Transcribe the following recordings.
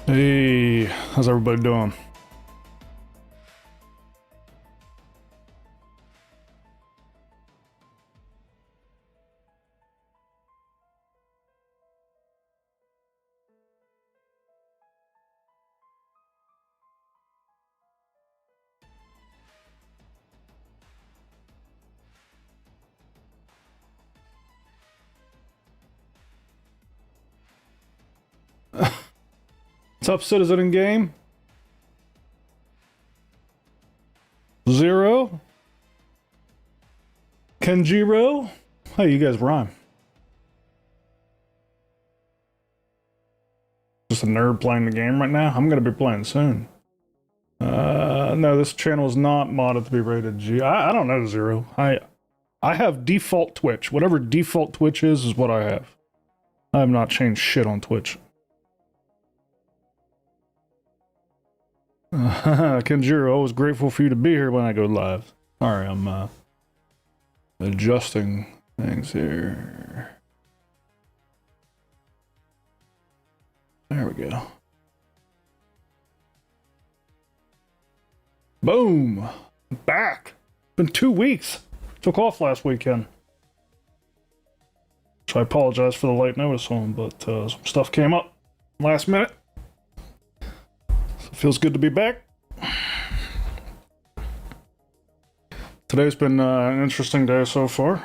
Hey, how's everybody doing? What's up, Citizen in Game? Zero? Kenjiro? Hey, you guys rhyme. Just a nerd playing the game right now? I'm gonna be playing soon. No, this channel is not modded to be rated G. I don't know, Zero. I have default Twitch. Whatever default Twitch is what I have. I have not changed shit on Twitch. Kenjiro, always grateful for you to be here when I go live. Sorry, I'm adjusting things here. There we go. Boom! Back! Been 2 weeks. Took off last weekend. So I apologize for the late notice on, but some stuff came up last minute. So it feels good to be back. Today's been an interesting day so far.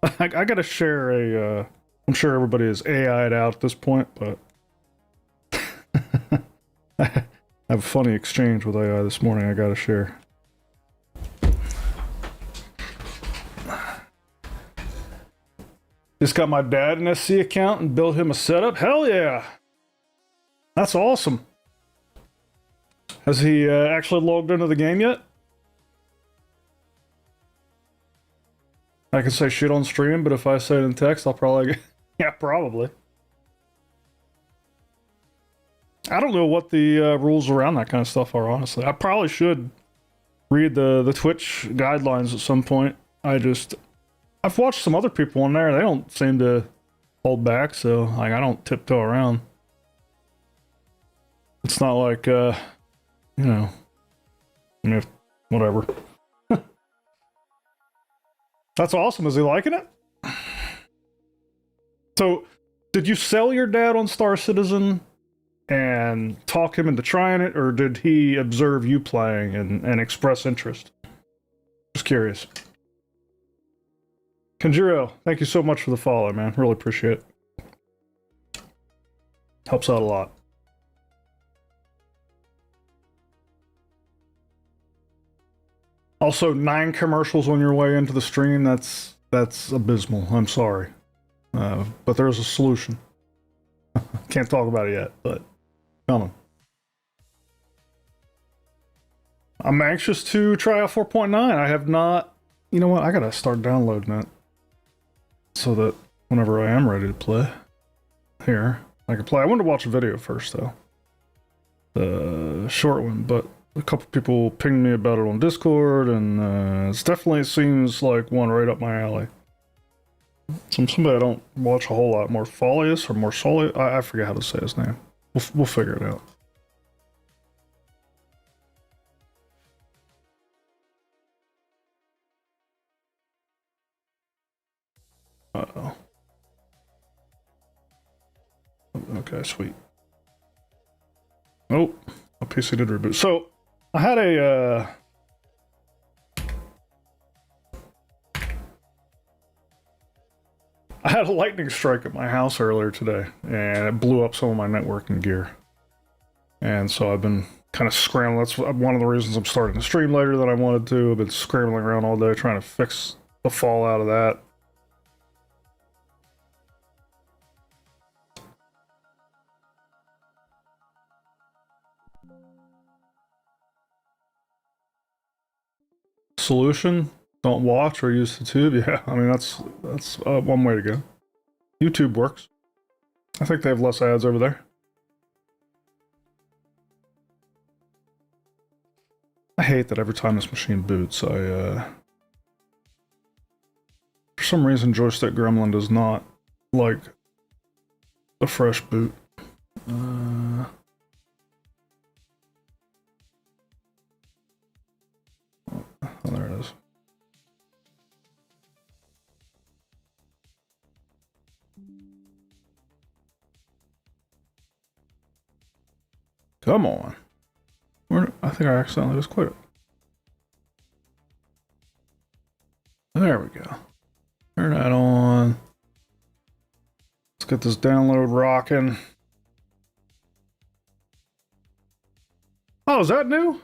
I gotta share a, I'm sure everybody is AI'd out at this point, but I have a funny exchange with AI this morning I gotta share. Just got my dad an SC account and built him a setup. Hell yeah! That's awesome. Has he actually logged into the game yet? I can say shit on stream, but if I say it in text, I'll probably get... Yeah, probably. I don't know what the rules around that kind of stuff are, honestly. I probably should read the Twitch guidelines at some point. I've watched some other people on there. They don't seem to hold back, so like I don't tiptoe around. It's not like, you know, I mean, whatever. That's awesome. Is he liking it? So, did you sell your dad on Star Citizen and talk him into trying it, or did he observe you playing and express interest? Just curious. Kenjiro, thank you so much for the follow, man. Really appreciate it. Helps out a lot. Also, 9 commercials on your way into the stream. That's abysmal. I'm sorry. But there's a solution. Can't talk about it yet, but coming. I'm anxious to try out 4.9. I have not... You know what? I gotta start downloading it so that whenever I am ready to play here, I can play. I wanted to watch a video first, though. The short one, but a couple people pinged me about it on Discord, and it definitely seems like one right up my alley. Somebody I don't watch a whole lot. Morpholius or Morsoli? I forget how to say his name. We'll figure it out. Uh-oh. Okay, sweet. Oh, my PC did reboot. So, I had a lightning strike at my house earlier today, and it blew up some of my networking gear. And so I've been kind of scrambling. That's one of the reasons I'm starting to stream later than I wanted to. I've been scrambling around all day trying to fix the fallout of that. Solution? Don't watch or use the tube? Yeah, I mean, that's one way to go. YouTube works. I think they have less ads over there. I hate that every time this machine boots, for some reason, Joystick Gremlin does not like the fresh boot. Come on. I think I accidentally just quit it. There we go. Turn that on. Let's get this download rocking. Oh, is that new?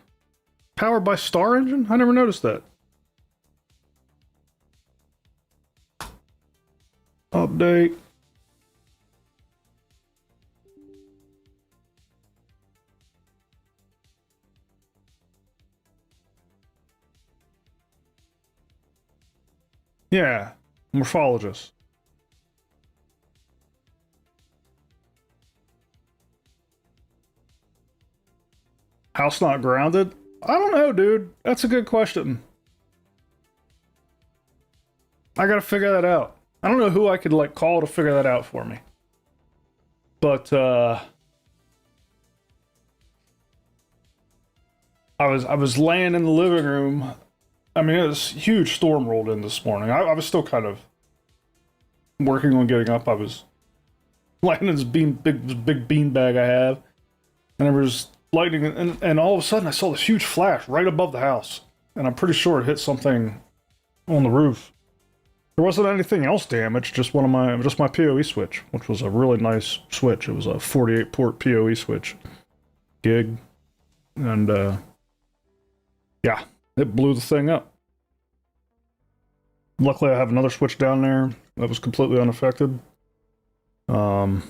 Powered by Star Engine? I never noticed that. Update. Yeah, morphologist. House not grounded? I don't know, dude. That's a good question. I gotta figure that out. I don't know who I could like call to figure that out for me. But I was laying in the living room. I mean, it was a huge storm rolled in this morning. I was still kind of working on getting up. I was laying in this big bean bag I have, and there was lightning, and all of a sudden I saw this huge flash right above the house, and I'm pretty sure it hit something on the roof. There wasn't anything else damaged, just my PoE switch, which was a really nice switch. It was a 48 port PoE switch, gig, and yeah. It blew the thing up. Luckily, I have another switch down there that was completely unaffected. So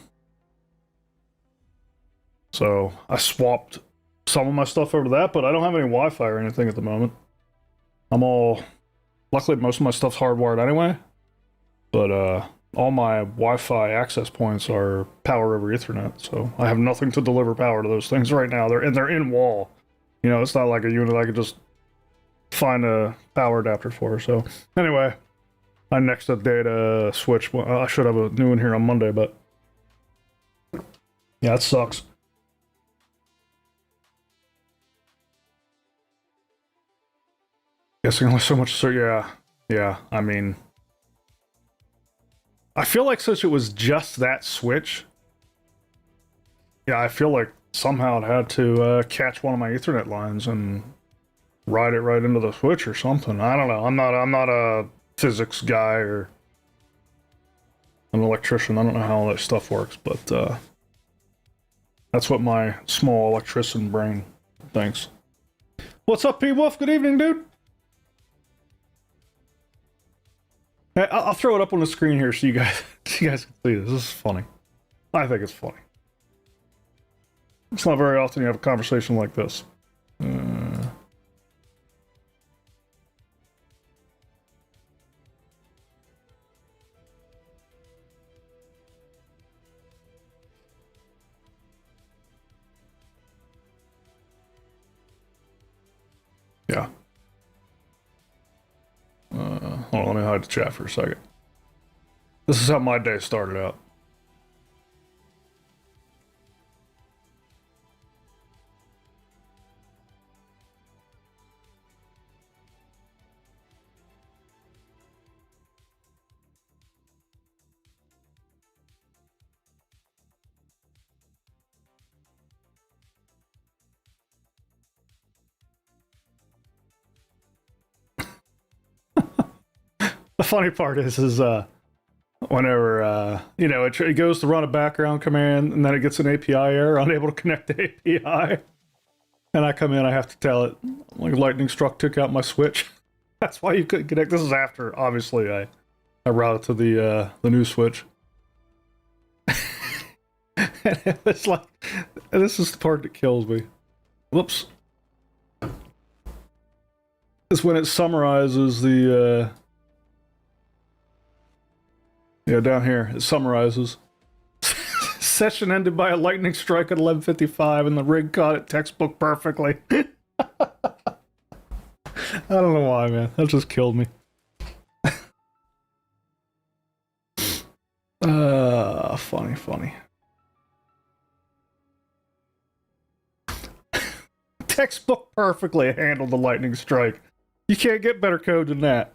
I swapped some of my stuff over to that, but I don't have any Wi-Fi or anything at the moment. Luckily, most of my stuff's hardwired anyway, but all my Wi-Fi access points are power over Ethernet, so I have nothing to deliver power to those things right now. They're in wall. You know, it's not like a unit I could just find a power adapter for. So anyway, my next data switch, well, I should have a new one here on Monday, but yeah, it sucks. Guessing only so much. So yeah. I mean, I feel like since it was just that switch, yeah, I feel like somehow it had to catch one of my Ethernet lines and ride it right into the switch or something. I don't know. I'm not a physics guy or an electrician. I don't know how all that stuff works, but that's what my small electrician brain thinks. What's up, P Wolf? Good evening, dude. Hey, I'll throw it up on the screen here so you guys can see this. This is funny. I think it's funny. It's not very often you have a conversation like this. Yeah. Hold on, let me hide the chat for a second. This is how my day started out. The funny part is whenever you know it goes to run a background command and then it gets an API error, unable to connect the API, and I come in, I have to tell it like lightning struck, took out my switch. That's why you couldn't connect. This is after obviously I routed to the new switch. And it's like, this is the part that kills me. Whoops. It's when it summarizes the yeah, down here, it summarizes. Session ended by a lightning strike at 11:55 and the rig caught it textbook perfectly. I don't know why, man. That just killed me. Funny. Textbook perfectly handled the lightning strike. You can't get better code than that.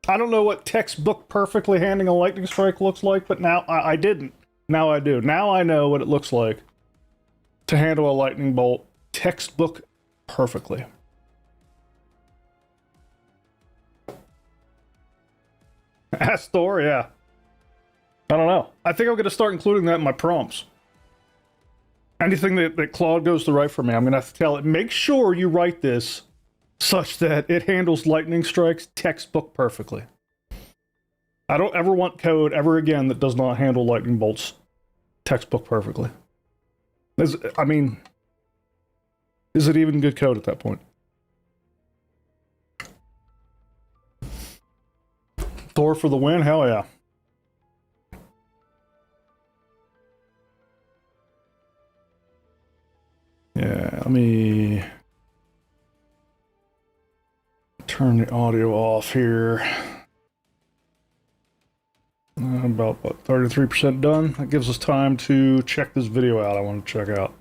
I don't know what textbook perfectly handling a lightning strike looks like, but now I didn't. Now I do. Now I know what it looks like to handle a lightning bolt textbook perfectly. Astor, yeah. I don't know. I think I'm going to start including that in my prompts. Anything that Claude goes to write for me, I'm going to have to tell it, make sure you write this such that it handles lightning strikes textbook perfectly. I don't ever want code ever again that does not handle lightning bolts textbook perfectly. Is it even good code at that point? Thor for the win? Hell yeah. Yeah, let me turn the audio off here. About, what, 33% done? That gives us time to check this video out I want to check out.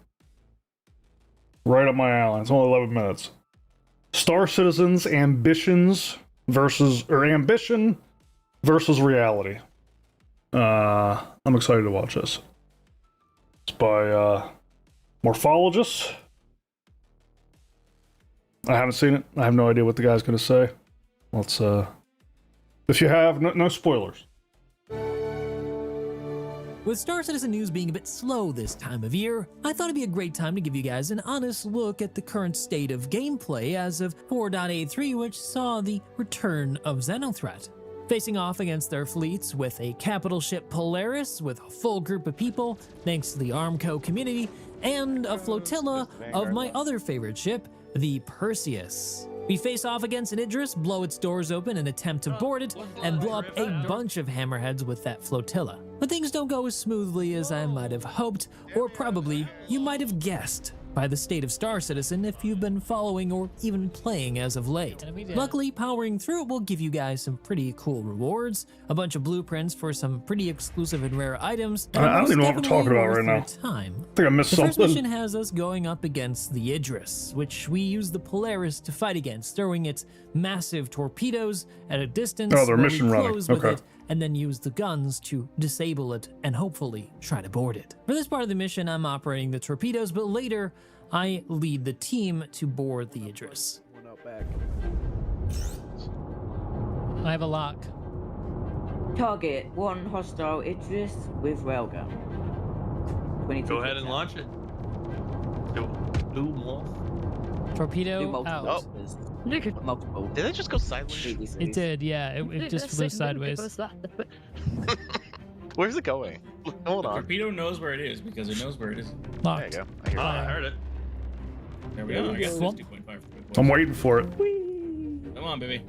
Right up my alley. It's only 11 minutes. Star Citizen's ambition versus reality. I'm excited to watch this. It's by Morphologist. I haven't seen it. I have no idea what the guy's going to say. Let's, if you have, no spoilers. With Star Citizen news being a bit slow this time of year, I thought it'd be a great time to give you guys an honest look at the current state of gameplay as of 4.83, which saw the return of Xenothreat. Facing off against their fleets with a capital ship Polaris with a full group of people, thanks to the Armco community, and a flotilla of my other favorite ship, the Perseus. We face off against an Idris, blow its doors open and attempt to board it, and blow up a bunch of hammerheads with that flotilla. But things don't go as smoothly as I might have hoped, or probably you might have guessed by the state of Star Citizen if you've been following or even playing as of late. Luckily, powering through it will give you guys some pretty cool rewards, a bunch of blueprints for some pretty exclusive and rare items. And I don't even know what we're talking about right now. Time. I think I missed The something. first mission has us going up against the Idris, which we use the Polaris to fight against, throwing its massive torpedoes at a distance. Oh, they're while we mission running. close with Okay. it, and then use the guns to disable it and hopefully try to board it. For this part of the mission, I'm operating the torpedoes, but later I lead the team to board the Idris. One out back. I have a lock. Target one hostile Idris with railgun. 22 Go ahead and launch it. Do more. Torpedo out. Multiple. Did it just go sideways? It did, yeah. It just flew sideways. Where's it going? Hold on. Torpedo knows where it is because it knows where it is. There Locked. you go. I hear I that. heard it. There we go. I got Well, 60.5. I'm waiting for it. Come on, baby.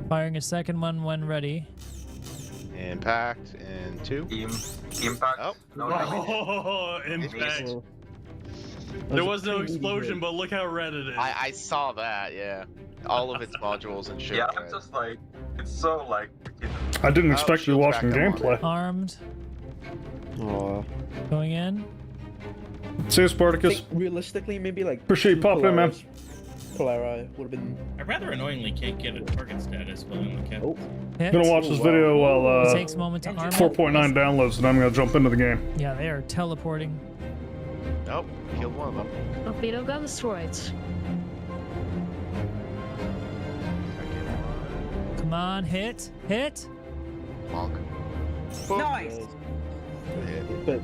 Firing a second one when ready. Impact in 2. Impact. Oh. No, Oh, impact. There was no explosion, but look how red it is. I saw that, yeah. All of its modules and shit. Yeah, I'm just like, it's so like. I didn't expect you shields watching back up on gameplay. Armed. Going in. See you, I Spartacus. think realistically, maybe like. Appreciate you two popping in, man. Polara would have been. I rather annoyingly can't get a target status while in the cap. Oh, Hit. I'm gonna watch this wow. video while Takes a moment to arm it. 4.9 downloads, and I'm gonna jump into the game. Yeah, they are teleporting. Nope, killed one of them. Torpedo gun destroyed. Come on, hit. Hit. Bonk. Nice. but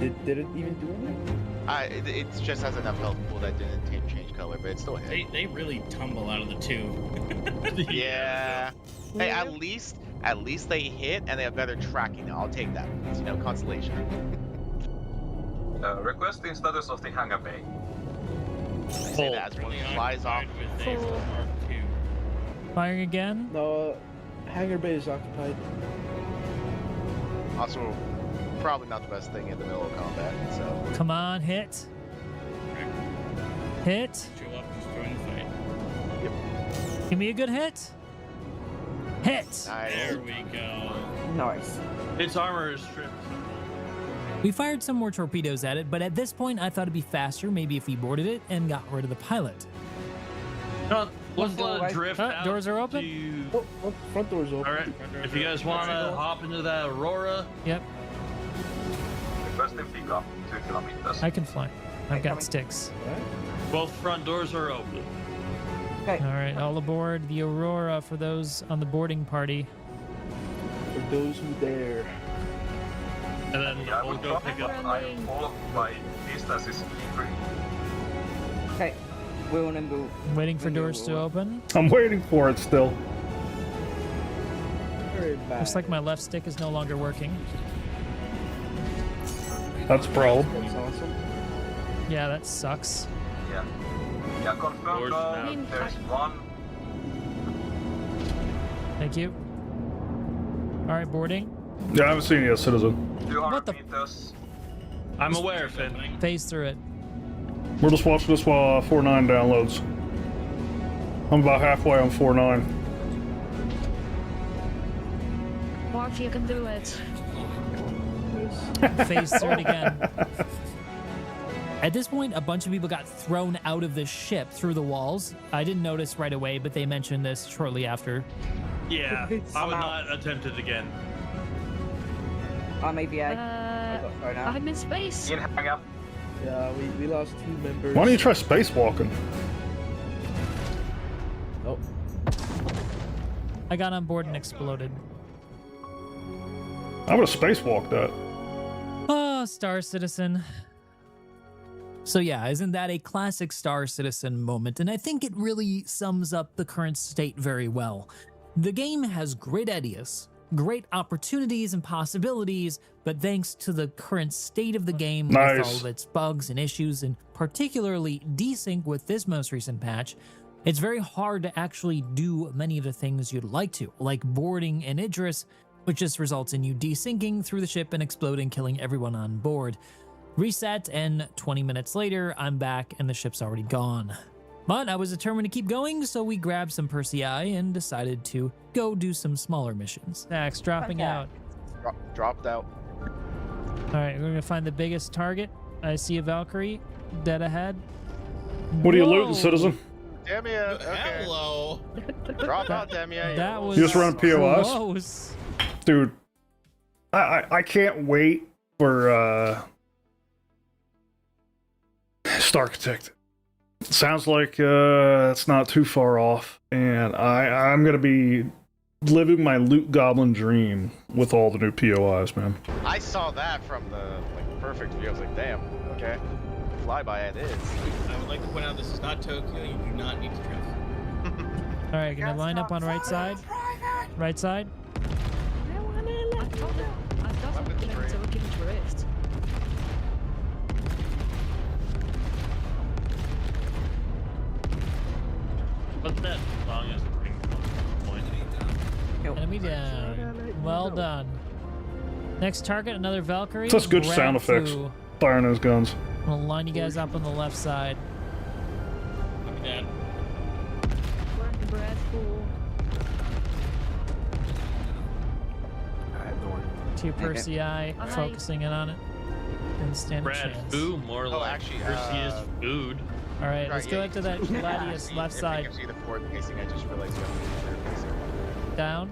did it even do anything? It just has enough health pool that didn't change color, but it's still a hit. They really tumble out of the tube. Yeah. Hey, at least they hit and they have better tracking. I'll take that. It's, consolation. Requesting status of the hangar bay. I say that as one flies off. With a Mark II. Firing again. No, hangar bay is occupied. Also, probably not the best thing in the middle of combat. So. Come on, hit. Hit. Show up, just join the fight. Give me a good hit. Hit. Nice. There we go. Nice. Its armor is stripped. We fired some more torpedoes at it, but at this point I thought it'd be faster maybe if we boarded it and got rid of the pilot. No, Let's let it drift out. Doors are open. To... Oh, front door's open. All right. If you guys want to hop into that Aurora. Yep. Requesting pickup 2 kilometers. I can fly. I've got sticks. Both front doors are open. Okay. All right, all aboard the Aurora for those on the boarding party. For those who dare. And then Yeah, I we'll would go try, pick up. but I all my distance is free. Okay. We're on and go. Waiting for doors to open. I'm waiting for it still. Very bad. Looks like my left stick is no longer working. That's a problem. That's awesome. Yeah, that sucks. Yeah. Yeah, confirm Doors now. now. There's one. Thank you. All right, boarding. Yeah, I haven't seen it yet, Citizen. 200 What the- meters. I'm aware, Finn. Phase through it. We're just watching this while 4.9 downloads. I'm about halfway on 4.9. Mark, you can do it. Phase through it again. At this point, a bunch of people got thrown out of the ship through the walls. I didn't notice right away, but they mentioned this shortly after. Yeah, I would not attempt it again. I'm AVA. Right now. I'm in space. In hang up. Yeah, we lost 2 members. Why don't you try spacewalking? Oh, I got on board and exploded. I would have spacewalked that. Oh, Star Citizen. So yeah, isn't that a classic Star Citizen moment? And I think it really sums up the current state very well. The game has great ideas, great opportunities and possibilities, but thanks to the current state of the game with all of its bugs and issues, and particularly desync with this most recent patch, it's very hard to actually do many of the things you'd like to, like boarding in Idris, which just results in you desyncing through the ship and exploding, killing everyone on board. Reset, and 20 minutes later, I'm back and the ship's already gone. But I was determined to keep going, so we grabbed some Persei and decided to go do some smaller missions. Dax dropping out. Dropped out. Alright, we're gonna find the biggest target. I see a Valkyrie, dead ahead. What are you Whoa! looting, Citizen? Demia, okay. Hello. Drop out, Demia. That was You just run POS? close. Dude, I can't wait for Starchitect. Sounds like it's not too far off, and I'm gonna be living my loot goblin dream with all the new POIs, man. I saw that from the perfect view. I was like, damn, okay. Flyby it is. I would like to point out this is not Tokyo. You do not need to drift. Alright, gonna line up on right side. Right side. I doesn't think to look into drift. What's that longest ring point? Enemy down. Well done. Next target, another Valkyrie. That's good Grab sound effects. through. Firing those guns. We'll line you guys up on the left side. I'm dead. We're bread full. To your Persei, Aye. focusing in on it. And stand a Brad, chance. foo, more like actually, Perseus food. Alright, let's go into that Gladius left side. I see the forward facing. I just realized you have the rear facing. Down.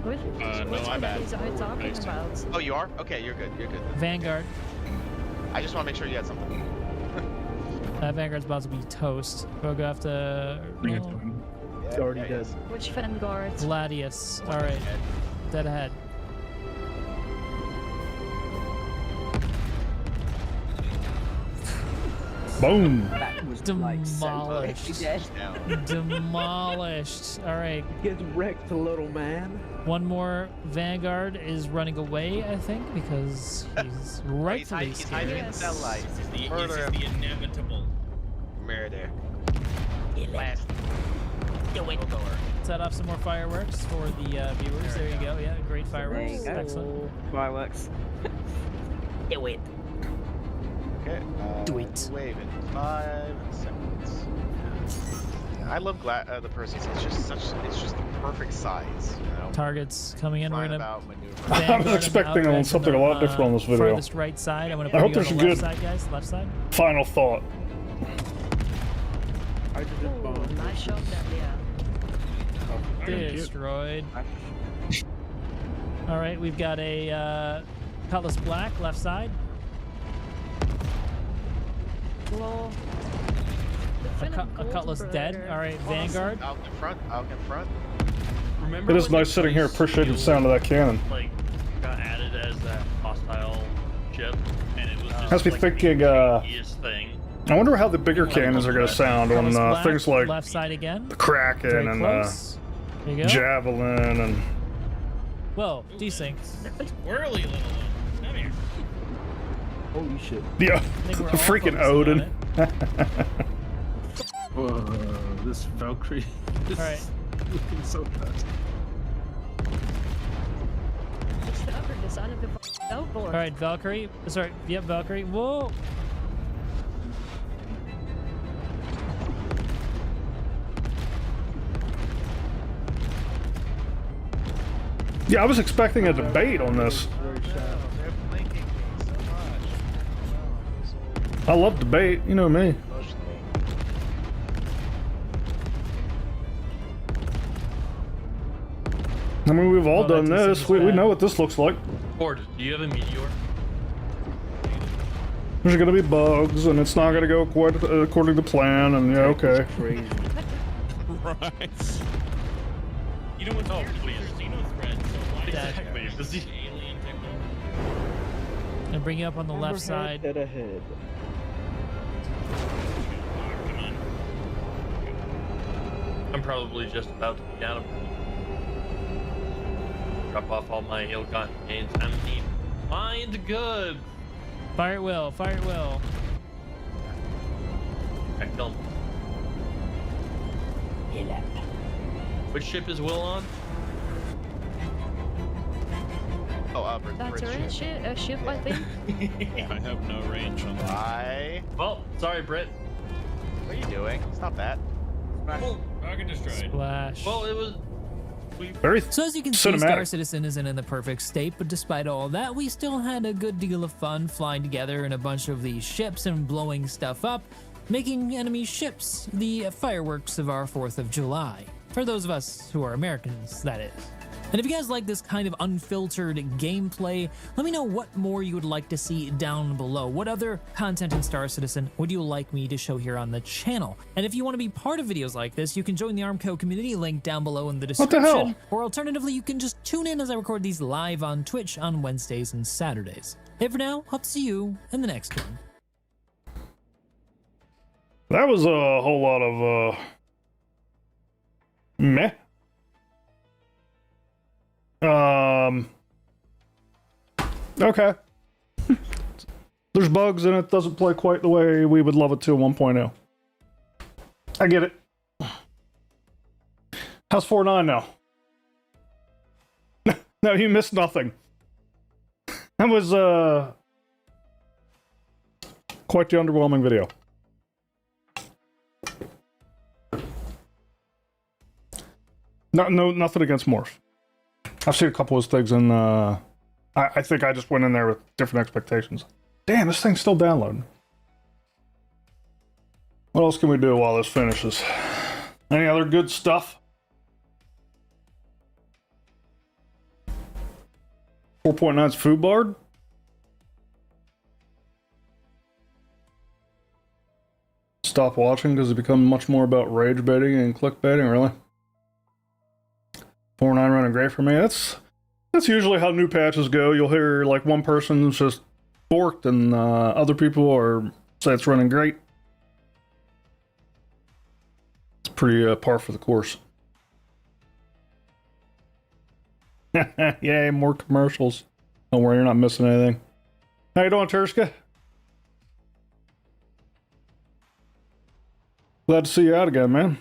Which no, I'm bad. is I talking Nice. about? Oh, you are? Okay, you're good. You're good. Vanguard. I just want to make sure you had something. That Vanguard's about to be toast. We'll go after it's already dead. Which Vanguard? Gladius. Alright. Dead ahead. Boom. That was like so Demolished. dead. Demolished. Alright. Get wrecked, little man. One more Vanguard is running away, I think, because he's rightfully He's scared. hiding in the cell light. This is the Murder. inevitable. Murder. Set off some more fireworks for the viewers. There you go. Yeah, great fireworks. There you go. Excellent. Fireworks. Do it. Okay. Do it. Wave in 5 seconds. I love the Perseus. It's just the perfect size. You know? Targets coming in. We're Flying gonna. about, maneuver. Vanguard I was expecting out something a lot different on this video. Farthest right side. I'm gonna I put hope you on there's the a left good- side, guys. Left side. Final thought. Hydrogen Ooh, bomb. nice shot there, Leah. Destroyed. All right, we've got a Cutlass Black left side. Lol. A Cutlass dead. All right, Vanguard. Out in front. Out in front. Remember It is when nice sitting here, Ice appreciating the Shield, sound of that cannon. Like, got added as that hostile ship, and it was just Has me like thinking, the craziest thing. I wonder how the bigger cannons are going to sound on Cutlass Black, things like left side again. the Kraken Very and close. There you go. Javelin and... Whoa, desync. Squirrely little one. Come here. Holy shit. Yeah, I think we're all freaking focusing on Odin. it. Whoa, this Valkyrie is All right. looking so fast. It's the upper design of the outboard. All right, Valkyrie. Sorry, yep, Valkyrie. Whoa. Yeah, I was expecting a debate on this. Very shallow. They're blinking me so much. I love debate, you know me. Emotionally. I mean, we've all Oh, done that this. desync is We bad. know what this looks like. Ford, do you have a meteor? There's gonna be bugs, and it's not gonna go quite according to plan, and yeah, okay. Crazy. Right. You know what's Oh, weird? please. There's Xeno threads, so why Exactly. is Does he- alien technology? And bring you up on the left Overhead, side. Dead ahead. Come on. I'm probably just about to be down. Drop off all my ill-gotten gains. I'm the mind good. Fire at will. Fire at will. I kill him. Which ship is Will on? Oh, That's Bridge a ship. ship, I think. I have no range on that. Why? Well, sorry, Britt. What are you doing? Stop that. Oh, rocket destroyed. Splash. Well, it was. Very So as you can see, cinematic. Star Citizen isn't in the perfect state, but despite all that, we still had a good deal of fun flying together in a bunch of these ships and blowing stuff up, making enemy ships the fireworks of our 4th of July. For those of us who are Americans, that is. And if you guys like this kind of unfiltered gameplay, let me know what more you would like to see down below. What other content in Star Citizen would you like me to show here on the channel? And if you want to be part of videos like this, you can join the Armco community, link down below in the What the description. hell? Or alternatively, you can just tune in as I record these live on Twitch on Wednesdays and Saturdays. Hey, for now, hope to see you in the next one. That was a whole lot of meh. Okay. There's bugs in it, doesn't play quite the way we would love it to 1.0. I get it. How's 4.9 now? No, you missed nothing. That was quite the underwhelming video. No, nothing against Morph. I've seen a couple of his things, and I think I just went in there with different expectations. Damn, this thing's still downloading. What else can we do while this finishes? Any other good stuff? 4.9's Foodbard? Stop watching because it become much more about rage baiting and clickbaiting, really? 4.9 running great for me. That's usually how new patches go. You'll hear like one person's just borked and other people are say it's running great. It's pretty par for the course. Yay, more commercials. Don't worry, you're not missing anything. How you doing, Terska? Glad to see you out again, man.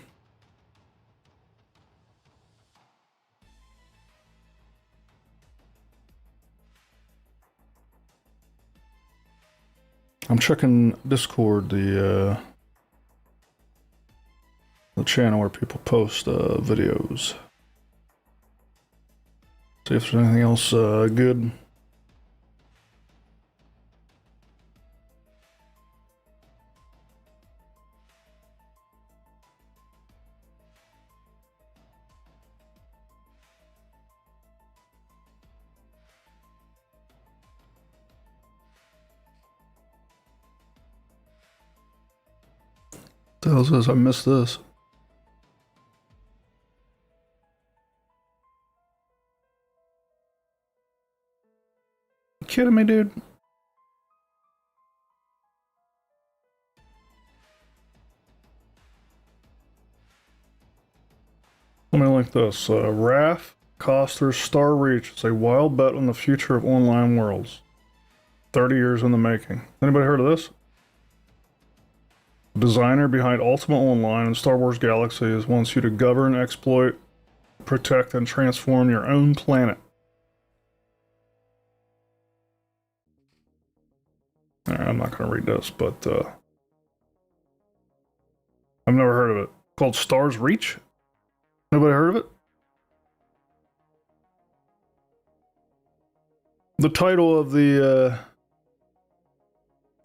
I'm checking Discord, the channel where people post videos. See if there's anything else good. the hell is this? I missed this. You kidding me, dude? Let me link this. Raph Koster's Star Reach is a wild bet on the future of online worlds. 30 years in the making. Anybody heard of this? The designer behind Ultima Online and Star Wars Galaxies wants you to govern, exploit, protect, and transform your own planet. Alright, I'm not going to read this, but I've never heard of it. Called Stars Reach? Nobody heard of it? The title of the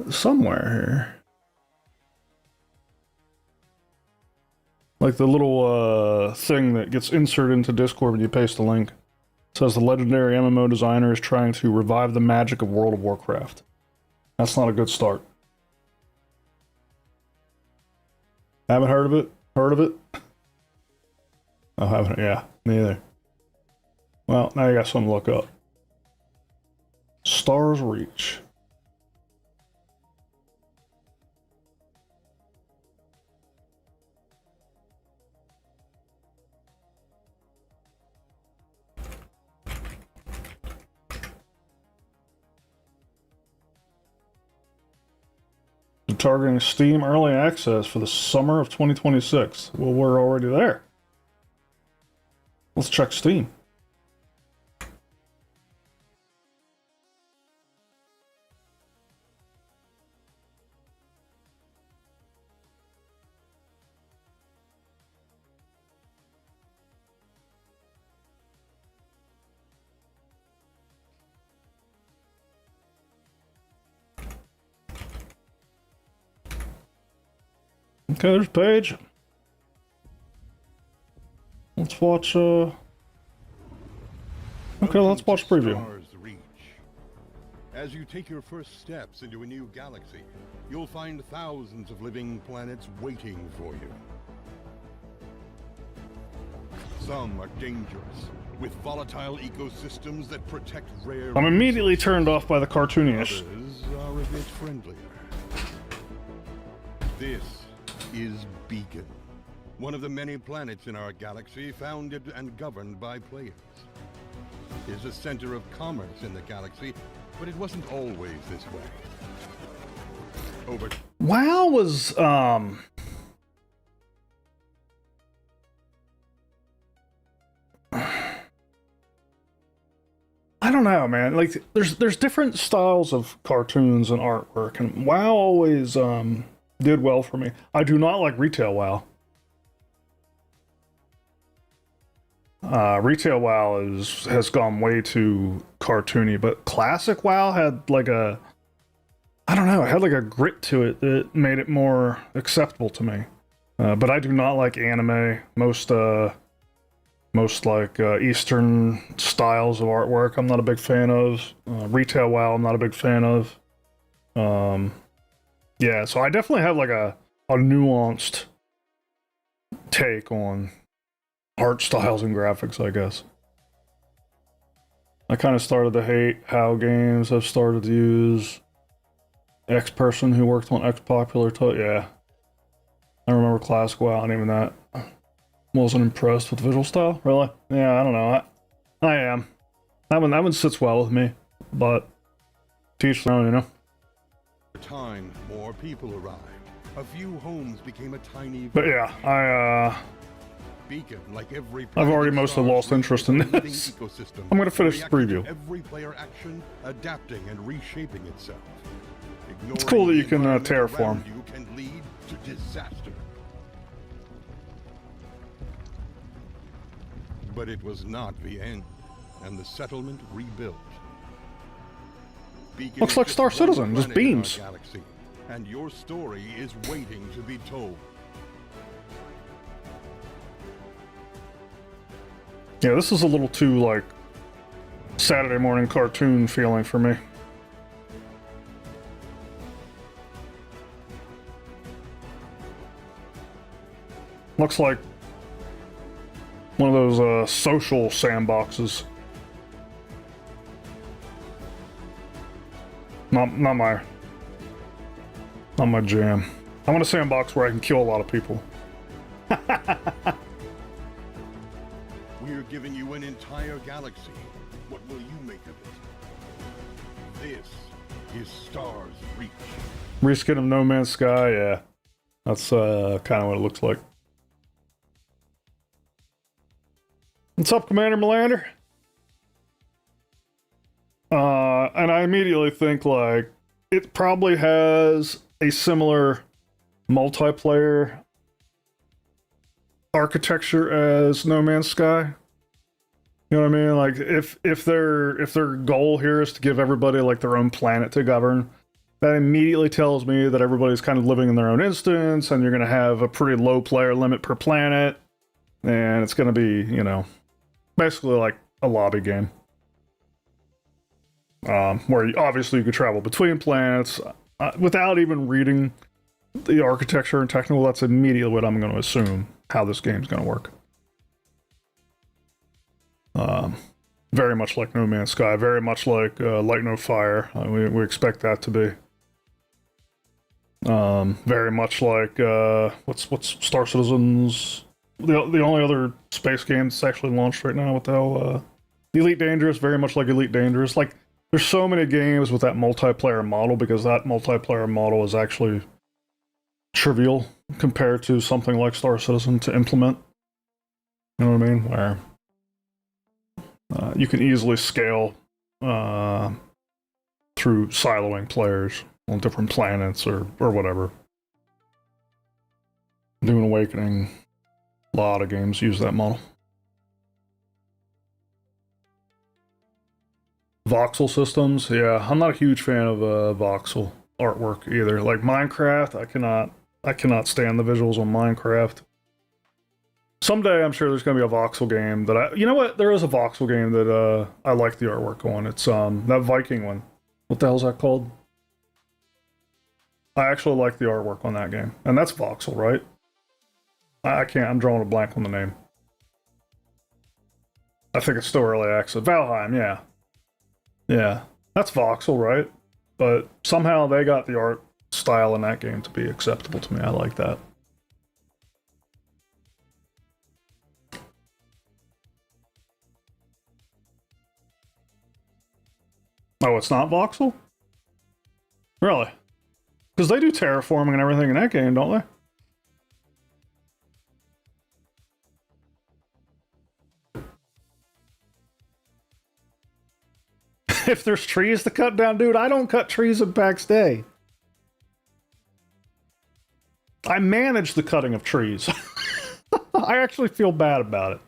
somewhere here, like the little thing that gets inserted into Discord when you paste the link, says the legendary MMO designer is trying to revive the magic of World of Warcraft. That's not a good start. Haven't heard of it? Heard of it? Oh, haven't. Yeah, neither. Well, now you got something to look up. Stars Reach. They're targeting Steam Early Access for the summer of 2026. Well, we're already there. Let's check Steam. Okay, there's Paige. Let's watch, okay, let's watch preview. Stars Reach. As you take your first steps into a new galaxy, you'll find thousands of living planets waiting for you. Some are dangerous, with volatile ecosystems that protect rare... I'm immediately turned off by the cartoonish. Others are a bit friendlier. This is Beacon, one of the many planets in our galaxy founded and governed by players. It is a center of commerce in the galaxy, but it wasn't always this way. WoW was, I don't know, man. Like, there's different styles of cartoons and artwork, and WoW always did well for me. I do not like retail WoW. Retail WoW has gone way too cartoony, but classic WoW had like a, I don't know, it had like a grit to it that made it more acceptable to me. But I do not like anime. Most like Eastern styles of artwork I'm not a big fan of. Retail WoW I'm not a big fan of. Yeah, so I definitely have like a nuanced take on art styles and graphics, I guess. I kind of started to hate how games have started to use X person who worked on X popular yeah. I remember classic WoW, and even that wasn't impressed with the visual style. Really? Yeah, I don't know. I am. That one sits well with me, but teach their own, you know. Time, more people arrived. A few homes became a tiny... But yeah, Beacon, like every I've already mostly lost interest in this. I'm gonna finish the preview. Every player action, adapting and reshaping itself. It's cool that you can terraform. You can lead to disaster. But it was not the end, and the settlement rebuilt. Beacon looks like Star Citizen, just beams. Galaxy, and your story is waiting to be told. Yeah, this is a little too, like, Saturday morning cartoon feeling for me. Looks like one of those social sandboxes. Not my jam. I want a sandbox where I can kill a lot of people. We're giving you an entire galaxy. What will you make of it? This is Stars Reach. Reskin of No Man's Sky, yeah. That's kind of what it looks like. What's up, Commander Melander? And I immediately think, like, it probably has a similar multiplayer architecture as No Man's Sky. You know what I mean? Like, if their goal here is to give everybody, like, their own planet to govern, that immediately tells me that everybody's kind of living in their own instance, and you're going to have a pretty low player limit per planet, and it's going to be, you know, basically like a lobby game. Where obviously you could travel between planets without even reading the architecture and technical. That's immediately what I'm going to assume how this game's going to work. Very much like No Man's Sky, very much like Light No Fire. We expect that to be. Very much like what's Star Citizen's the only other space game that's actually launched right now. What the hell? Elite Dangerous, very much like Elite Dangerous. Like, there's so many games with that multiplayer model because that multiplayer model is actually trivial compared to something like Star Citizen to implement. You know what I mean? Where you can easily scale through siloing players on different planets or whatever. Doom Awakening, a lot of games use that model. Voxel systems, yeah, I'm not a huge fan of voxel artwork either. Like Minecraft, I cannot stand the visuals on Minecraft. Someday I'm sure there's gonna be a voxel game that you know what? There is a voxel game that I like the artwork on. It's that Viking one. What the hell's that called? I actually like the artwork on that game, and that's voxel, right? I can't. I'm drawing a blank on the name. I think it's still early access. Valheim, yeah. Yeah, that's voxel, right? But somehow they got the art style in that game to be acceptable to me. I like that. Oh, it's not voxel? Really? Because they do terraforming and everything in that game, don't they? If there's trees to cut down, dude, I don't cut trees at Pax Day. I manage the cutting of trees. I actually feel bad about it.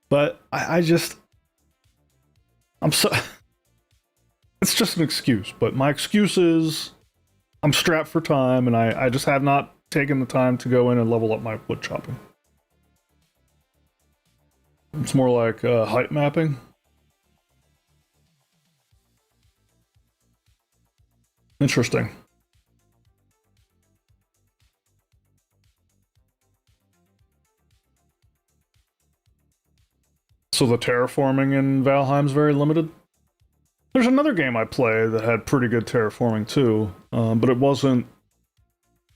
But I'm so... It's just an excuse. But my excuse is I'm strapped for time, and I just have not taken the time to go in and level up my wood chopping. It's more like height mapping. Interesting. So the terraforming in Valheim's very limited? There's another game I play that had pretty good terraforming too, but it wasn't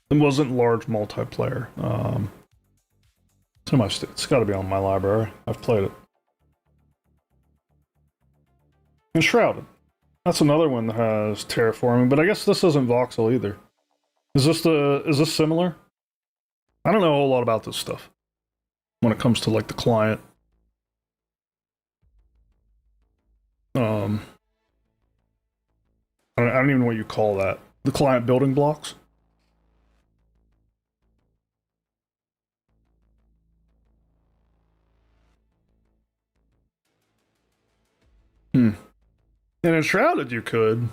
large multiplayer. It's got to be on my library. I've played it. Enshrouded. That's another one that has terraforming, but I guess this isn't voxel either. Is this similar? I don't know a whole lot about this stuff when it comes to like the client. I don't even know what you call that. The client building blocks? In Enshrouded, you could.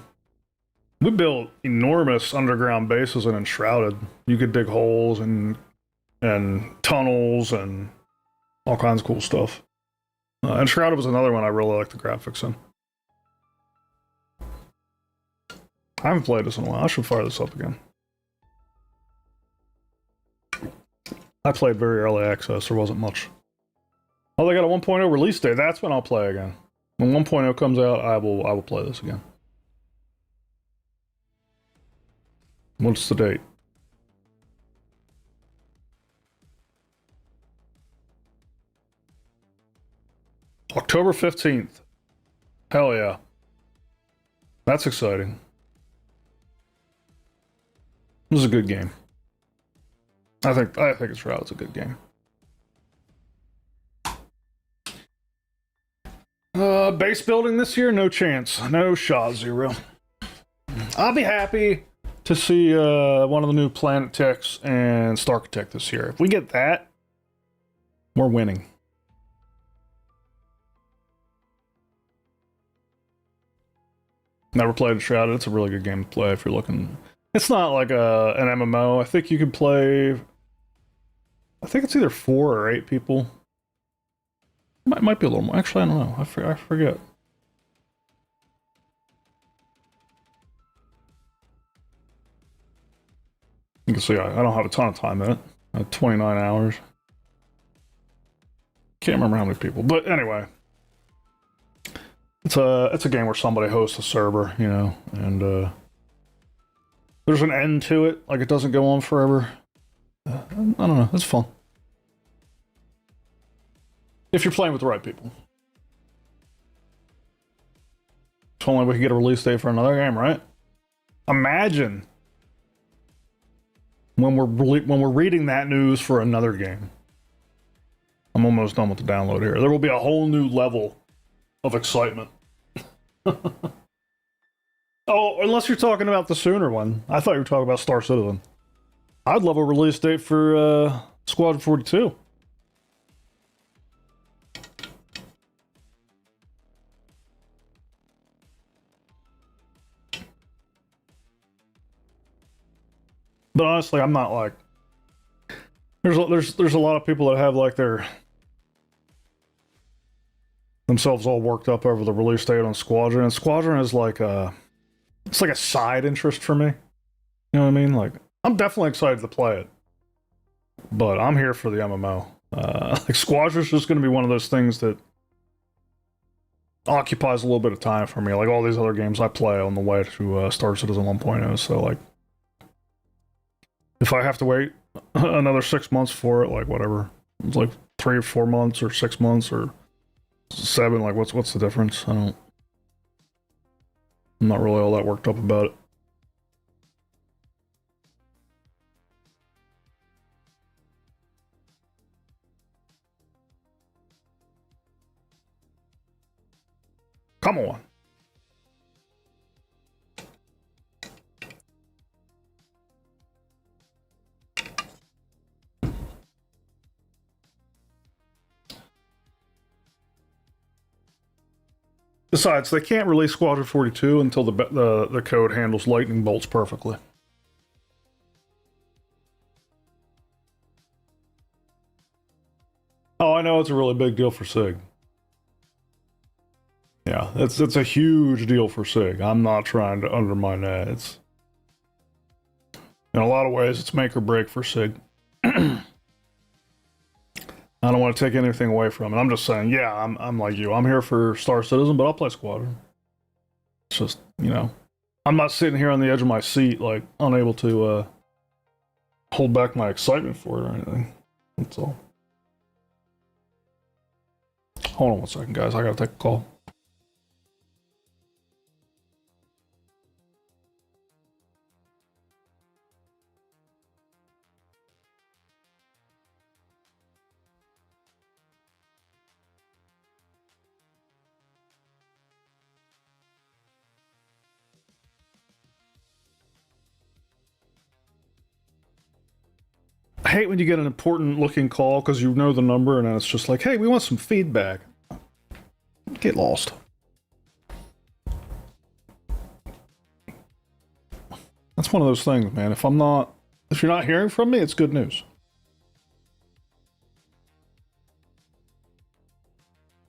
We built enormous underground bases in Enshrouded. You could dig holes and tunnels and all kinds of cool stuff. Enshrouded was another one I really like the graphics in. I haven't played this in a while. I should fire this up again. I played very early access. There wasn't much. Oh, they got a 1.0 release date. That's when I'll play again. When 1.0 comes out, I will play this again. What's the date? October 15th. Hell yeah. That's exciting. This is a good game. I think it's right. It's a good game. Base building this year? No chance. No shot, Zero. I'll be happy to see one of the new Planet Techs and Starkitect this year. If we get that, we're winning. Never played Shrouded. It's a really good game to play if you're looking. It's not like an MMO. I think you can play. I think it's either 4 or 8 people. Might be a little more. Actually, I don't know. I forget. You can see I don't have a ton of time in it. 29 hours. Can't remember how many people, but anyway. It's a game where somebody hosts a server, you know, and there's an end to it. Like, it doesn't go on forever. I don't know. It's fun. If you're playing with the right people. If only we could get a release date for another game, right? Imagine when we're reading that news for another game. I'm almost done with the download here. There will be a whole new level of excitement. Oh, unless you're talking about the sooner one. I thought you were talking about Star Citizen. I'd love a release date for Squadron 42. But honestly, I'm not like there's a lot of people that have like themselves all worked up over the release date on Squadron, and Squadron is like it's like a side interest for me. You know what I mean? Like, I'm definitely excited to play it, but I'm here for the MMO. Like, Squadron's just going to be one of those things that occupies a little bit of time for me, like all these other games I play on the way to Star Citizen 1.0. So, like, if I have to wait another 6 months for it, like, whatever, it's like 3 or 4 months or 6 months or 7, like, what's the difference? I'm not really all that worked up about it. Come on. Besides, they can't release Squadron 42 until the code handles lightning bolts perfectly. Oh, I know it's a really big deal for SIG. Yeah, it's a huge deal for SIG. I'm not trying to undermine that. It's in a lot of ways it's make or break for SIG. I don't want to take anything away from it. I'm just saying, yeah, I'm like you. I'm here for Star Citizen, but I'll play Squadron. It's just, you know, I'm not sitting here on the edge of my seat, like, unable to hold back my excitement for it or anything. That's all. Hold on one second, guys. I gotta take a call. I hate when you get an important looking call because you know the number and then it's just like, hey, we want some feedback. Get lost. That's one of those things, man. If you're not hearing from me, it's good news.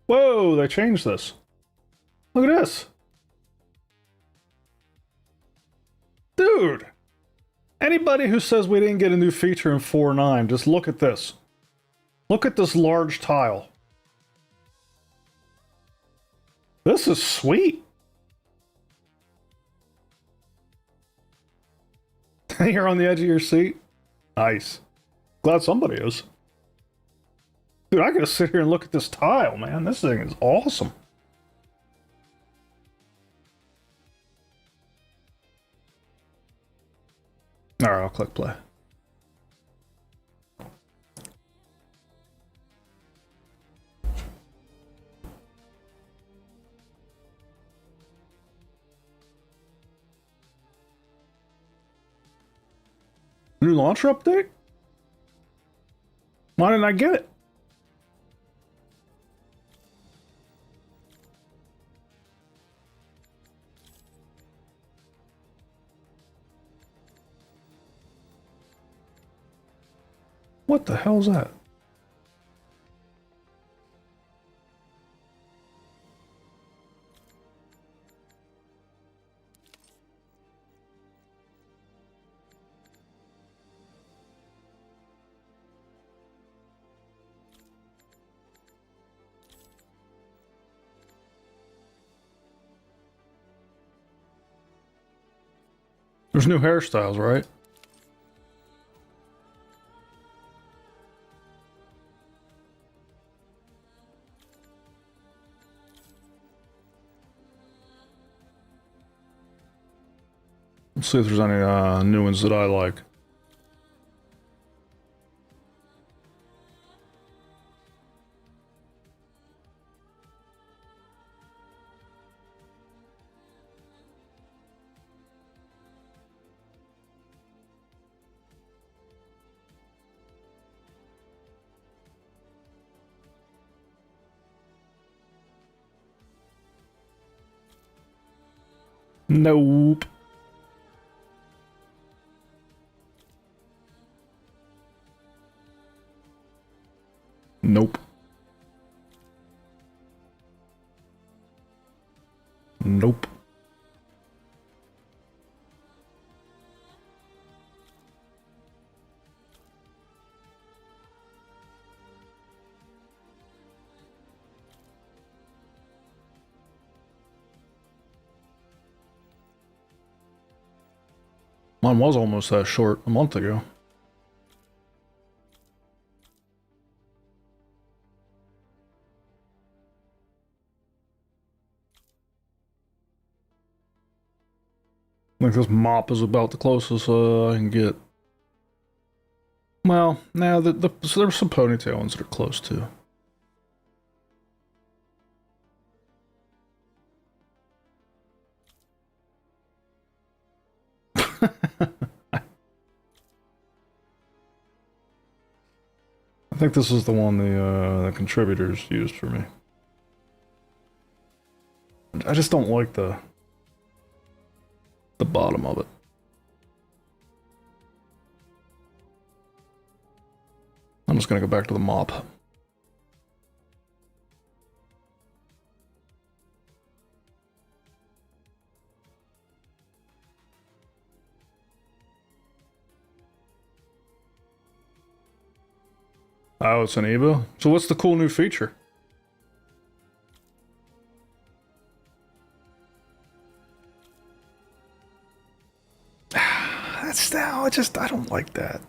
Whoa, they changed this. Look at this. Dude. Anybody who says we didn't get a new feature in 4.9, just look at this. Look at this large tile. This is sweet. You're on the edge of your seat? Nice. Glad somebody is. Dude, I gotta sit here and look at this tile, man. This thing is awesome. Alright, I'll click play. New launcher update? Why didn't I get it? What the hell's that? There's new hairstyles, right? Let's see if there's any new ones that I like. Nope. Nope. Nope. Mine was almost that short a month ago. I think this mop is about the closest I can get. Well, now so there's some ponytail ones that are close too. I think this is the one the contributors used for me. I just don't like the bottom of it. I'm just gonna go back to the mop. Oh, it's an Evo? So what's the cool new feature? That's now, I don't like that.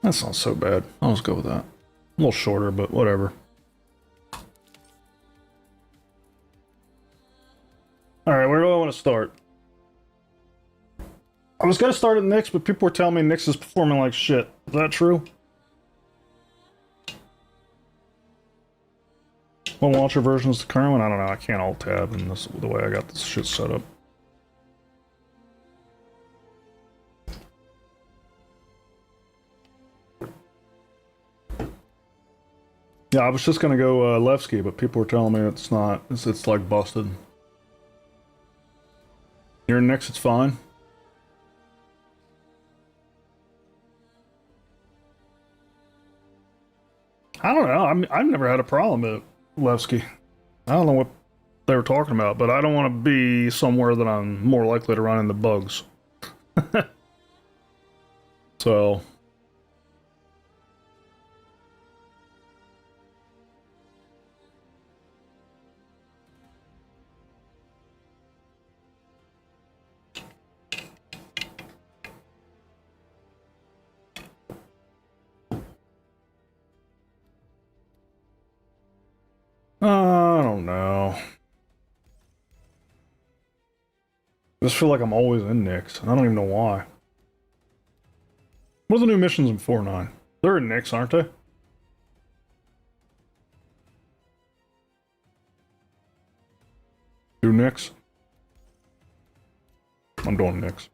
That's not so bad. I'll just go with that. A little shorter, but whatever. Alright, where do I want to start? I was gonna start at Nyx, but people were telling me Nyx is performing like shit. Is that true? What launcher version is the current one? I don't know. I can't alt tab in this the way I got this shit set up. Yeah, I was just gonna go Levski, but people were telling me it's not. It's like busted. Here in Nyx, it's fine. I don't know. I've never had a problem at Levski. I don't know what they were talking about, but I don't want to be somewhere that I'm more likely to run into bugs. So. I don't know. I just feel like I'm always in Nyx. I don't even know why. What are the new missions in 4.9? They're in Nyx, aren't they? Do Nyx? I'm doing Nyx.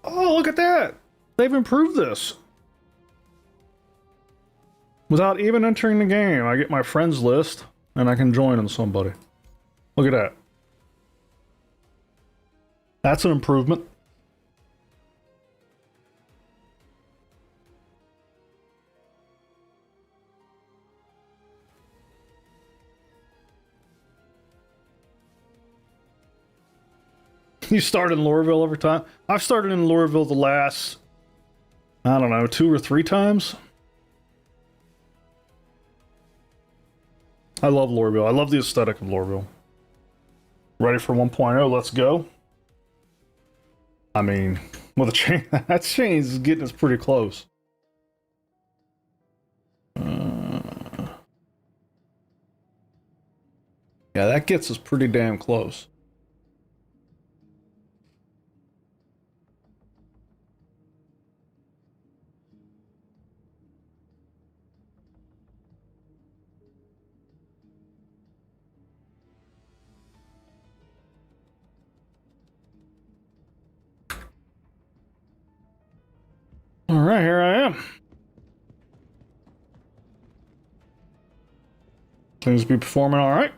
Oh, look at that! They've improved this. Without even entering the game, I get my friends list, and I can join on somebody. Look at that. That's an improvement. You start in Lorville every time? I've started in Lorville the last, I don't know, 2 or 3 times. I love Lorville. I love the aesthetic of Lorville. Ready for 1.0? Let's go. I mean, well, the chain, that chain is getting us pretty close. Yeah, that gets us pretty damn close. All right, here I am. Seems to be performing all right.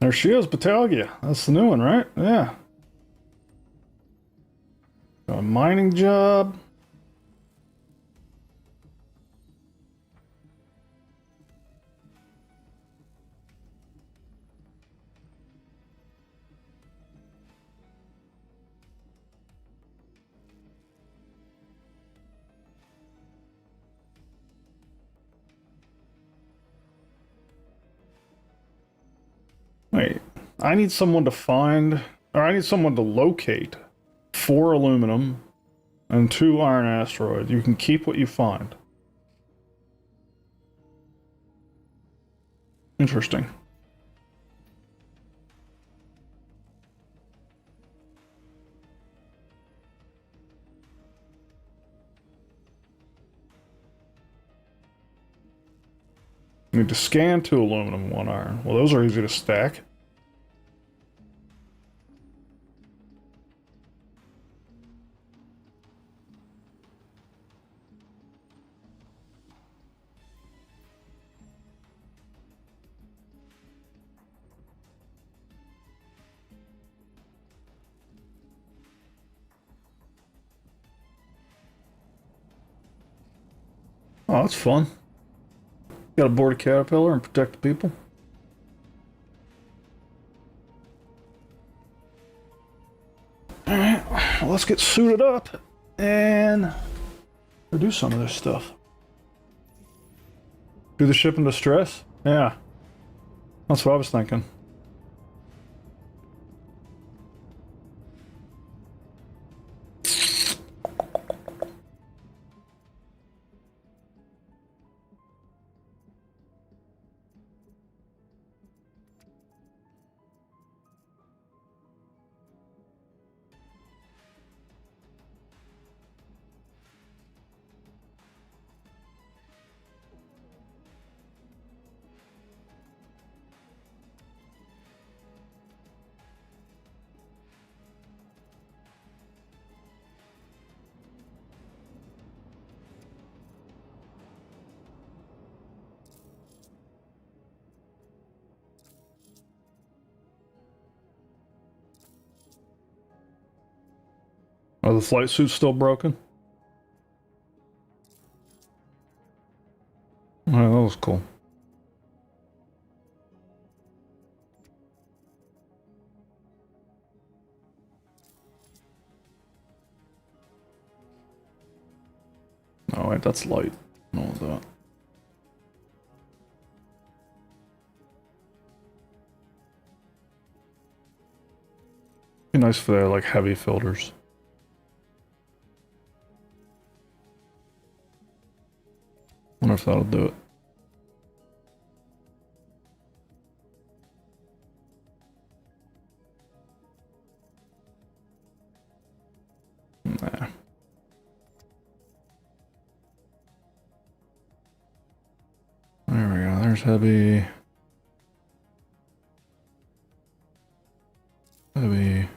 There she is, Battaglia. That's the new one, right? Yeah. Got a mining job. Wait, I need someone to find, or I need someone to locate 4 aluminum and 2 iron asteroids. You can keep what you find. Interesting. Need to scan 2 aluminum, 1 iron. Well, those are easy to stack. Oh, that's fun. Got to board a caterpillar and protect the people. Alright, well, let's get suited up and do some of this stuff. Do the ship in distress? Yeah. That's what I was thinking. Are the flight suits still broken? Oh, that was cool. Oh wait, that's light. What was that? Be nice if they're like heavy filters. Wonder if that'll do it. Nah. There we go, there's heavy. Heavy.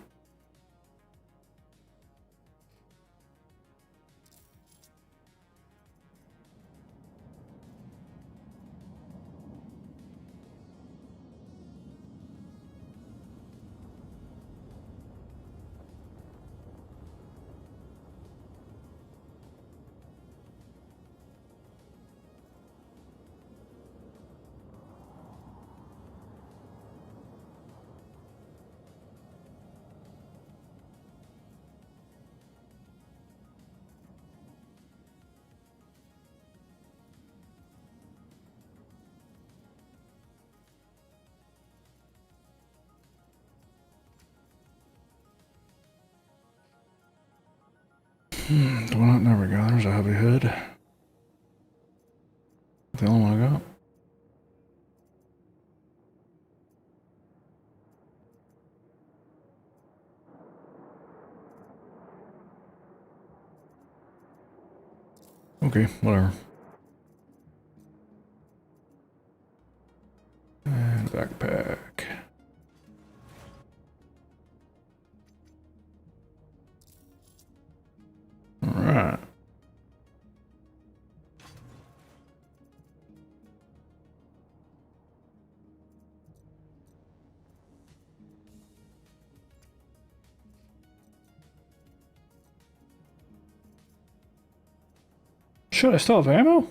Well, there we go. There's a heavy hood. The only one I got. Okay, whatever. And backpack. Alright. Should I still have ammo?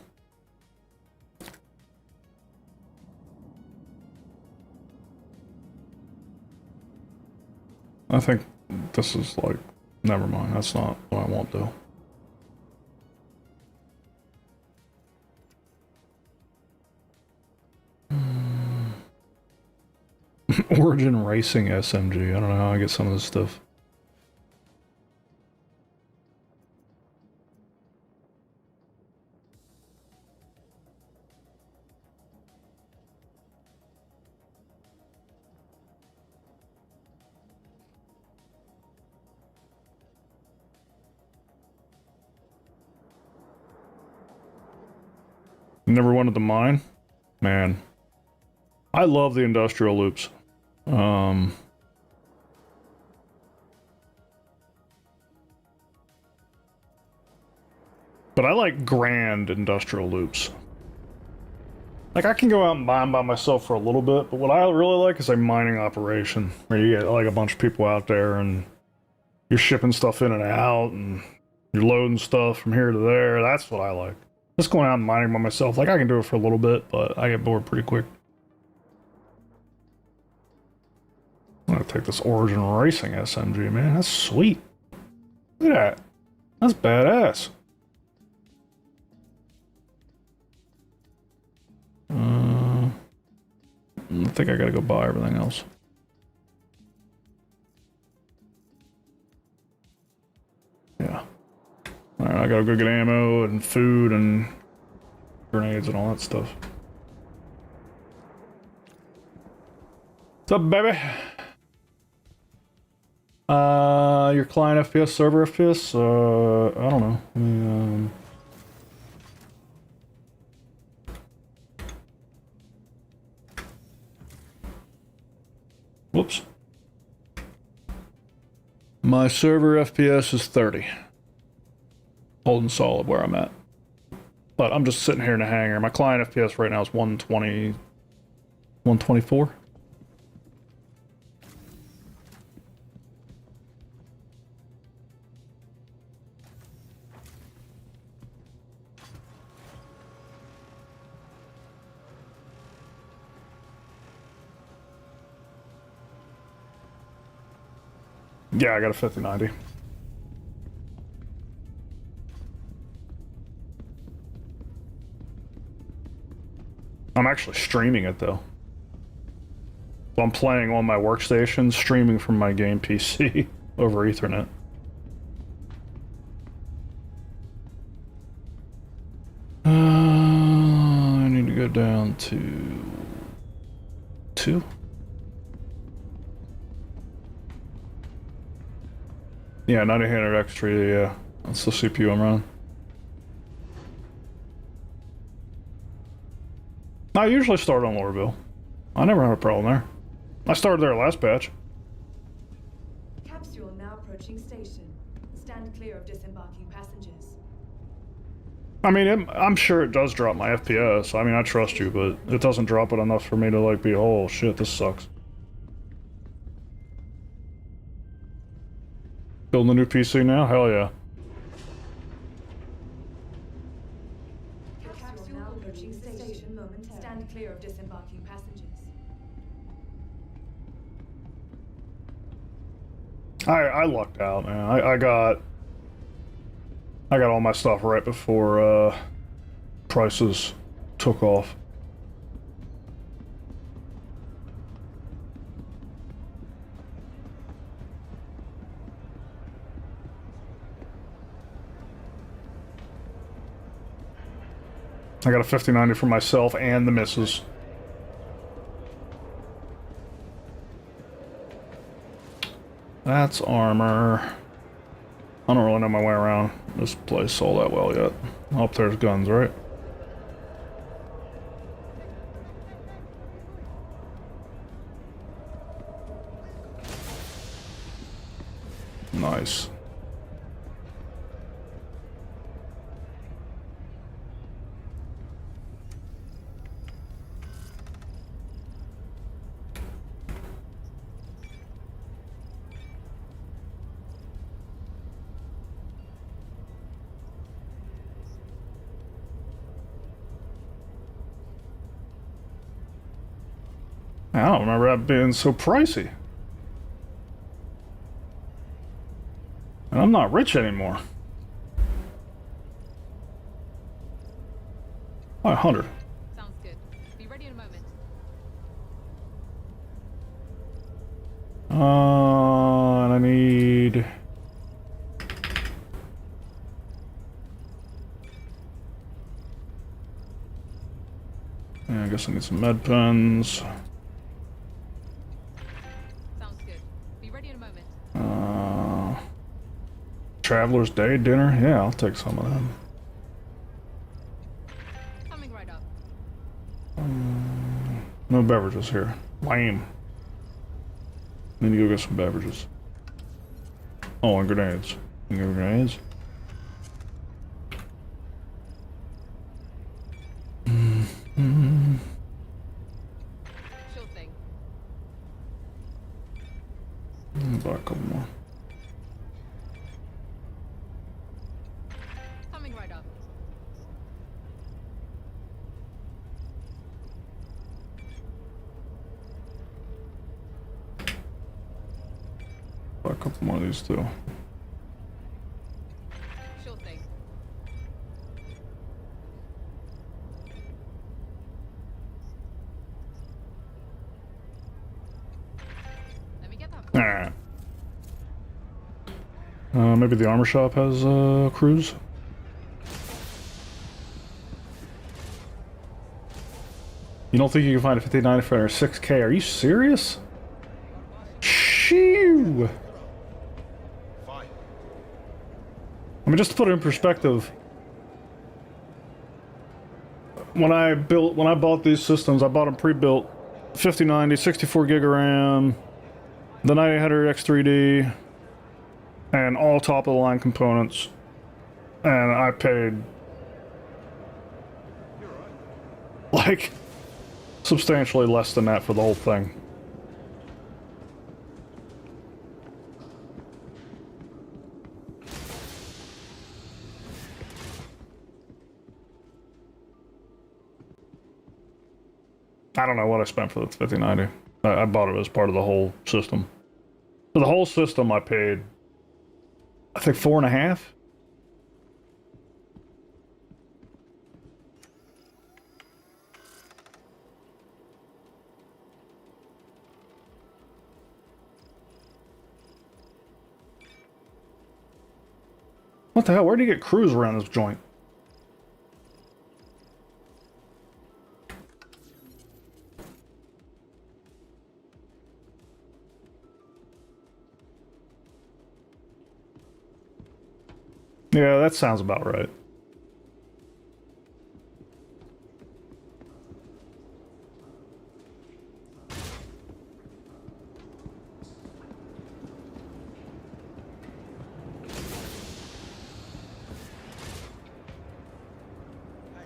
I think this is like, never mind, that's not what I want though. Origin Racing SMG, I don't know how I get some of this stuff. Never wanted to mine? Man. I love the industrial loops. But I like grand industrial loops. Like, I can go out and mine by myself for a little bit, but what I really like is a mining operation, where you get, like, a bunch of people out there, and you're shipping stuff in and out, and you're loading stuff from here to there. That's what I like. Just going out and mining by myself, like, I can do it for a little bit, but I get bored pretty quick. gonna take this Origin Racing SMG, man. That's sweet. Look at that. That's badass. I think I gotta go buy everything else. Yeah. Alright, I gotta go get ammo and food and grenades and all that stuff. What's up, baby? Your client FPS, server FPS? I don't know. Whoops. My server FPS is 30. Holding solid where I'm at. But I'm just sitting here in the hangar. My client FPS right now is 120... 124? Yeah, I got a 5090. I'm actually streaming it though. So I'm playing on my workstation, streaming from my game PC over Ethernet. I need to go down to 2. Yeah, 9800 X3, yeah. That's the CPU I'm running. I usually start on Lorville. I never have a problem there. I started there last batch. Capsule now approaching station. Stand clear of disembarking passengers. I mean, I'm sure it does drop my FPS. I mean, I trust you, but it doesn't drop it enough for me to like be, oh shit, this sucks. Building a new PC now? Hell yeah. Capsule now approaching station momentarily. Stand clear of disembarking passengers. I lucked out, man. I got all my stuff right before prices took off. I got a 5090 for myself and the missus. That's armor. I don't really know my way around this place all that well yet. Up there's guns, right? Nice. I don't remember that being so pricey. And I'm not rich anymore. 100. Sounds good. Be ready in a moment. And I need... Yeah, I guess I need some med pens. Traveler's Day dinner? Yeah, I'll take some of them. Coming right up. No beverages here. Lame. Need to go get some beverages. Oh, and grenades. You get grenades? Sure thing. Buy a couple more. Coming right up. a couple more of these too. Sure thing. Let me get that. Alright. Maybe the armor shop has crews? You don't think you can find a 59 for 6K? Are you serious? Shoo! I mean, just to put it in perspective, when I bought these systems, I bought them pre-built, 5090, 64 gig of RAM, the 9800 X3D, and all top-of-the-line components, and I paid like substantially less than that for the whole thing. I don't know what I spent for the 5090. I bought it as part of the whole system. For the whole system, I paid, I think, $4.5. What the hell? Where do you get crews around this joint? Yeah, that sounds about right.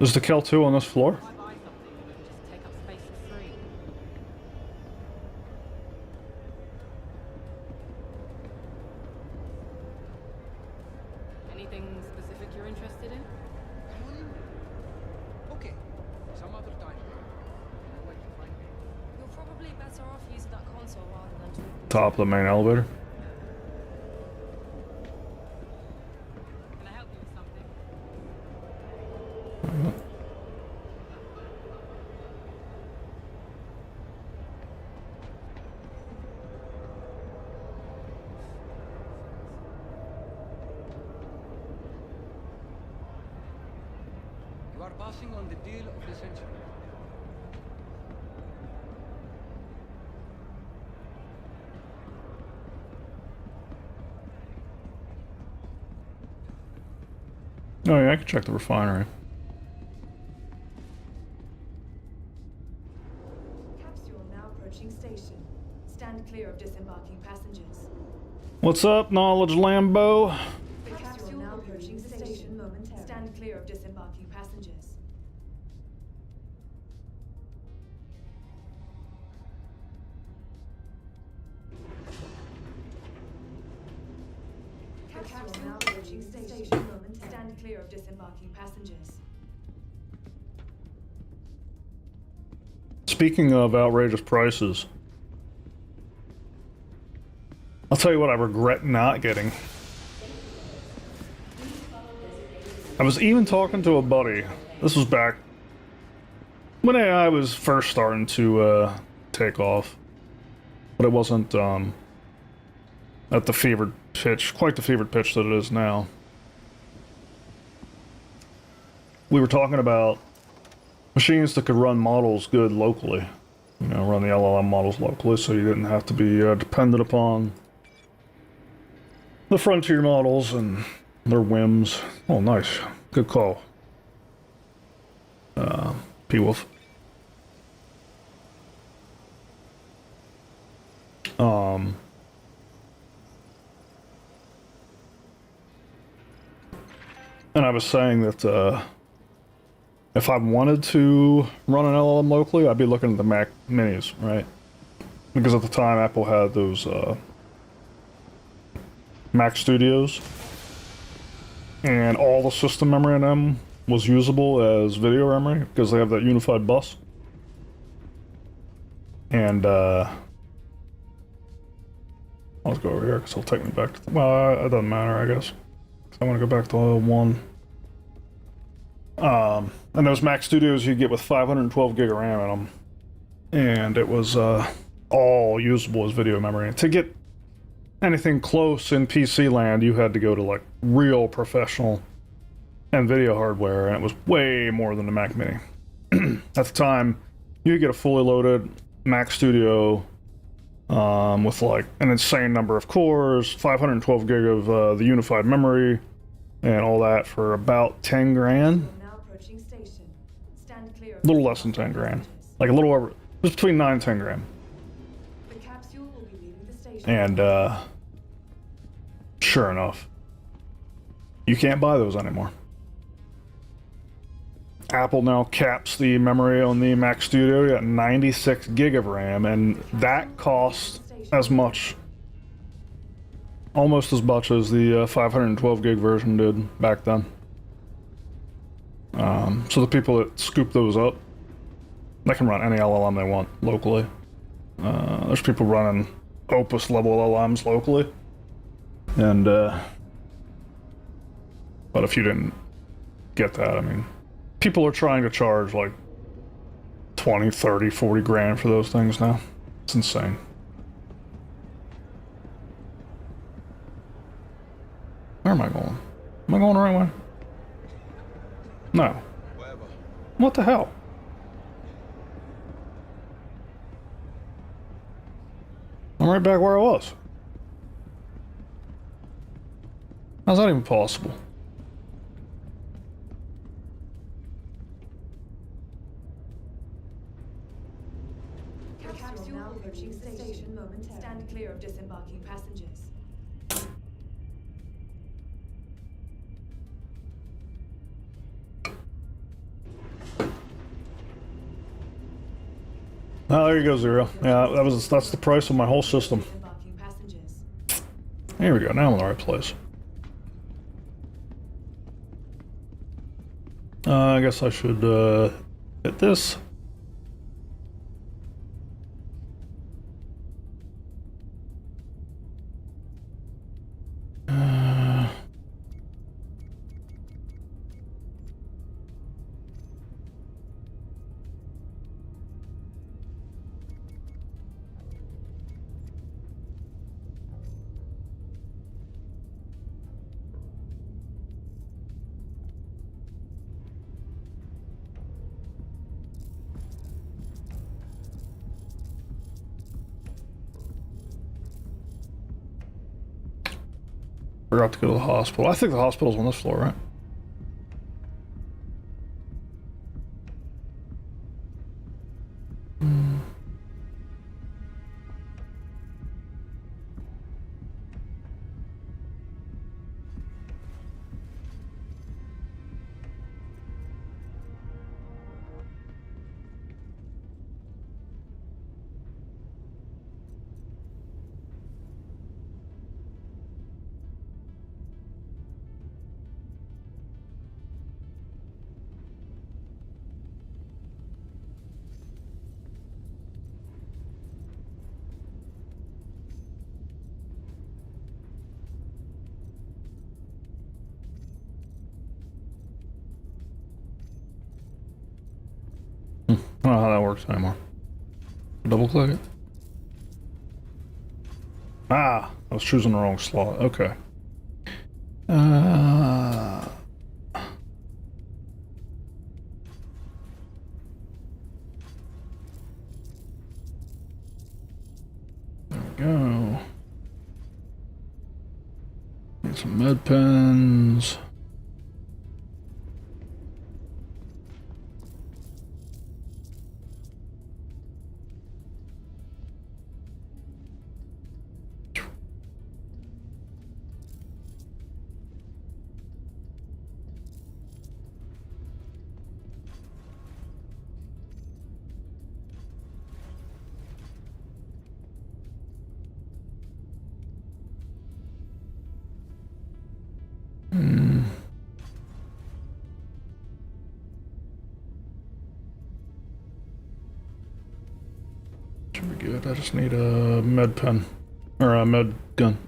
Is the Kel 2 on this floor? Anything specific you're interested in? Okay, some other time. You're probably better off using that console rather than talking. Top of the main elevator. Can I help you with something? You are passing on the deal of the century. Oh yeah, I can check the refinery. Capsule now approaching station. Stand clear of disembarking passengers. What's up, Knowledge Lambo? The capsule now approaching station momentarily. Stand clear of disembarking passengers. The capsule now approaching station momentarily. Stand clear of disembarking passengers. Speaking of outrageous prices, I'll tell you what I regret not getting. I was even talking to a buddy. This was back when AI was first starting to take off, but it wasn't at the fevered pitch, quite the fevered pitch that it is now. We were talking about machines that could run models good locally. You know, run the LLM models locally, so you didn't have to be dependent upon the frontier models and their whims. Oh, nice. Good call. P-Wolf. And I was saying that, if I wanted to run an LLM locally, I'd be looking at the Mac Minis, right? Because at the time, Apple had those Mac Studios, and all the system memory in them was usable as video memory because they have that unified bus. And Let's go over here because it'll take me back to. Well, it doesn't matter, I guess. I want to go back to 1. And those Mac Studios you get with 512 gig of RAM in them, and it was all usable as video memory. To get anything close in PC land, you had to go to like real professional NVIDIA hardware, and it was way more than the Mac Mini. At the time, you could get a fully loaded Mac Studio with like an insane number of cores, 512 gig of the unified memory, and all that for about 10 grand. A little less than 10 grand. Like a little over, just between 9 and 10 grand. And sure enough, you can't buy those anymore. Apple now caps the memory on the Mac Studio at 96 gig of RAM, and that costs as much, almost as much as the 512 gig version did back then. So the people that scoop those up, they can run any LLM they want locally. There's people running Opus level LLMs locally, and but if you didn't get that, I mean, people are trying to charge like 20, 30, 40 grand for those things now. It's insane. Where am I going? Am I going the right way? No. What the hell? I'm right back where I was. How's that even possible? Capsule now approaching station momentarily. Stand clear of disembarking passengers. Oh, there you go, Zero. Yeah, that's the price of my whole system. Here we go. Now I'm in the right place. I guess I should hit this. Forgot to go to the hospital. I think the hospital's on this floor, right? I don't know how that works anymore. Double click it. Ah, I was choosing the wrong slot. Okay. There we go. Need some med pens. Should be good. I just need a med pen. Or a med gun.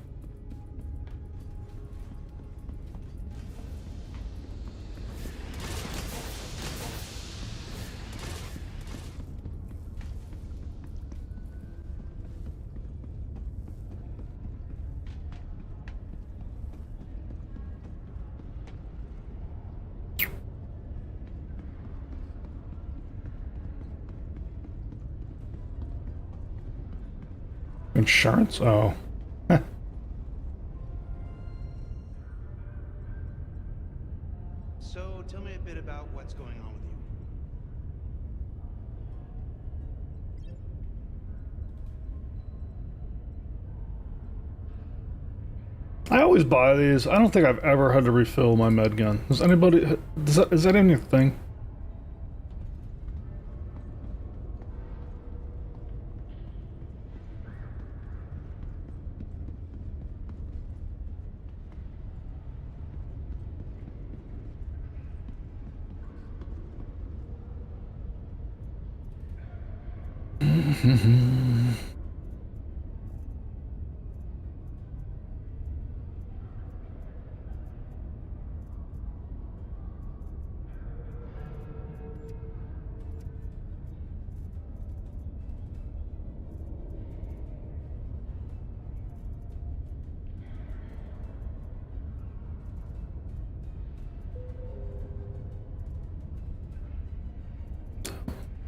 Insurance? Oh. So, tell me a bit about what's going on with you. I always buy these. I don't think I've ever had to refill my med gun. Does anybody... Is that anything?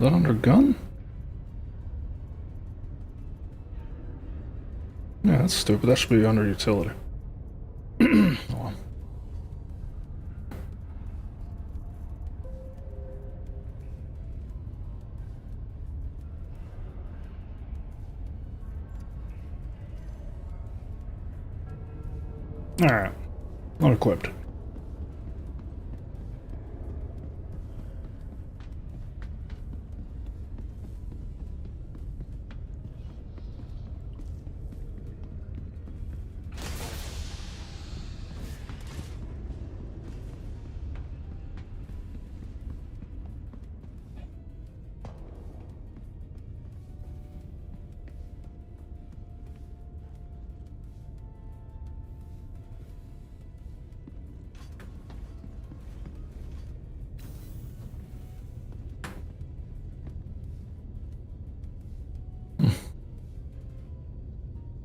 Is that under gun? Yeah, that's stupid. That should be under utility. Hold on. Alright. Unequipped.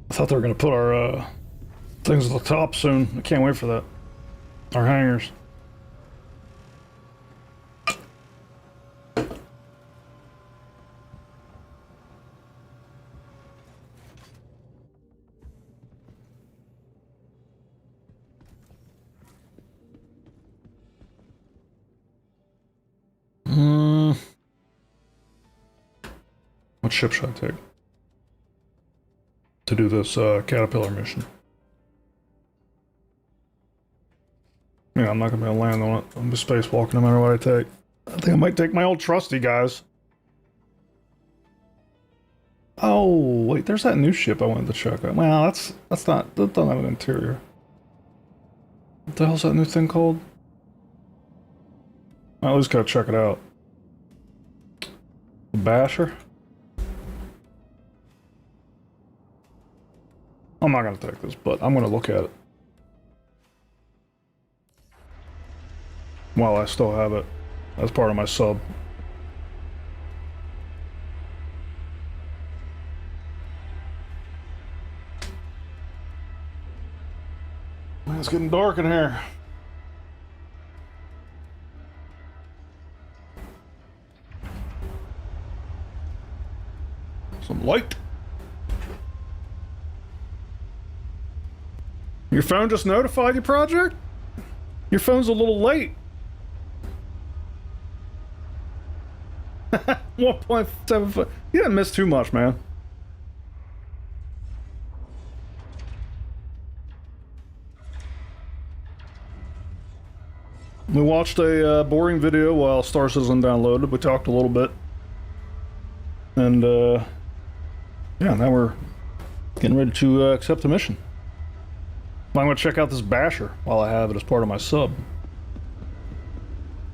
I thought they were going to put our things at the top soon. I can't wait for that. Our hangers. What ship should I take to do this caterpillar mission? Yeah, I'm not gonna be able to land on it. I'm just spacewalking no matter what I take. I think I might take my old trusty, guys. Oh, wait, there's that new ship I wanted to check out. Well, that doesn't have an interior. What the hell's that new thing called? I at least gotta check it out. The Basher? I'm not gonna take this, but I'm gonna look at it. While I still have it as part of my sub. Man, it's getting dark in here. Some light. Your phone just notified you, Project? Your phone's a little late. 1.75. You didn't miss too much, man. We watched a boring video while Star Citizen downloaded. We talked a little bit. And, yeah, now we're getting ready to accept the mission. I'm going to check out this Basher while I have it as part of my sub.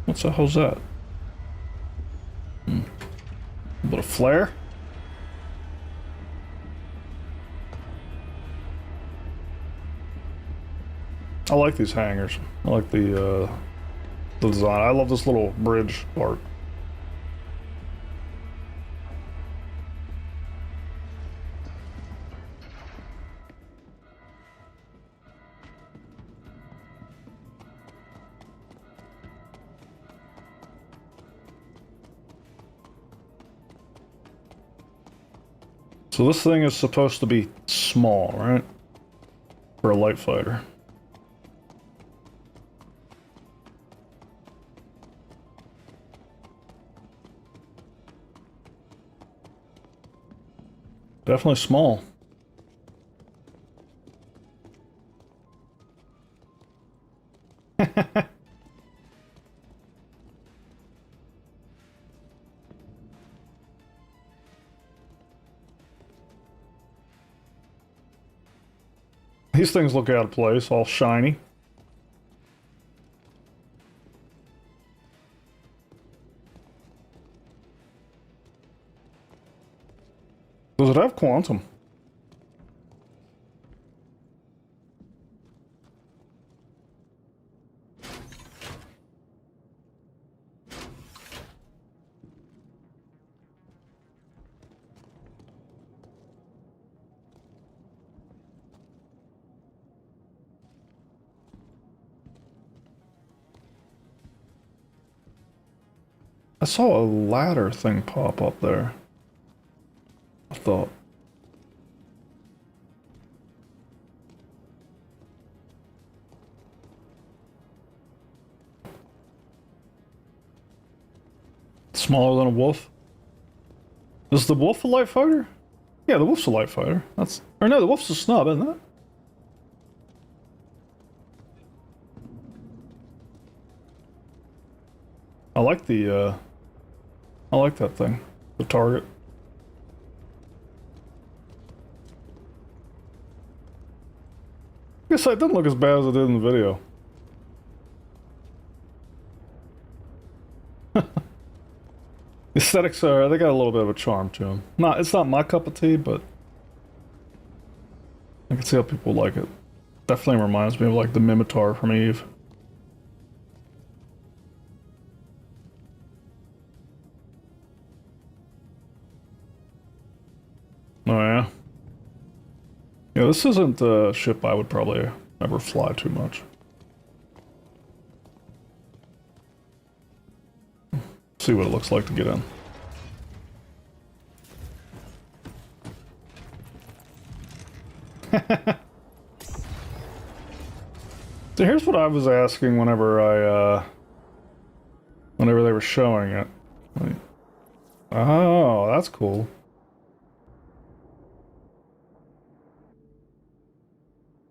What's the hell's that? A bit of flare. I like these hangars. I like the design. I love this little bridge part. So this thing is supposed to be small, right? For a light fighter. Definitely small. These things look out of place, all shiny. Does it have quantum? I saw a ladder thing pop up there. I thought. Smaller than a wolf? Is the wolf a light fighter? Yeah, the wolf's a light fighter. That's... Or no, the wolf's a snub, isn't it? I like the, I like that thing. The target. I guess it didn't look as bad as it did in the video. The aesthetics are, they got a little bit of a charm to them. It's not my cup of tea, but I can see how people like it. Definitely reminds me of like the Mimitar from Eve. Oh yeah? Yeah, this isn't a ship I would probably ever fly too much. See what it looks like to get in. So here's what I was asking whenever whenever they were showing it. Oh, that's cool.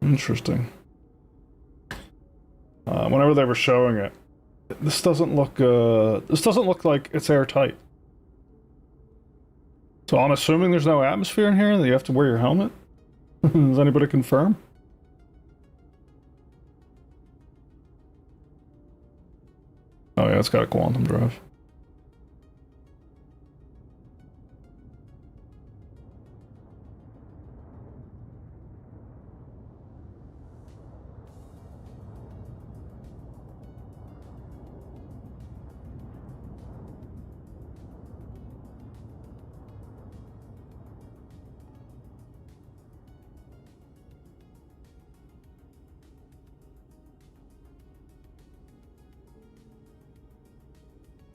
Interesting. Whenever they were showing it, this doesn't look like it's airtight. So I'm assuming there's no atmosphere in here and that you have to wear your helmet? Does anybody confirm? Oh yeah, it's got a quantum drive.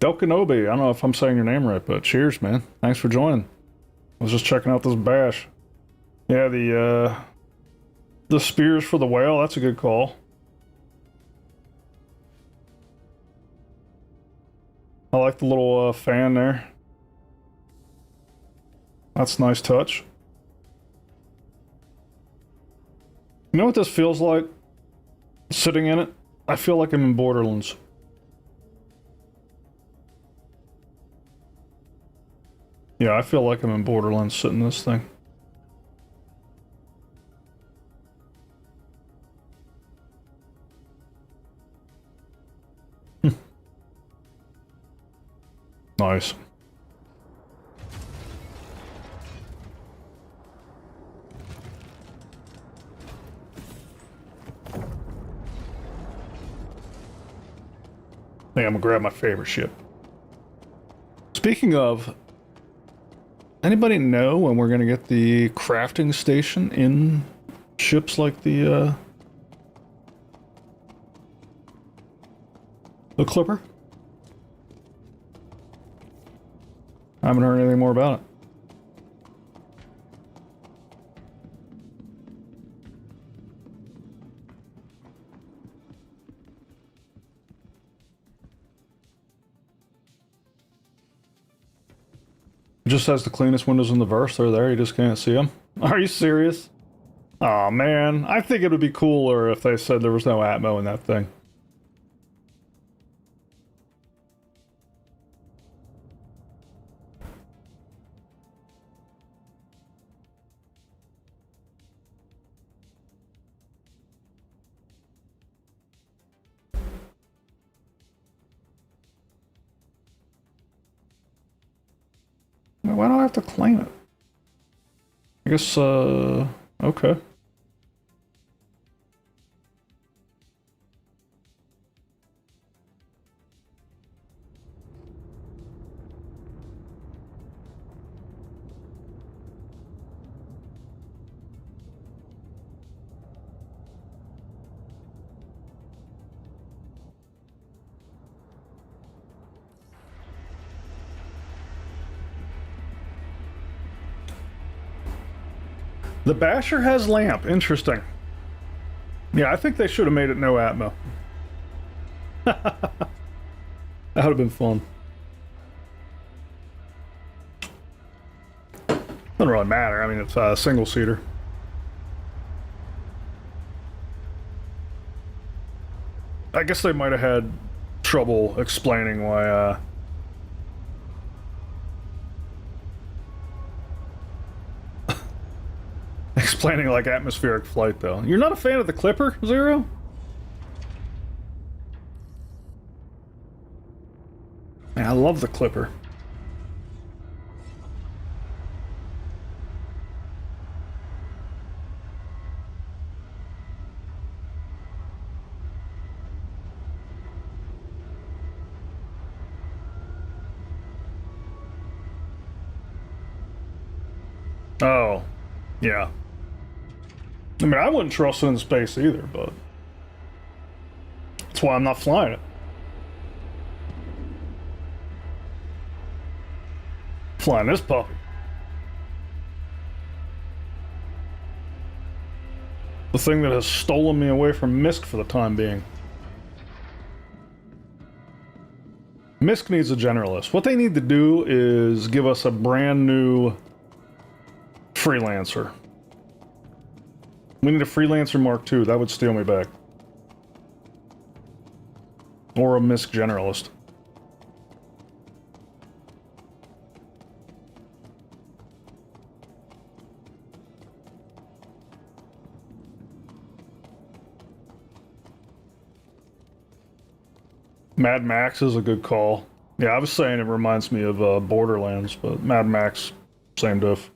Delkinobi, I don't know if I'm saying your name right, but cheers, man. Thanks for joining. I was just checking out this bash. Yeah, the spears for the whale, that's a good call. I like the little fan there. That's a nice touch. You know what this feels like? Sitting in it? I feel like I'm in Borderlands. Yeah, I feel like I'm in Borderlands sitting in this thing. Nice. think I'm gonna grab my favorite ship. Speaking of, anybody know when we're gonna get the crafting station in ships like the Clipper? I haven't heard anything more about it. It just has the cleanest windows in the verse. They're there, you just can't see them. Are you serious? Aw, man. I think it would be cooler if they said there was no Atmo in that thing. Why do I have to claim it? I guess, okay. The Basher has lamp. Interesting. Yeah, I think they should have made it no Atmo. That would have been fun. Doesn't really matter. I mean, it's a single-seater. I guess they might have had trouble explaining why, explaining like atmospheric flight, though. You're not a fan of the Clipper, Zero? Man, I love the Clipper. Oh, yeah. I mean, I wouldn't trust it in space either, but that's why I'm not flying it. Flying this puppy. The thing that has stolen me away from Misk for the time being. Misk needs a generalist. What they need to do is give us a brand new Freelancer. We need a Freelancer Mark II. That would steal me back. Or a Misk Generalist. Mad Max is a good call. Yeah, I was saying it reminds me of Borderlands, but Mad Max, same diff.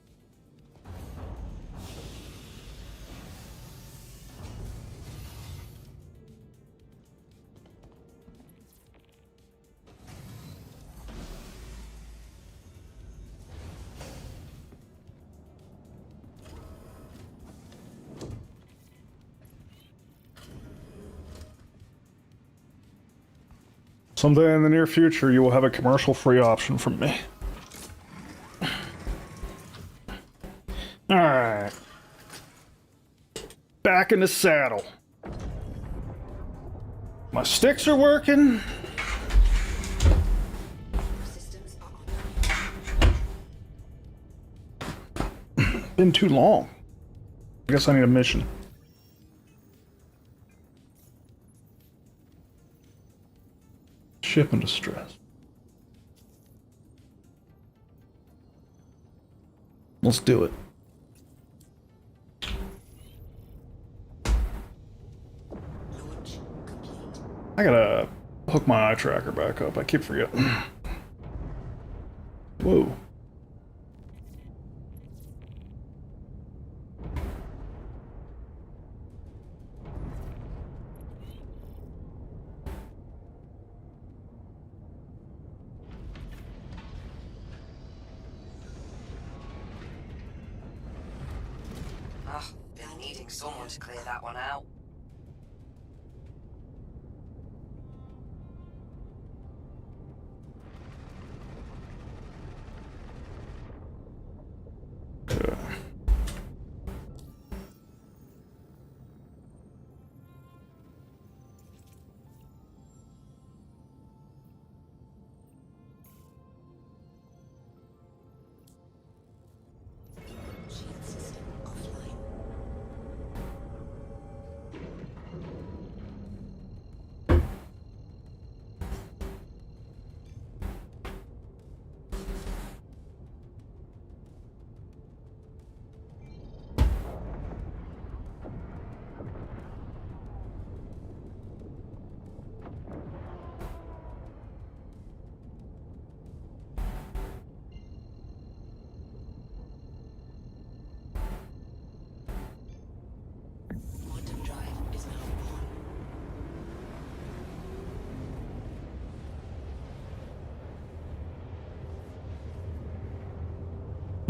Someday in the near future, you will have a commercial-free option from me. Alright. Back in the saddle. My sticks are working. Been too long. I guess I need a mission. Ship in distress. Let's do it. I gotta hook my eye tracker back up. I keep forgetting. Whoa. needing someone to clear that one out.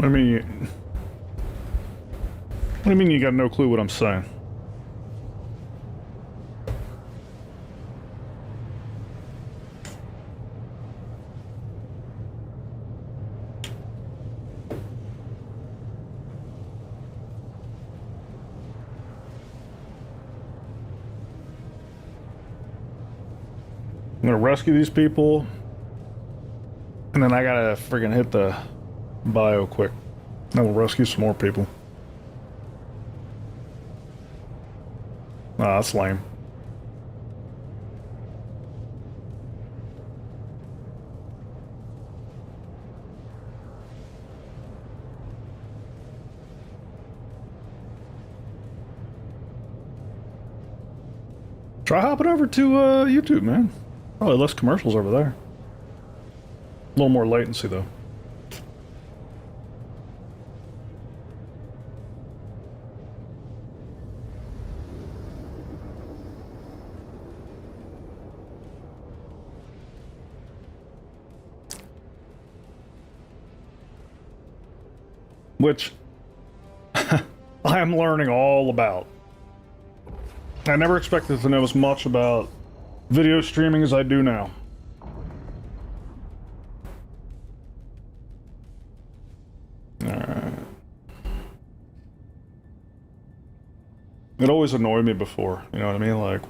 What do you mean you got no clue what I'm saying? I'm gonna rescue these people, and then I gotta friggin' hit the bio quick. Then we'll rescue some more people. Ah, that's lame. Try hopping over to YouTube, man. Probably less commercials over there. A little more latency, though. Which I am learning all about. I never expected to know as much about video streaming as I do now. Alright. It always annoyed me before, you know what I mean? Like,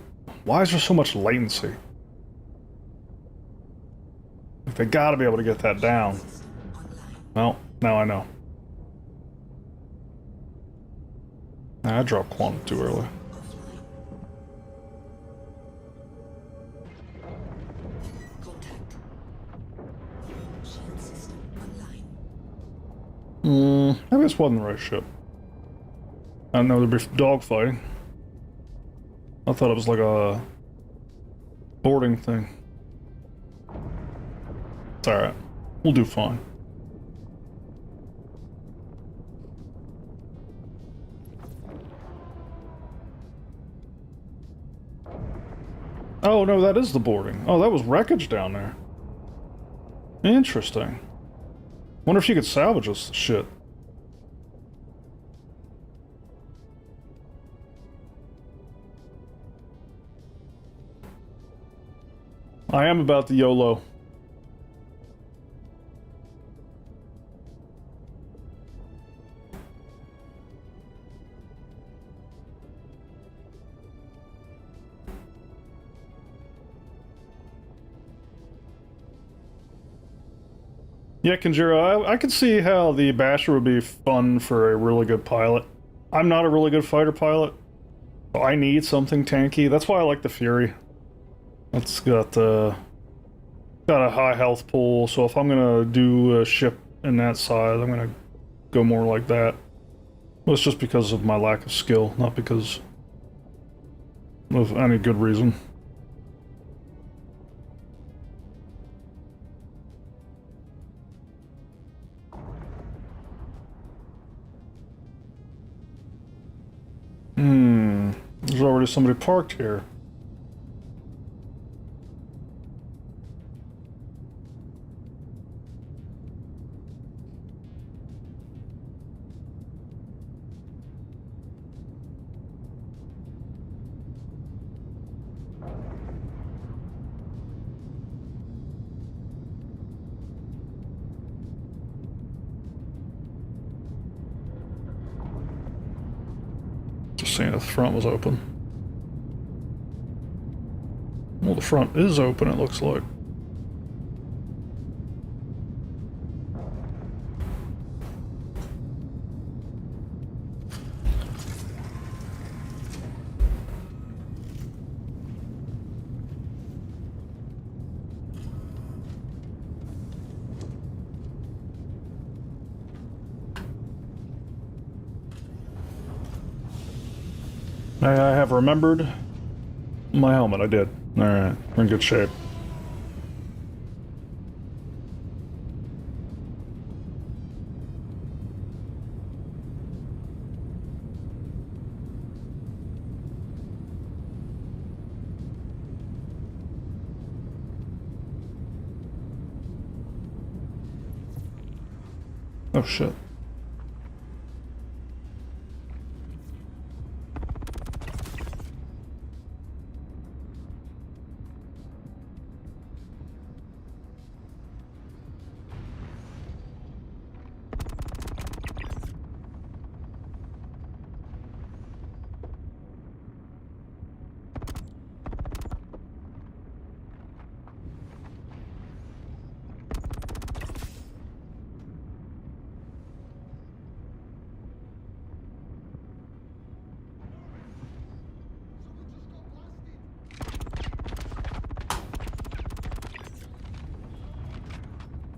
why is there so much latency? They gotta be able to get that down. Well, now I know. I dropped quantum too early. Maybe this wasn't the right ship. I didn't know there'd be dogfighting. I thought it was like a boarding thing. It's alright. We'll do fine. Oh, no, that is the boarding. Oh, that was wreckage down there. Interesting. Wonder if you could salvage this shit. I am about the YOLO. Yeah, Conjuro, I could see how the Basher would be fun for a really good pilot. I'm not a really good fighter pilot, so I need something tanky. That's why I like the Fury. It's got a high health pool, so if I'm gonna do a ship in that size, I'm gonna go more like that. Well, it's just because of my lack of skill, not because of any good reason. There's already somebody parked here. Just seeing if the front was open. Well, the front is open, it looks like. I have remembered my helmet, I did. Alright, we're in good shape. Oh shit.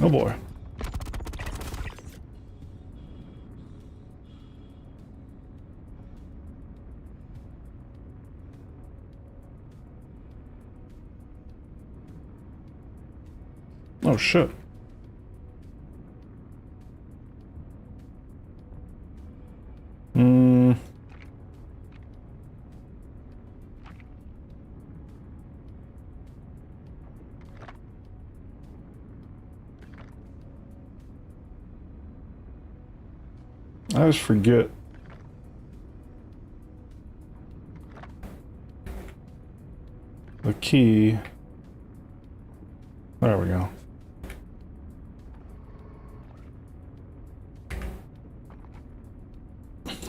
Oh boy. Oh shit. I always forget. The key. There we go.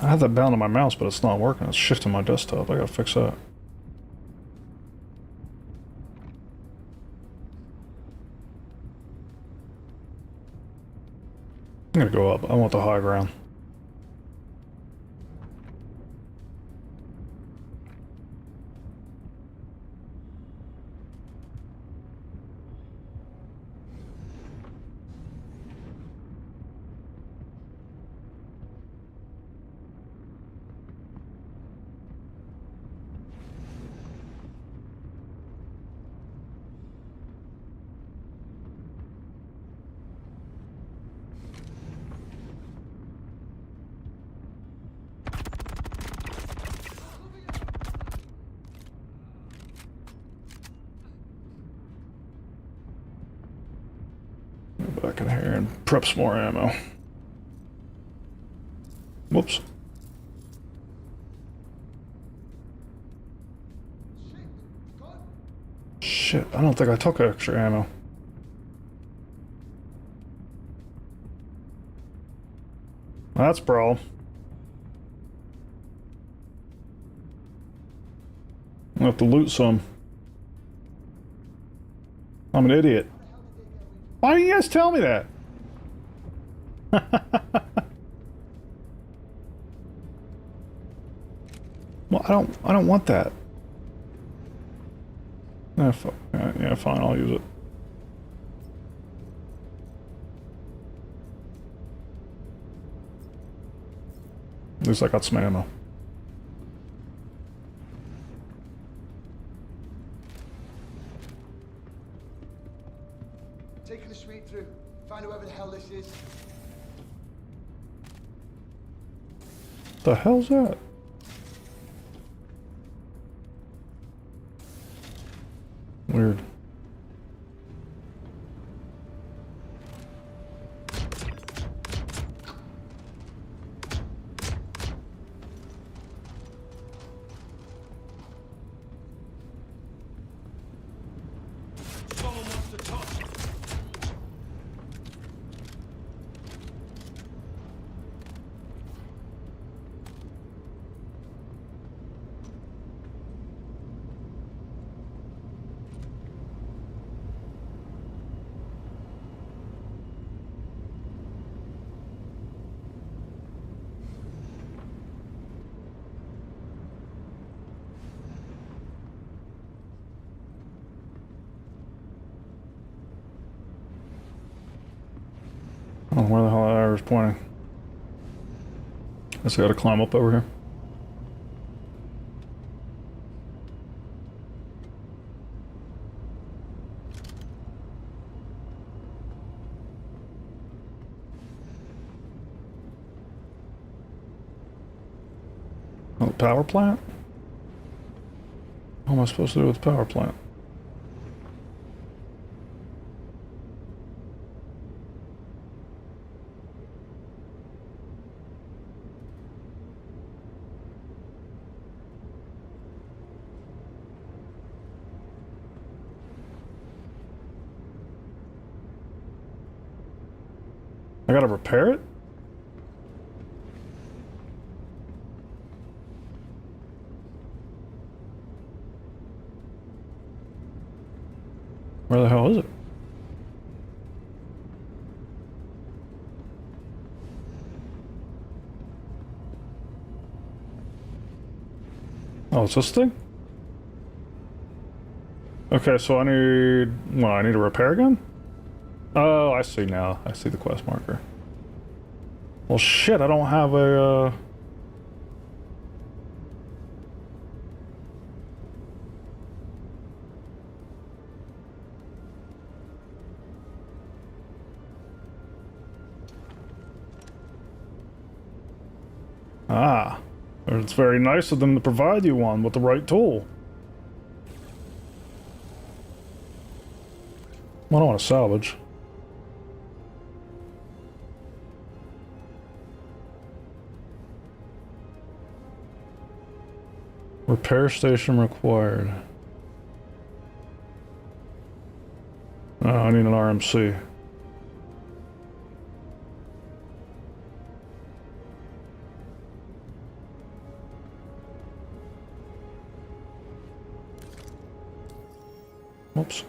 I have that bound on my mouse, but it's not working. It's shifting my desktop. I gotta fix that. I'm gonna go up. I want the high ground. Back in here and prep some more ammo. Whoops. Shit, I don't think I took extra ammo. That's a problem. I'll have to loot some. I'm an idiot. Why didn't you guys tell me that? Well, I don't want that. Yeah, yeah, fine, I'll use it. At least I got some ammo. Taking the street through. Find whoever the hell this is. The hell's that? Weird. Oh, where the hell are the arrows pointing? Guess I gotta climb up over here. Oh, the power plant? What am I supposed to do with the power plant? I gotta repair it? Where the hell is it? Oh, it's this thing? Okay, so I need... Well, I need a repair gun? Oh, I see now. I see the quest marker. Well, shit, I don't have a, Ah. It's very nice of them to provide you one with the right tool. I don't want to salvage. Repair station required. Oh, I need an RMC. Whoops.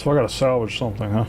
So I gotta salvage something, huh?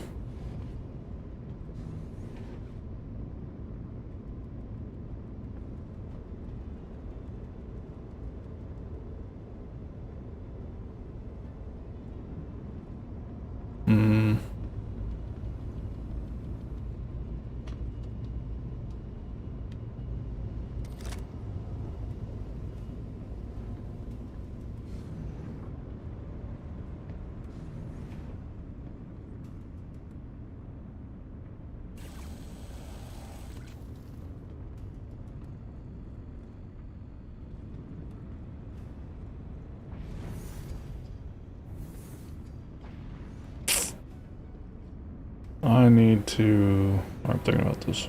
I need to... I'm thinking about this.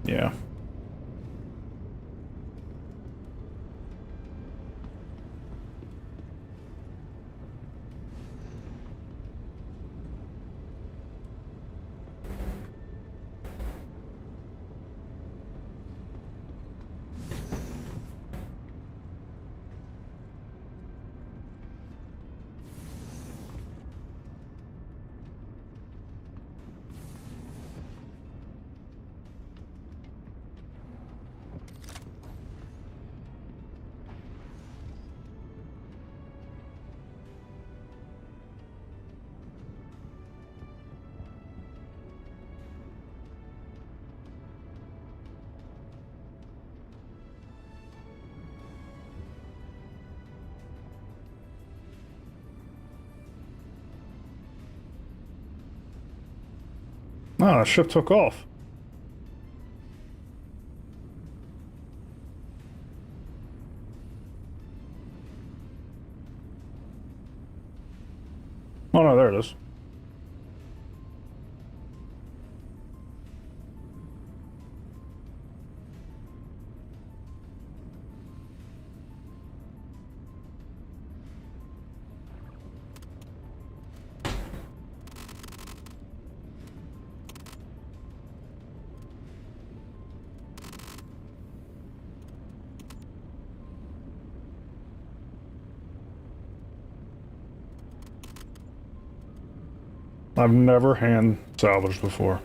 Yeah. Ah, that ship took off. Oh no, there it is. I've never hand salvaged before.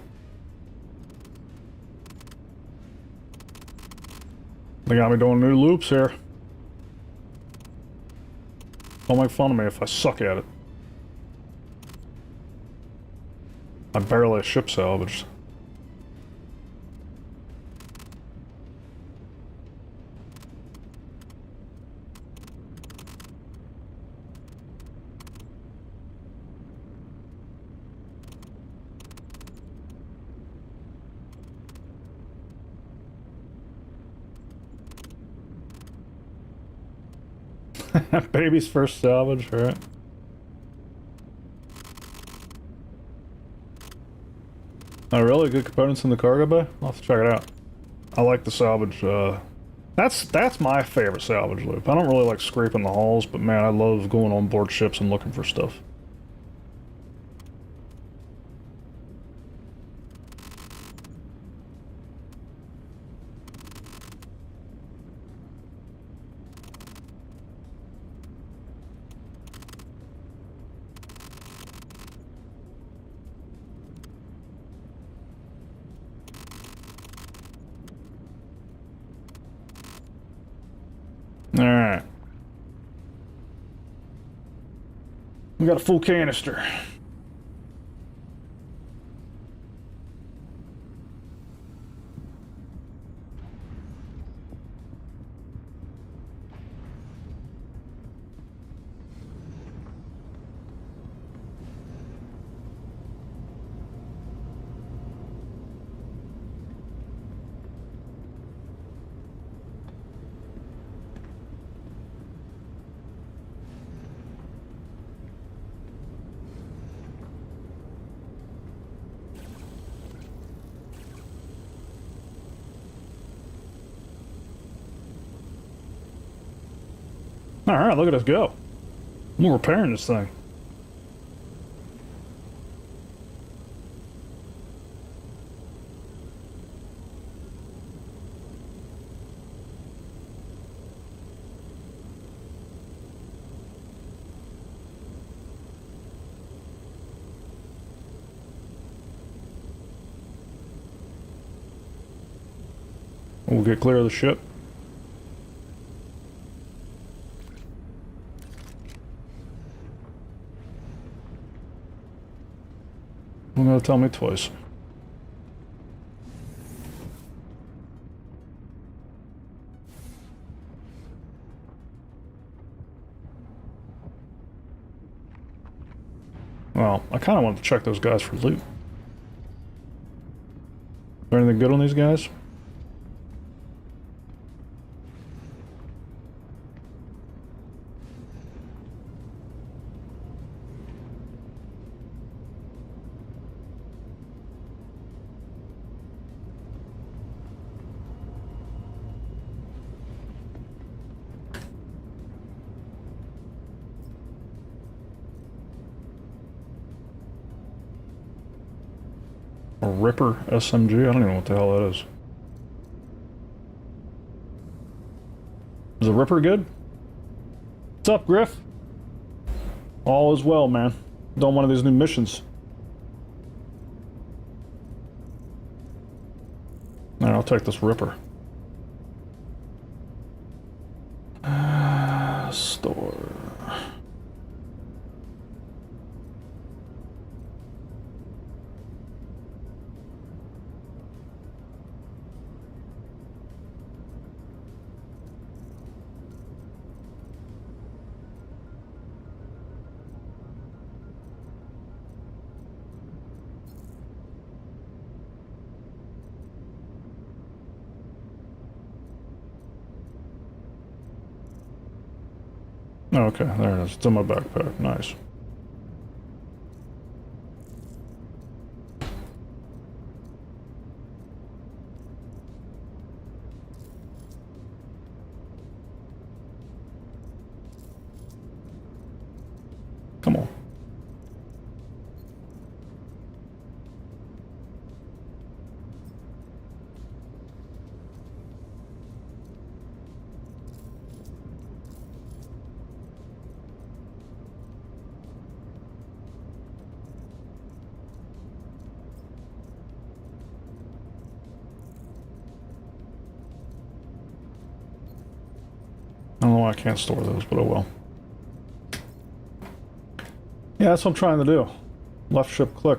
They got me doing new loops here. Don't make fun of me if I suck at it. I barely ship salvaged. Baby's first salvage, right? Oh, really? Good components in the cargo bay? I'll have to check it out. I like the salvage, that's my favorite salvage loop. I don't really like scraping the hulls, but man, I love going on board ships and looking for stuff. Alright. We got a full canister. Alright, look at us go. We're repairing this thing. We'll get clear of the ship. You're gonna tell me twice. Well, I kind of want to check those guys for loot. Is there anything good on these guys? A Ripper SMG? I don't even know what the hell that is. Is the Ripper good? What's up, Griff? All is well, man. Done one of these new missions. Alright, I'll take this Ripper. Store. Okay, there it is. It's in my backpack. Nice. Come on. why I can't store those, but oh well. Yeah, that's what I'm trying to do. Left shift click.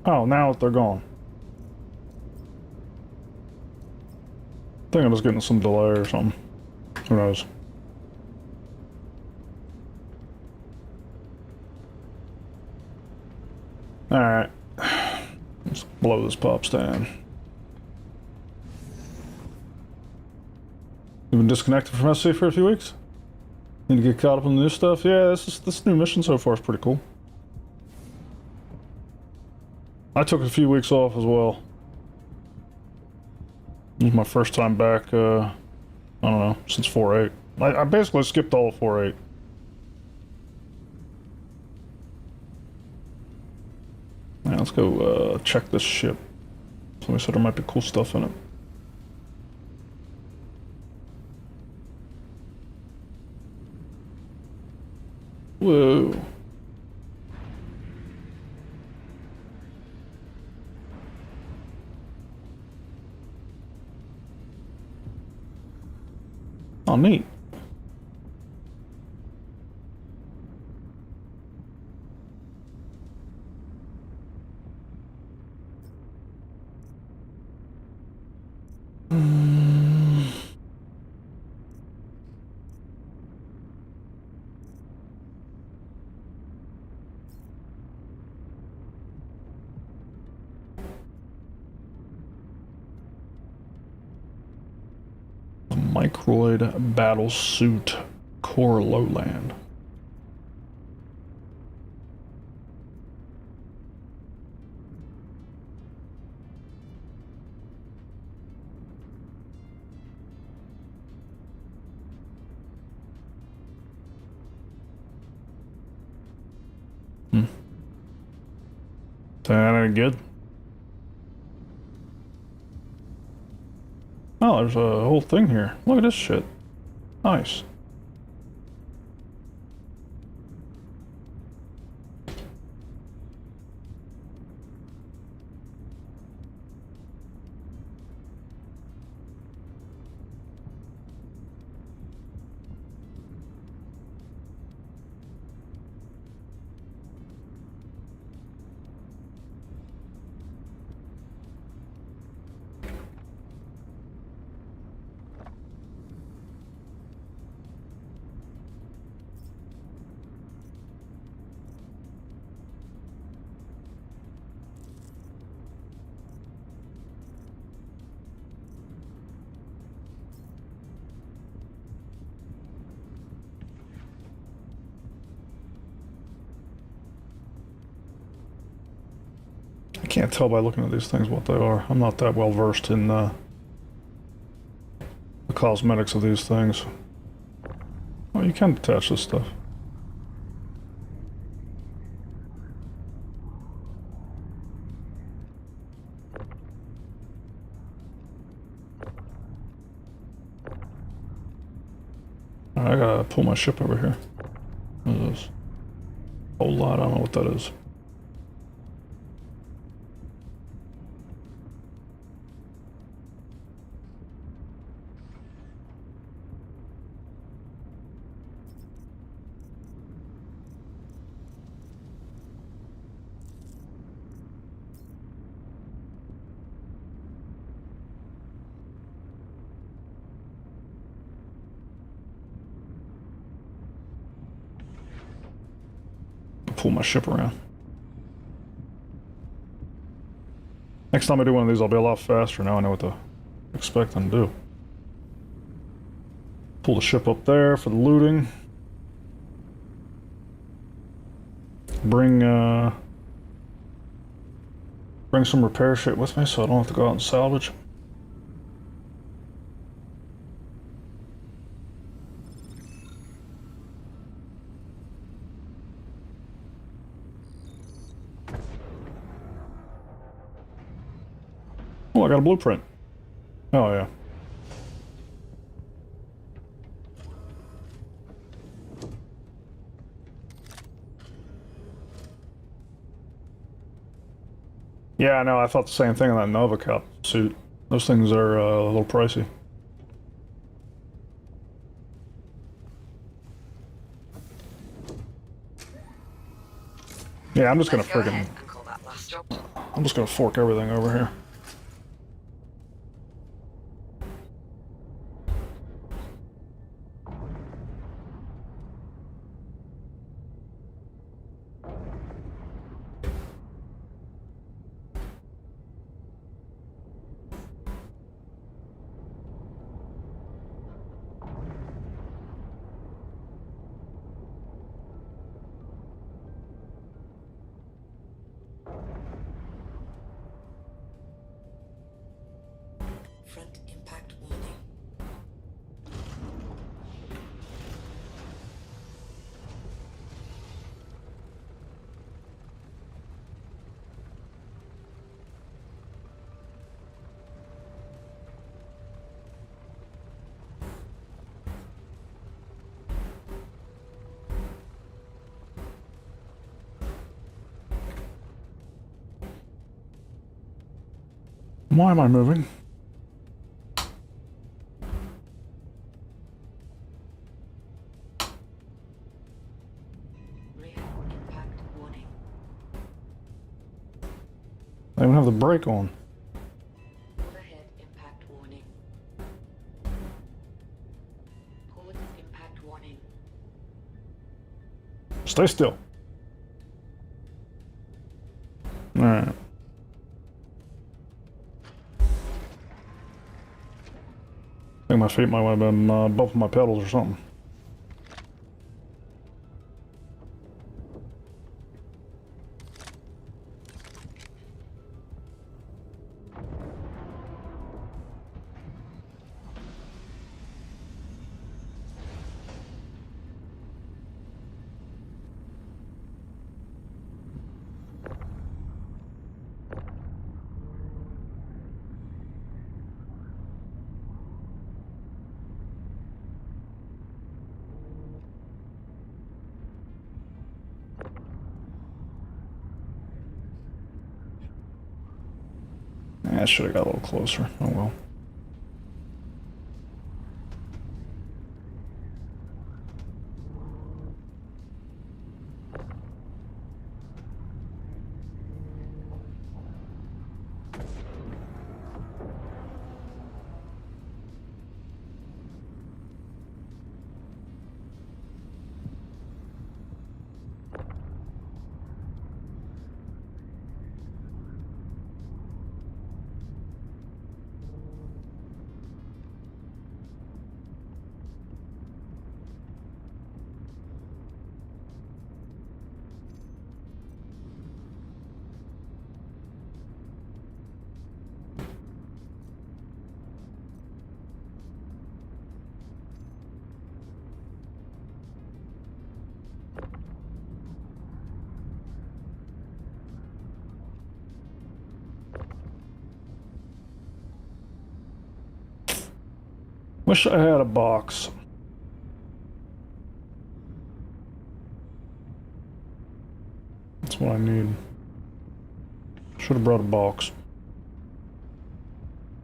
Oh, now they're gone. I think I'm just getting some delay or something. Who knows? Alright. Let's blow this pop stand. You've been disconnected from SC for a few weeks? Need to get caught up on the new stuff? Yeah, this new mission so far is pretty cool. I took a few weeks off as well. This is my first time back, I don't know, since 4.8. I basically skipped all of 4.8. Now let's go check this ship. Somebody said there might be cool stuff in it. Whoa. Oh, neat. Microid battle suit core lowland. That ain't good. Oh, there's a whole thing here. Look at this shit. Nice. I can't tell by looking at these things what they are. I'm not that well versed in the cosmetics of these things. Oh, you can detach this stuff. I gotta pull my ship over here. What is this? Whole lot, I don't know what that is. Pull my ship around. Next time I do one of these, I'll be a lot faster. Now I know what to expect and do. Pull the ship up there for the looting. Bring some repair shit with me so I don't have to go out and salvage. Oh, I got a blueprint. Oh, yeah. Yeah, I know. I thought the same thing on that Nova Cup suit. Those things are a little pricey. Yeah, I'm just gonna Let's go ahead friggin'. and call that last job. I'm just gonna fork everything over here. Front impact warning. Why am I moving? Rear impact warning. I even have the brake on. Overhead impact warning. Port impact warning. Stay still. Alright. I think my feet might have been bumping my pedals or something. I should have got a little closer. Oh well. Wish I had a box. That's what I need. Should have brought a box.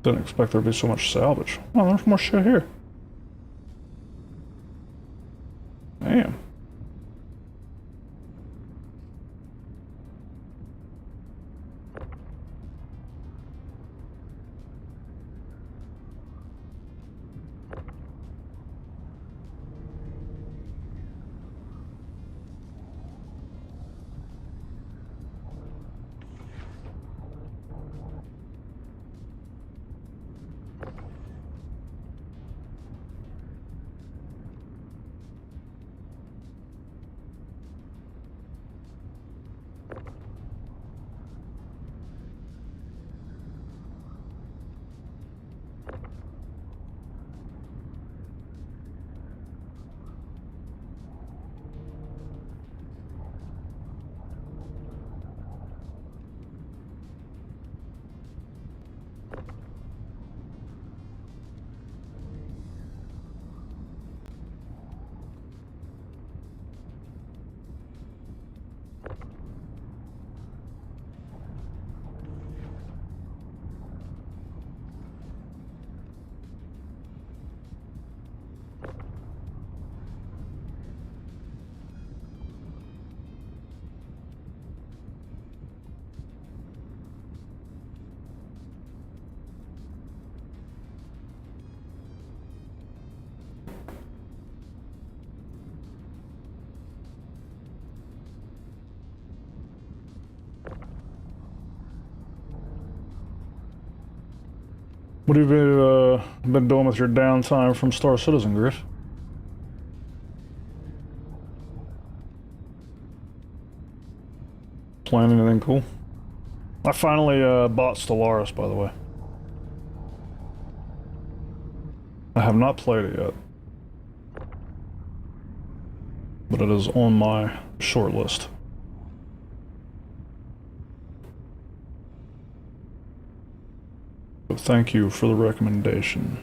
Didn't expect there to be so much salvage. Oh, there's more shit here. Damn. What have you been doing with your downtime from Star Citizen, Griff? Playing anything cool? I finally bought Stellaris, by the way. I have not played it yet, but it is on my short list. So thank you for the recommendation.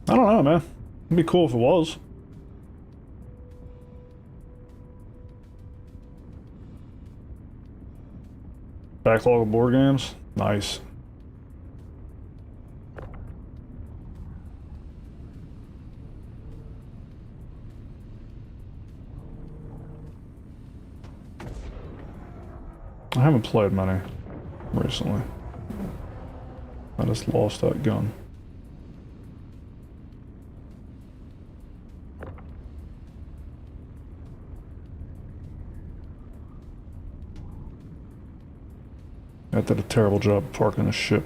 I don't know, man. It'd be cool if it was. Backlog of board games? Nice. I haven't played many recently. I just lost that gun. I did a terrible job parking the ship.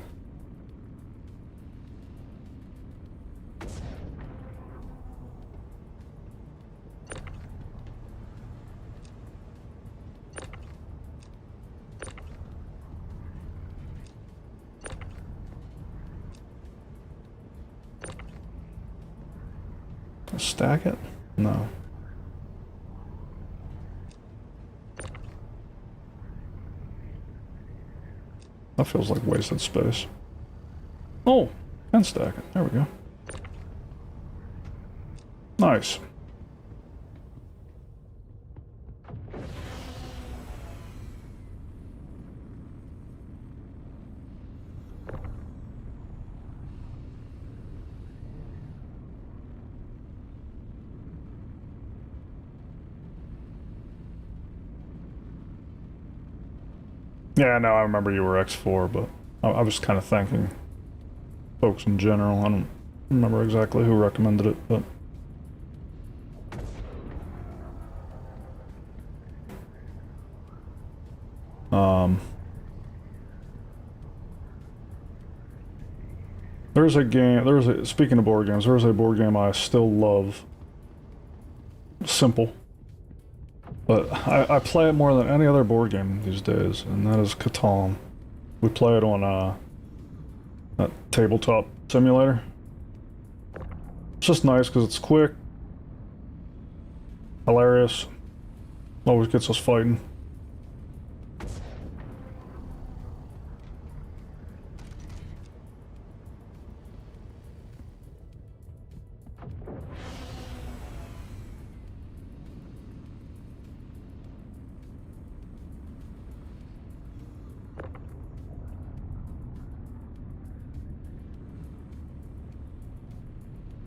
Stack it? No. That feels like wasted space. Oh, and stack it. There we go. Nice. Yeah, no, I remember you were X4, but I was kind of thanking folks in general. I don't remember exactly who recommended it, but... There's a game, speaking of board games, there's a board game I still love. Simple. But I play it more than any other board game these days, and that is Catan. We play it on that tabletop simulator. It's just nice because it's quick, hilarious, always gets us fighting.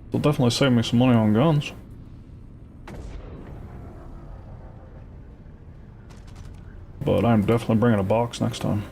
It'll definitely save me some money on guns. But I'm definitely bringing a box next time.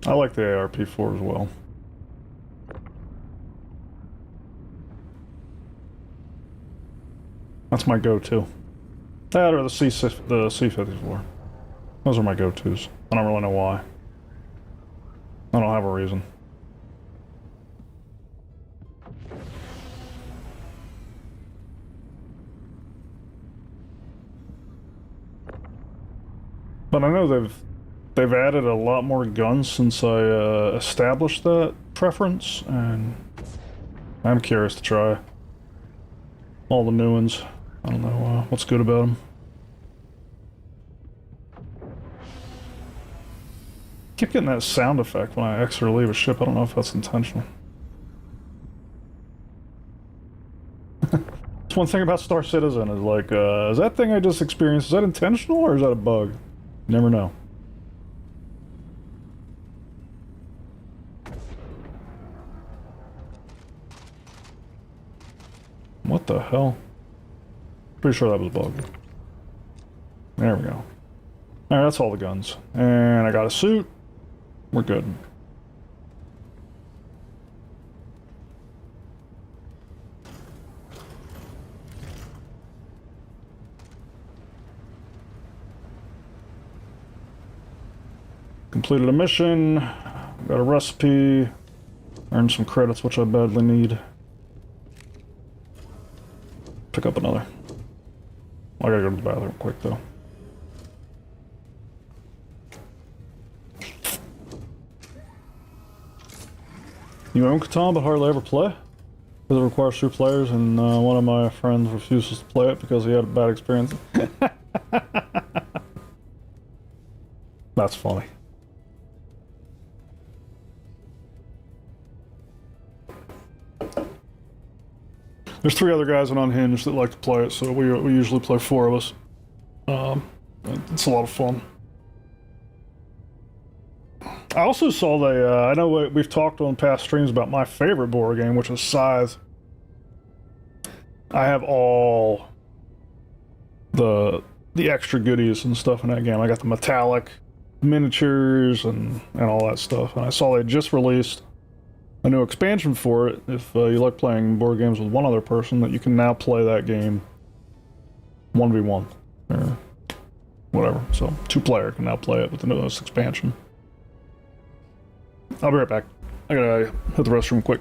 I like the ARP4 as well. That's my go-to. That or the C54. Those are my go-tos. I don't really know why. I don't have a reason. But I know they've added a lot more guns since I established that preference, and I'm curious to try all the new ones. I don't know what's good about them. Keep getting that sound effect when I exit or leave a ship. I don't know if that's intentional. That's one thing about Star Citizen is like, is that thing I just experienced, is that intentional or is that a bug? You never know. What the hell? Pretty sure that was a bug. There we go. Alright, that's all the guns. And I got a suit. We're good. Completed a mission. Got a recipe. Earned some credits, which I badly need. Pick up another. I gotta go to the bathroom quick though. You own Catan but hardly ever play? Because it requires 2 players and one of my friends refuses to play it because he had a bad experience. That's funny. There's 3 other guys on Unhinged that like to play it, so we usually play 4 of us. It's a lot of fun. I also saw I know we've talked on past streams about my favorite board game, which is Scythe. I have all the extra goodies and stuff in that game. I got the metallic miniatures and all that stuff. And I saw they just released a new expansion for it. If you like playing board games with one other person, that you can now play that game 1v1 or whatever. So 2-player can now play it with the newest expansion. I'll be right back. I gotta hit the restroom quick.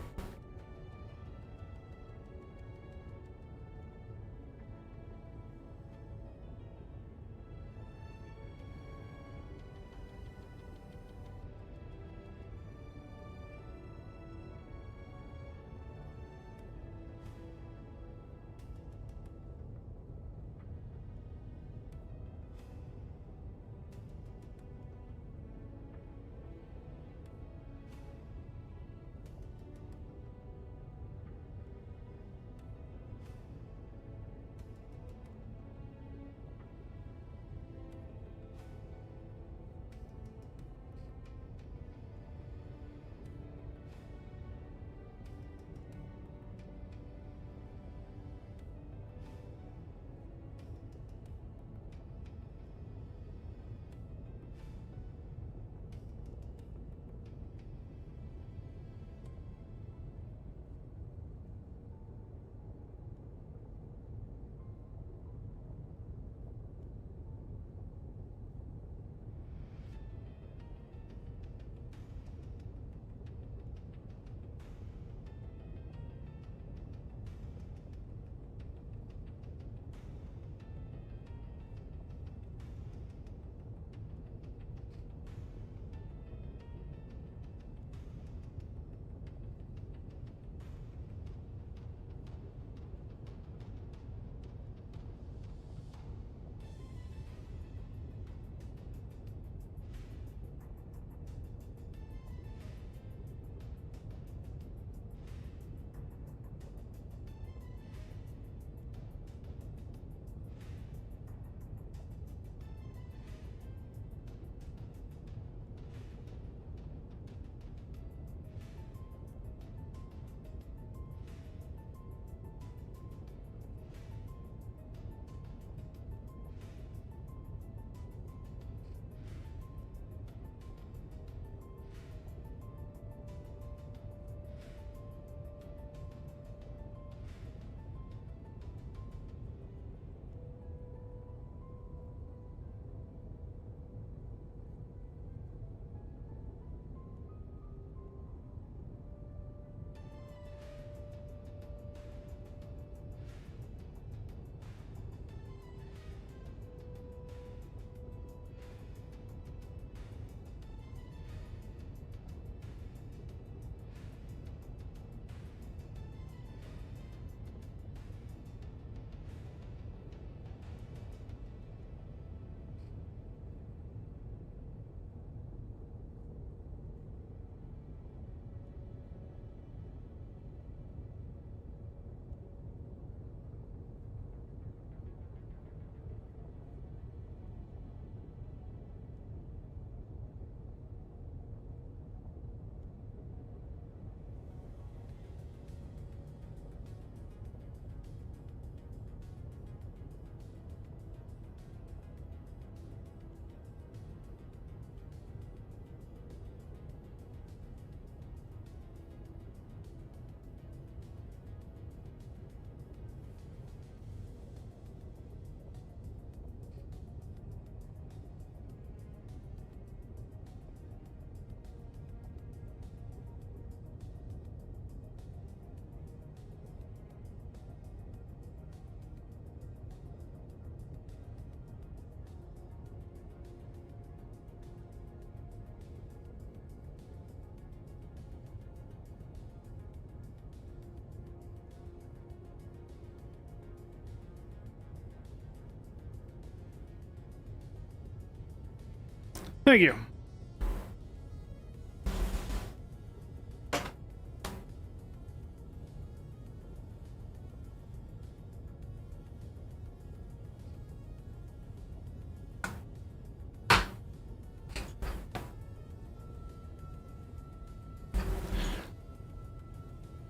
Thank you.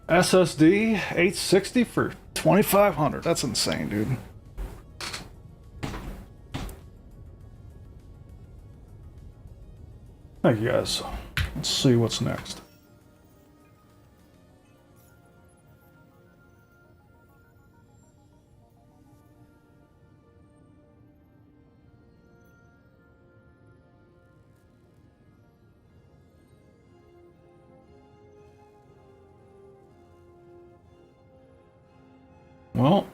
SSD 860 for 2,500. That's insane, dude. Thank you guys. Let's see what's next. Well,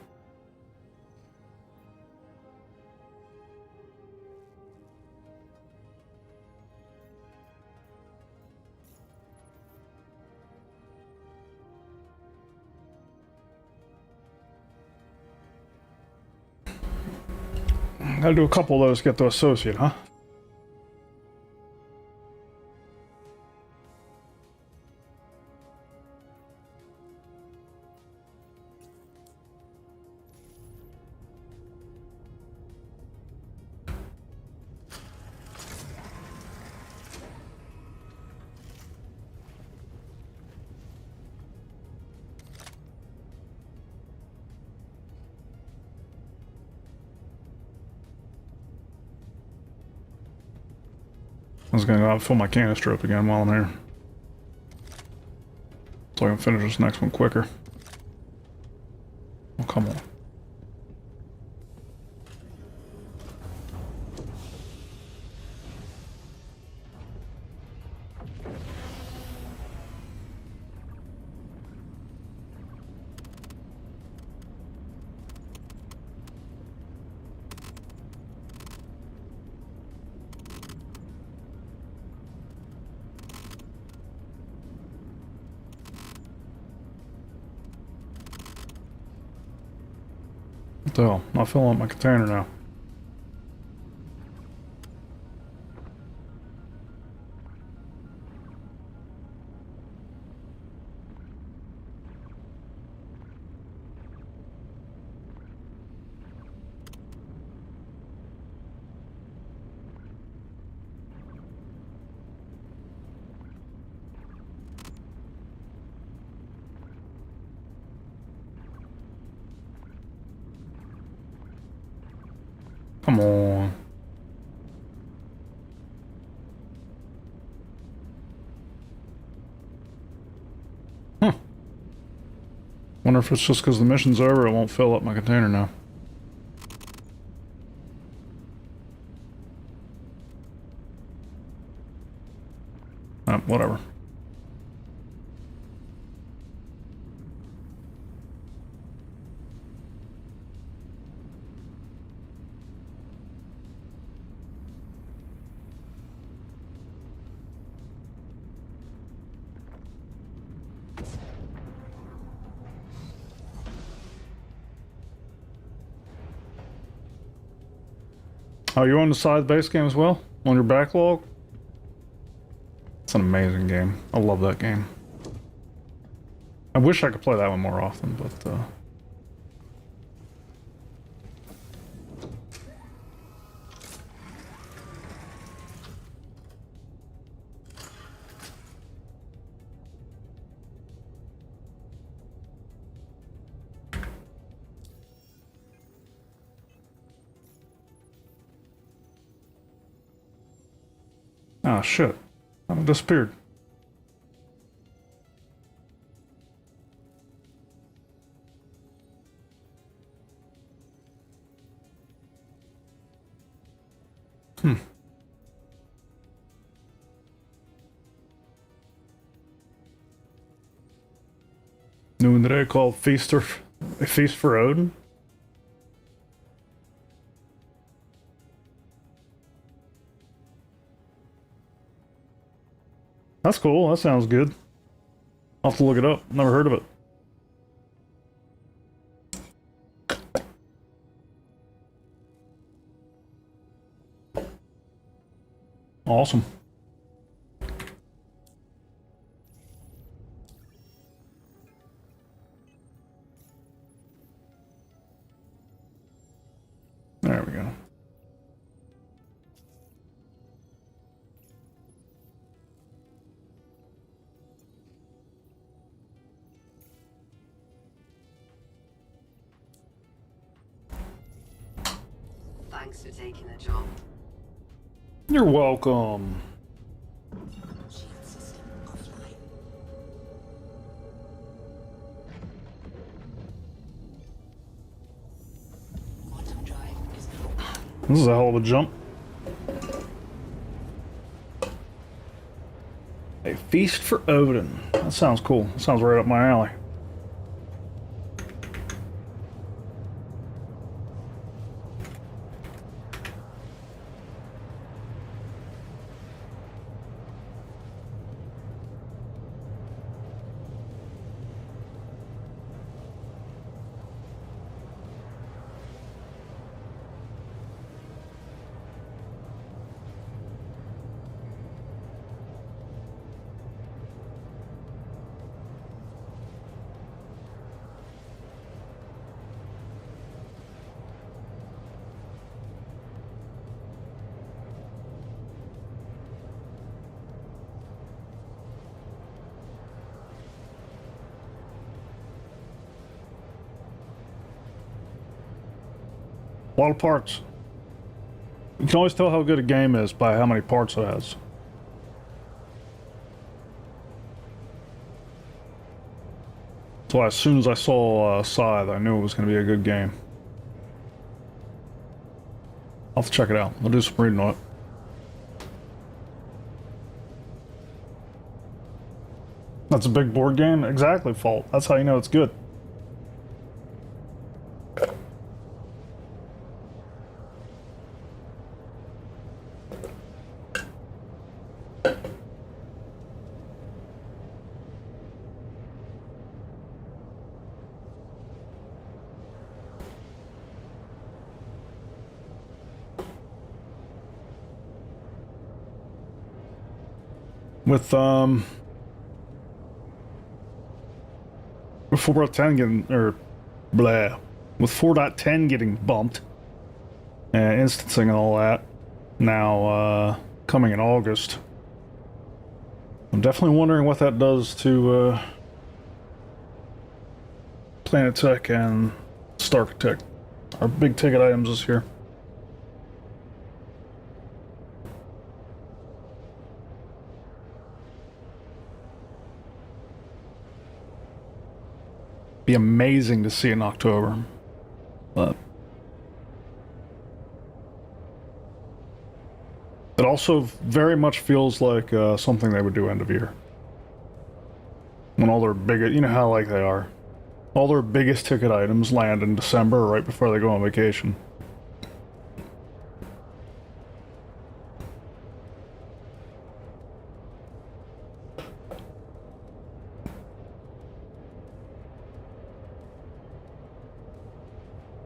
gotta do a couple of those to get the associate, huh? I was gonna go out and fill my canister up again while I'm here, so I can finish this next one quicker. Oh, come on. What the hell? I'll fill up my container now. Come on. Huh. Wonder if it's just because the mission's over, it won't fill up my container now. Whatever. Oh, you on the side base game as well? On your backlog? It's an amazing game. I love that game. I wish I could play that one more often, but ah, shit. I disappeared. New one today called Feast for Odin. That's cool. That sounds good. I'll have to look it up. Never heard of it. Awesome. There we go. Thanks for taking the job. You're welcome. This is a hell of a jump. A feast for Odin. That sounds cool. That sounds right up my alley. A lot of parts. You can always tell how good a game is by how many parts it has. So as soon as I saw Scythe, I knew it was going to be a good game. I'll have to check it out. I'll do some reading on it. That's a big board game? Exactly, Fault. That's how you know it's good. With 4.10 getting, or blah, with 4.10 getting bumped, and instancing and all that, now coming in August, I'm definitely wondering what that does to Planet Tech and Starkitect, our big ticket items this year. Be amazing to see in October, but it also very much feels like something they would do end of year, when all their big, you know how like they are, all their biggest ticket items land in December right before they go on vacation.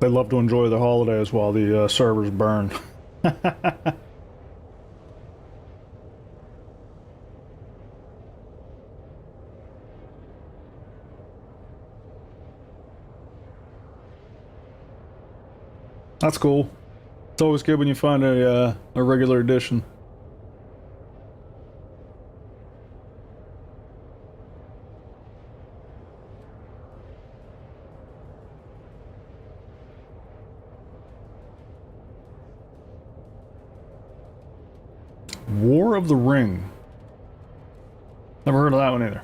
They love to enjoy the holidays while the servers burn. That's cool. It's always good when you find a regular edition. War of the Ring. Never heard of that one either.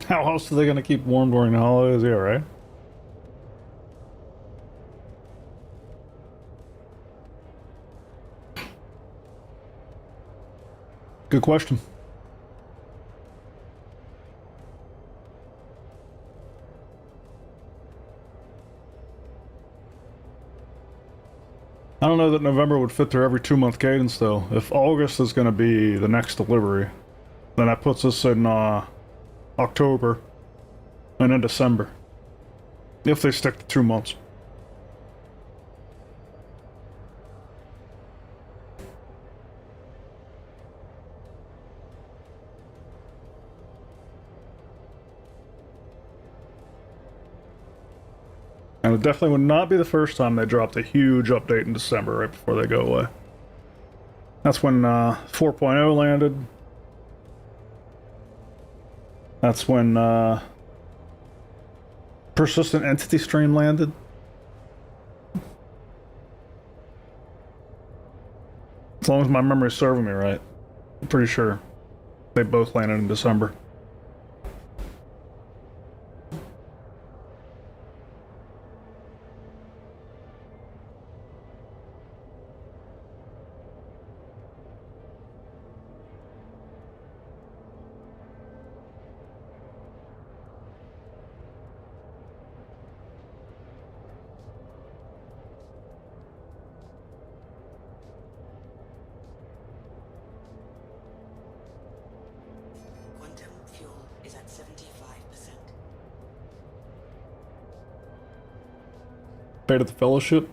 How else are they going to keep warm during the holidays? Yeah, right? Good question. I don't know that November would fit their every 2-month cadence, though. If August is going to be the next delivery, then that puts us in October and in December. If they stick to 2 months. And it definitely would not be the first time they dropped a huge update in December right before they go away. That's when 4.0 landed. That's when Persistent Entity Stream landed. As long as my memory's serving me right. I'm pretty sure they both landed in December. Fate of the Fellowship.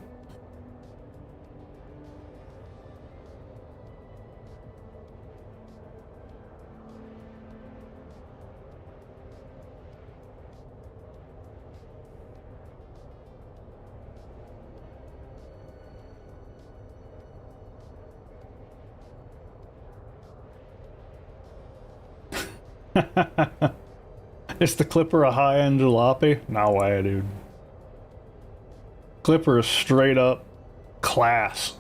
Is the Clipper a high-end jalopy? No way, dude. Clipper is straight up class.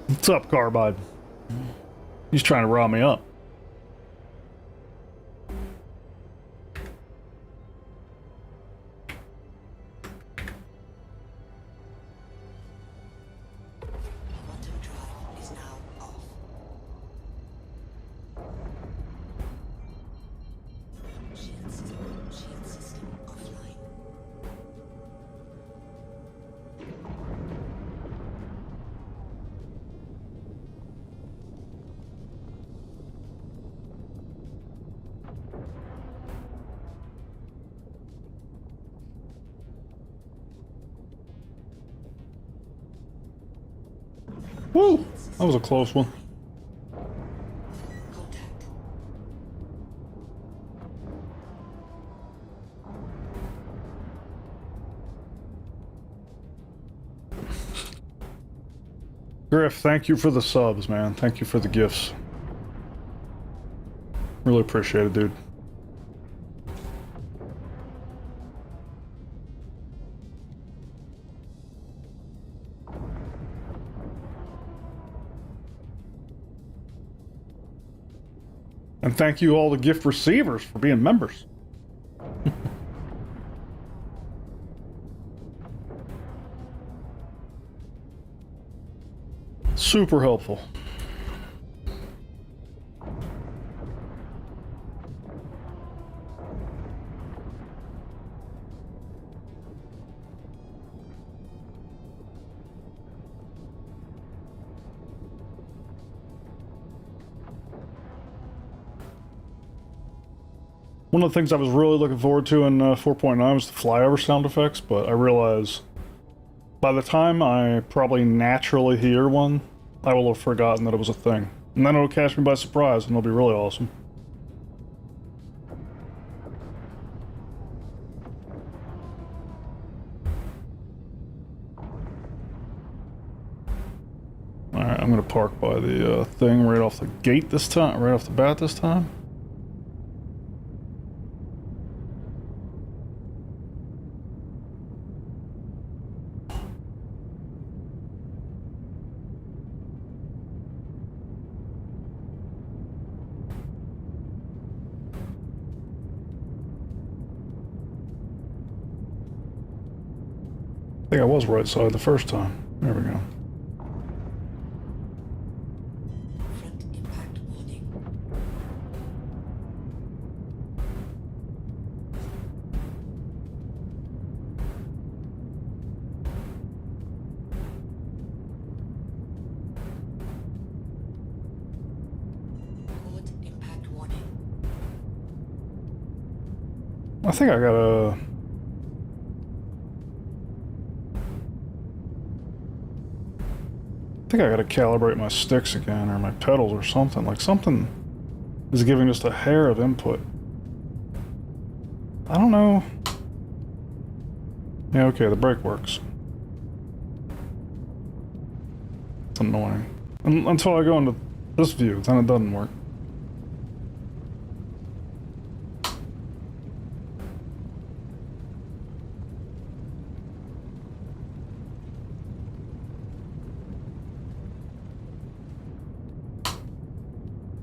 What's up, Carbide? He's trying to rob me up. Woo! That was a close one. Griff, thank you for the subs, man. Thank you for the gifts. Really appreciate it, dude. And thank you all the gift receivers for being members. Super helpful. One of the things I was really looking forward to in 4.9 was the flyover sound effects, but I realize by the time I probably naturally hear one, I will have forgotten that it was a thing. And then it'll catch me by surprise, and it'll be really awesome. Alright, I'm gonna park by the thing right off the gate this time, right off the bat this time. I think I was right side the first time. There we go. I think I got a... think I gotta calibrate my sticks again, or my pedals, or something. Like, something is giving just a hair of input. I don't know. Yeah, okay, the brake works. It's annoying. Until I go into this view, then it doesn't work.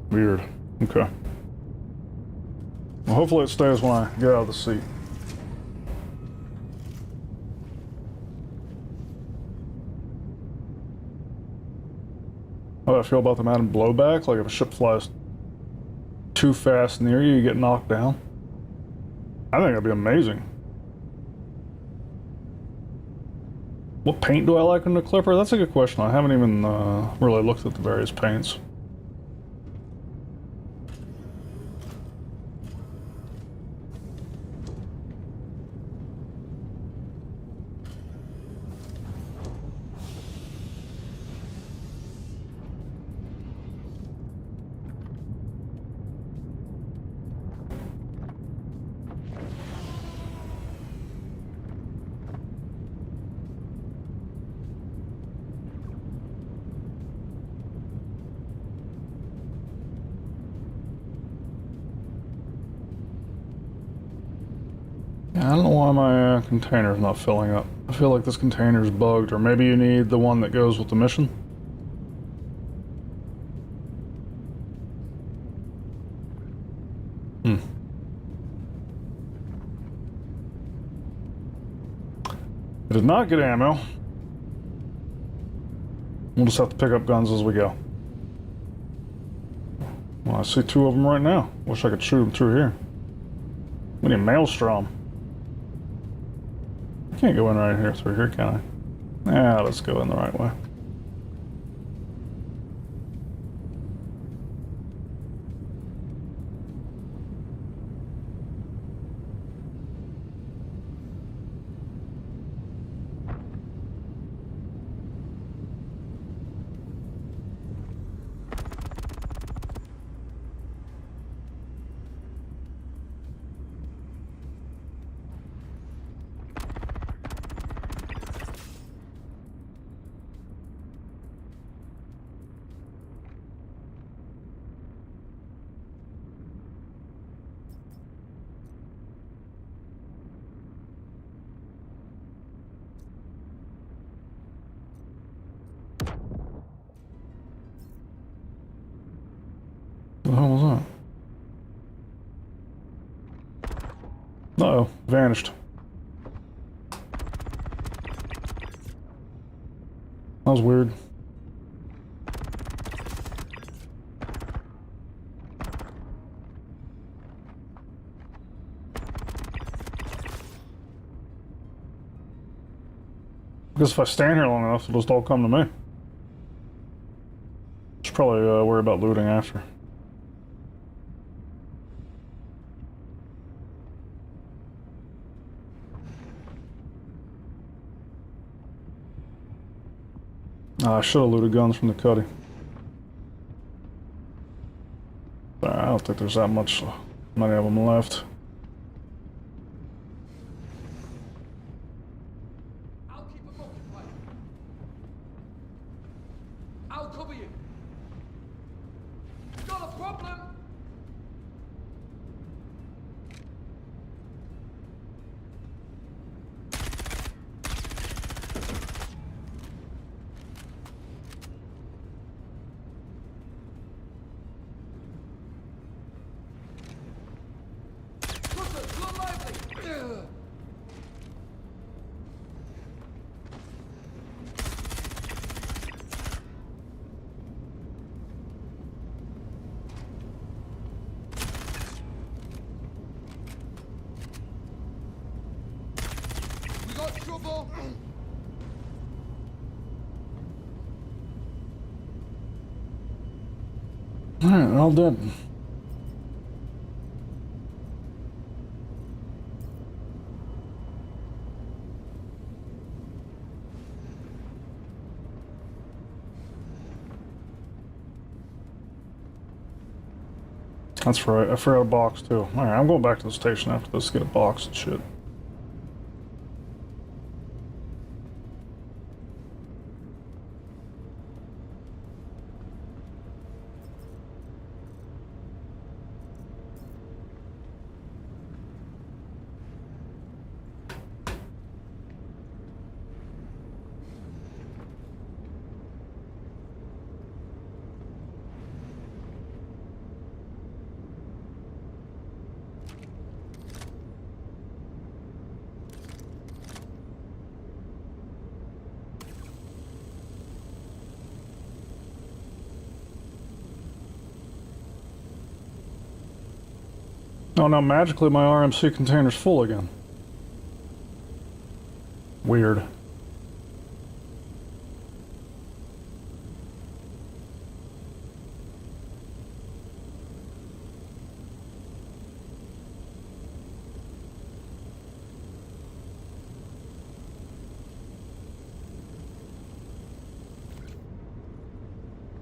Weird. Okay. Well, hopefully it stays when I get out of the seat. How do I feel about them adding blowback? Like if a ship flies too fast near you, you get knocked down? I think that'd be amazing. What paint do I like in the Clipper? That's a good question. I haven't even really looked at the various paints. I don't know why my container's not filling up. I feel like this container's bugged, or maybe you need the one that goes with the mission. I did not get ammo. We'll just have to pick up guns as we go. Well, I see two of them right now. Wish I could shoot them through here. We need Maelstrom. I can't go in right here through here, can I? Yeah, let's go in the right way. What the hell was that? Uh-oh, vanished. That was weird. I guess if I stand here long enough, it'll just all come to me. Should probably worry about looting after. I should have looted guns from the cuddy. But I don't think there's that many of them left. I'll keep them occupied. I'll cover you. Got a problem? Trouble. Alright, all dead. That's right. I forgot a box too. All right, I'm going back to the station after this to get a box and shit. Oh, now magically my RMC container's full again. Weird.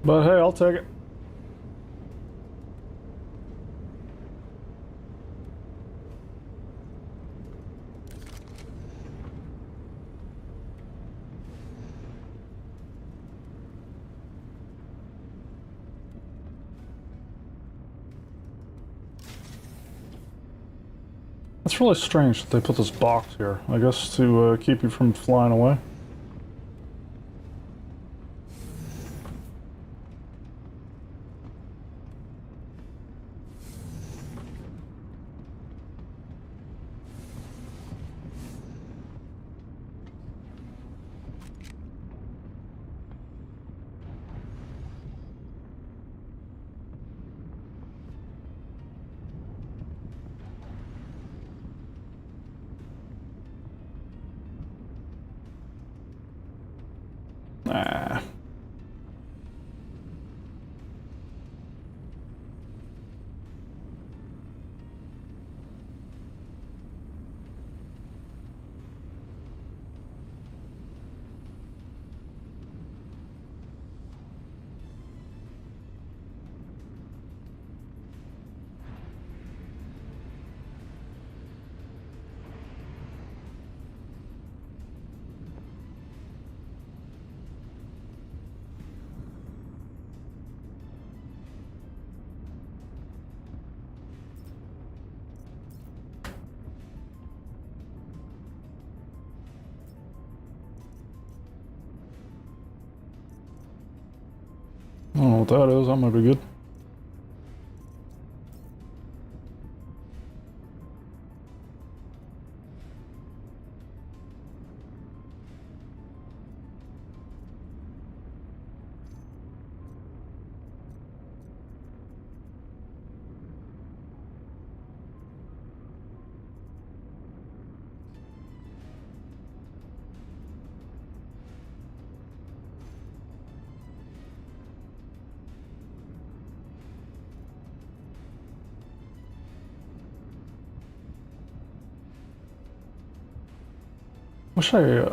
But hey, I'll take it. It's really strange that they put this box here. I guess to keep you from flying away. Nah. I don't know what that is. That might be good.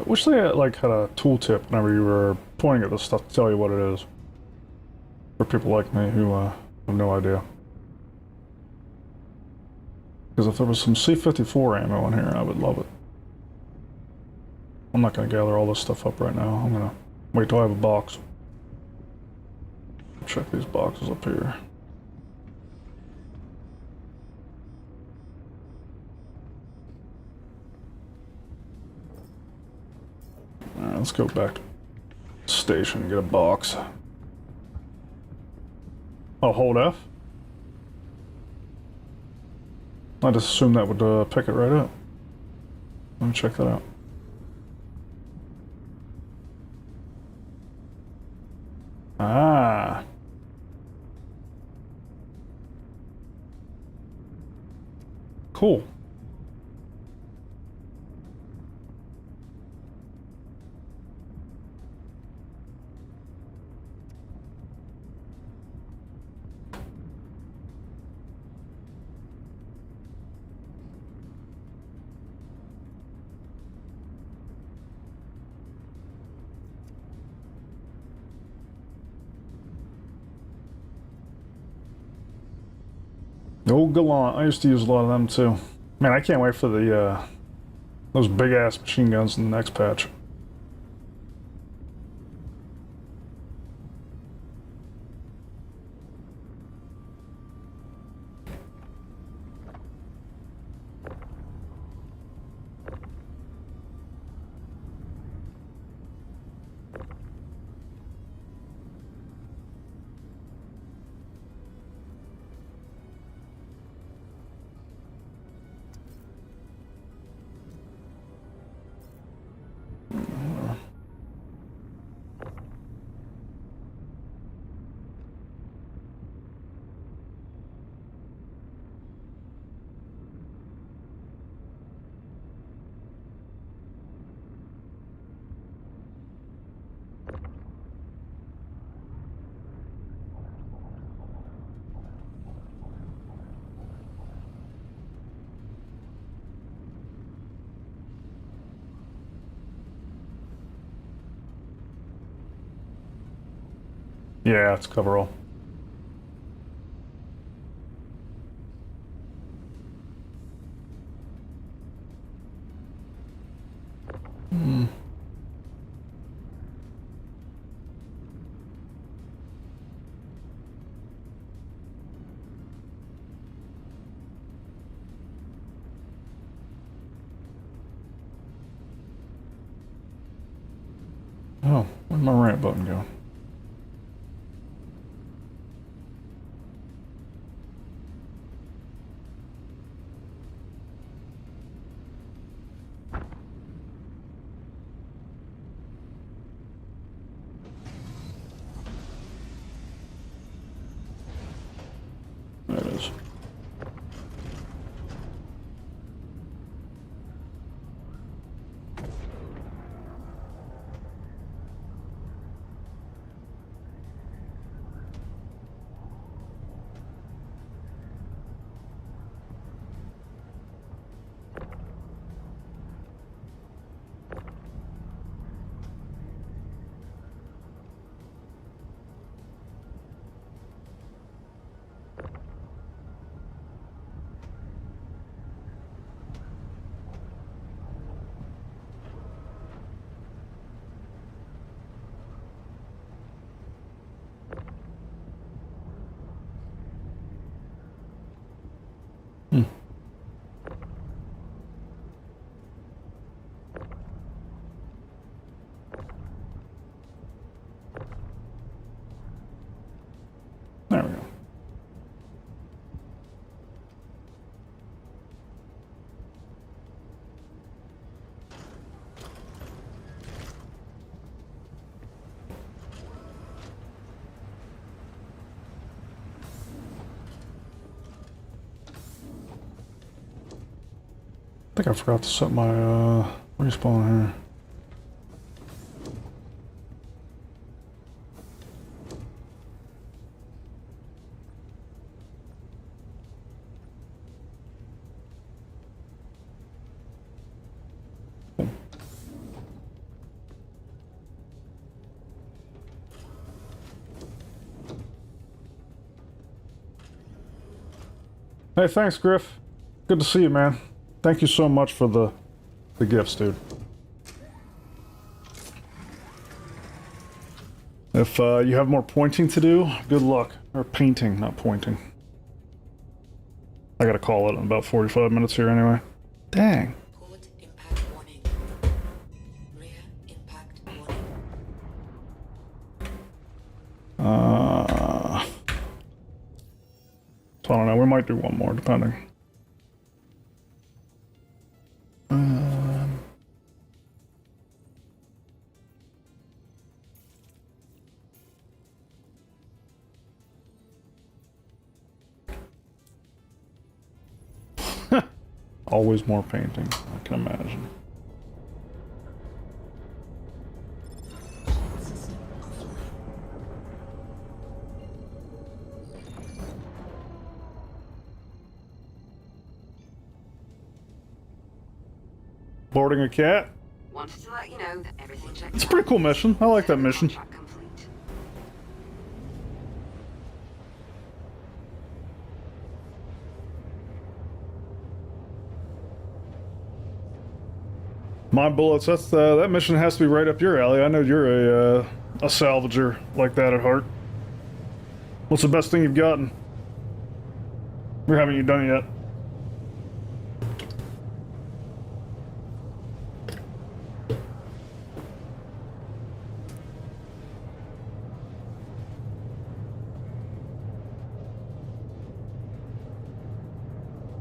Wish they like had a tooltip whenever you were pointing at this stuff to tell you what it is. For people like me who have no idea. Because if there was some C-54 ammo in here, I would love it. I'm not going to gather all this stuff up right now. I'm going to wait till I have a box. Check these boxes up here. Alright, let's go back to the station and get a box. Oh, hold F? I just assumed that would pick it right up. Let me check that out. Ah. Cool. Go Gallant. I used to use a lot of them too. Man, I can't wait for the those big ass machine guns in the next patch. Yeah, it's coverall. Hmm. Oh, where'd my ramp button go? There it is. Hmm. There we go. I think I forgot to set my respawn here. Hey, thanks, Griff. Good to see you, man. Thank you so much for the gifts, dude. If you have more pointing to do, good luck. Or painting, not pointing. I gotta call it in about 45 minutes here anyway. Dang. Port impact warning. Rear impact warning. So I don't know, we might do one more, depending. Always more painting, I can imagine. Boarding a cat? Wanted to let you know that everything checked. It's a pretty cool mission. I like that mission. My bullets. That's that mission has to be right up your alley. I know you're a salvager like that at heart. What's the best thing you've gotten? Or haven't you done it yet?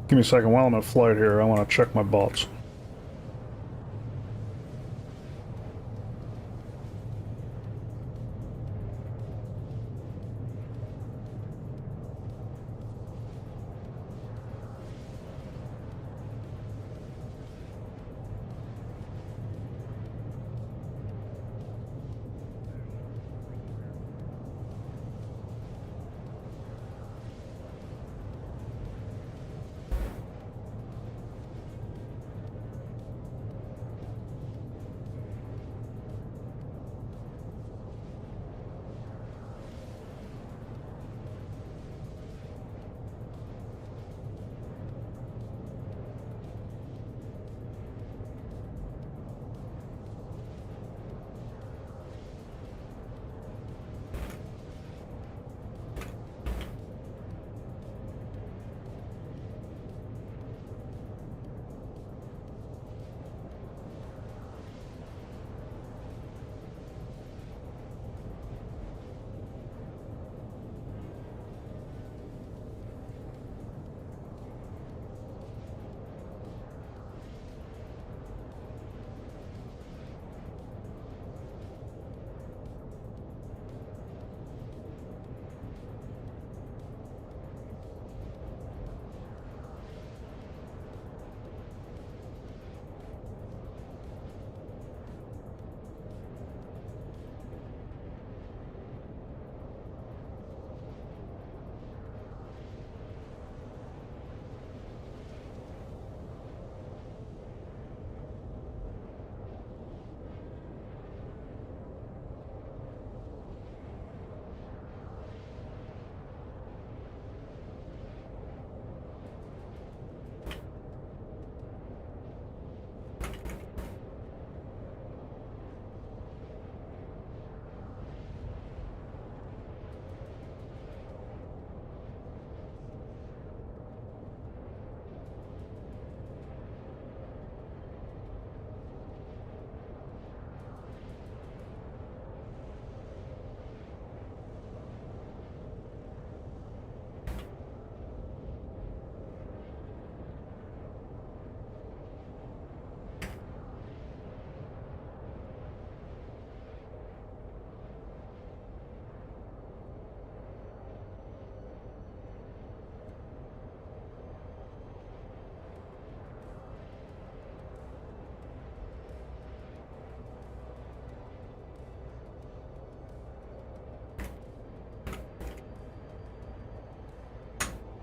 Give me a second. While I'm in flight here, I want to check my bots.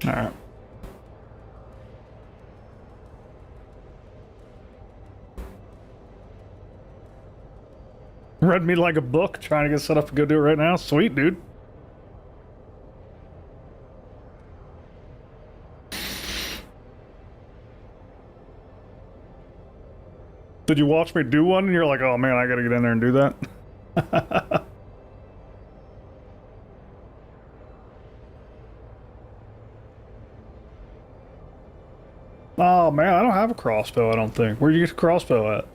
Alright. Read me like a book, trying to get set up to go do it right now. Sweet, dude. Did you watch me do one and you're like, oh man, I gotta get in there and do that? Oh man, I don't have a crossbow, I don't think. Where'd you get the crossbow at?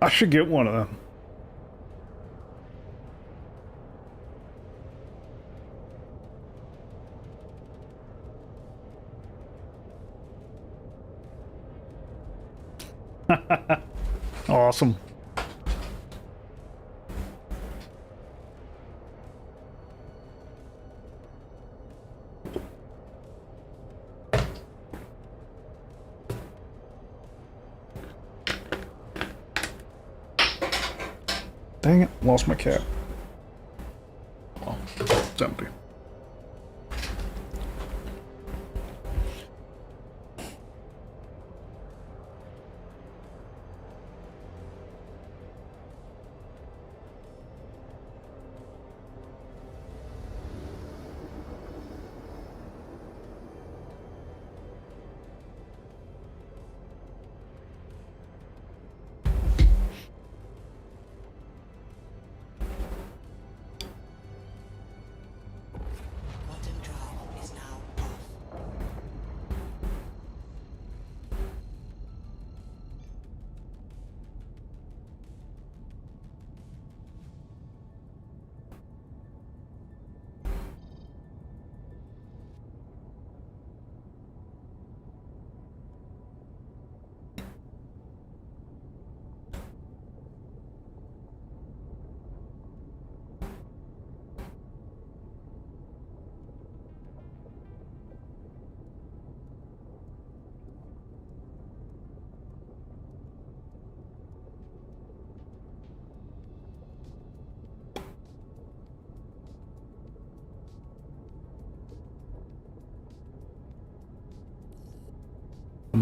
I should get one of them. Awesome. Dang it, lost my cap. Oh, it's empty.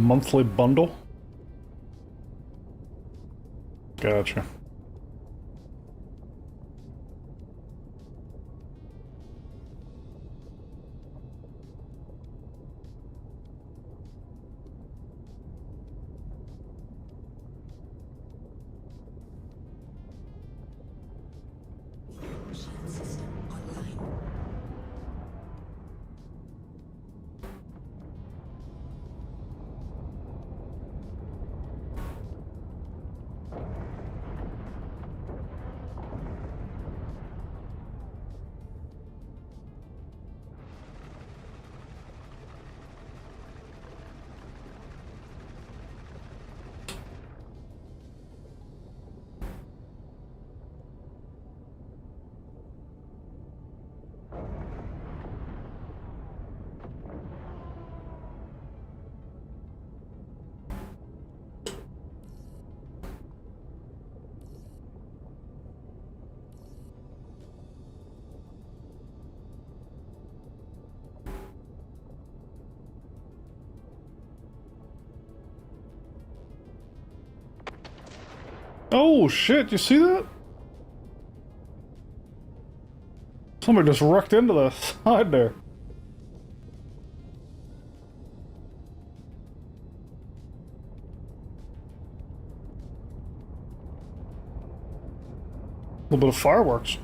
monthly bundle? Gotcha. Oh shit, you see that? Somebody just wrecked into the side there. A little bit of fireworks.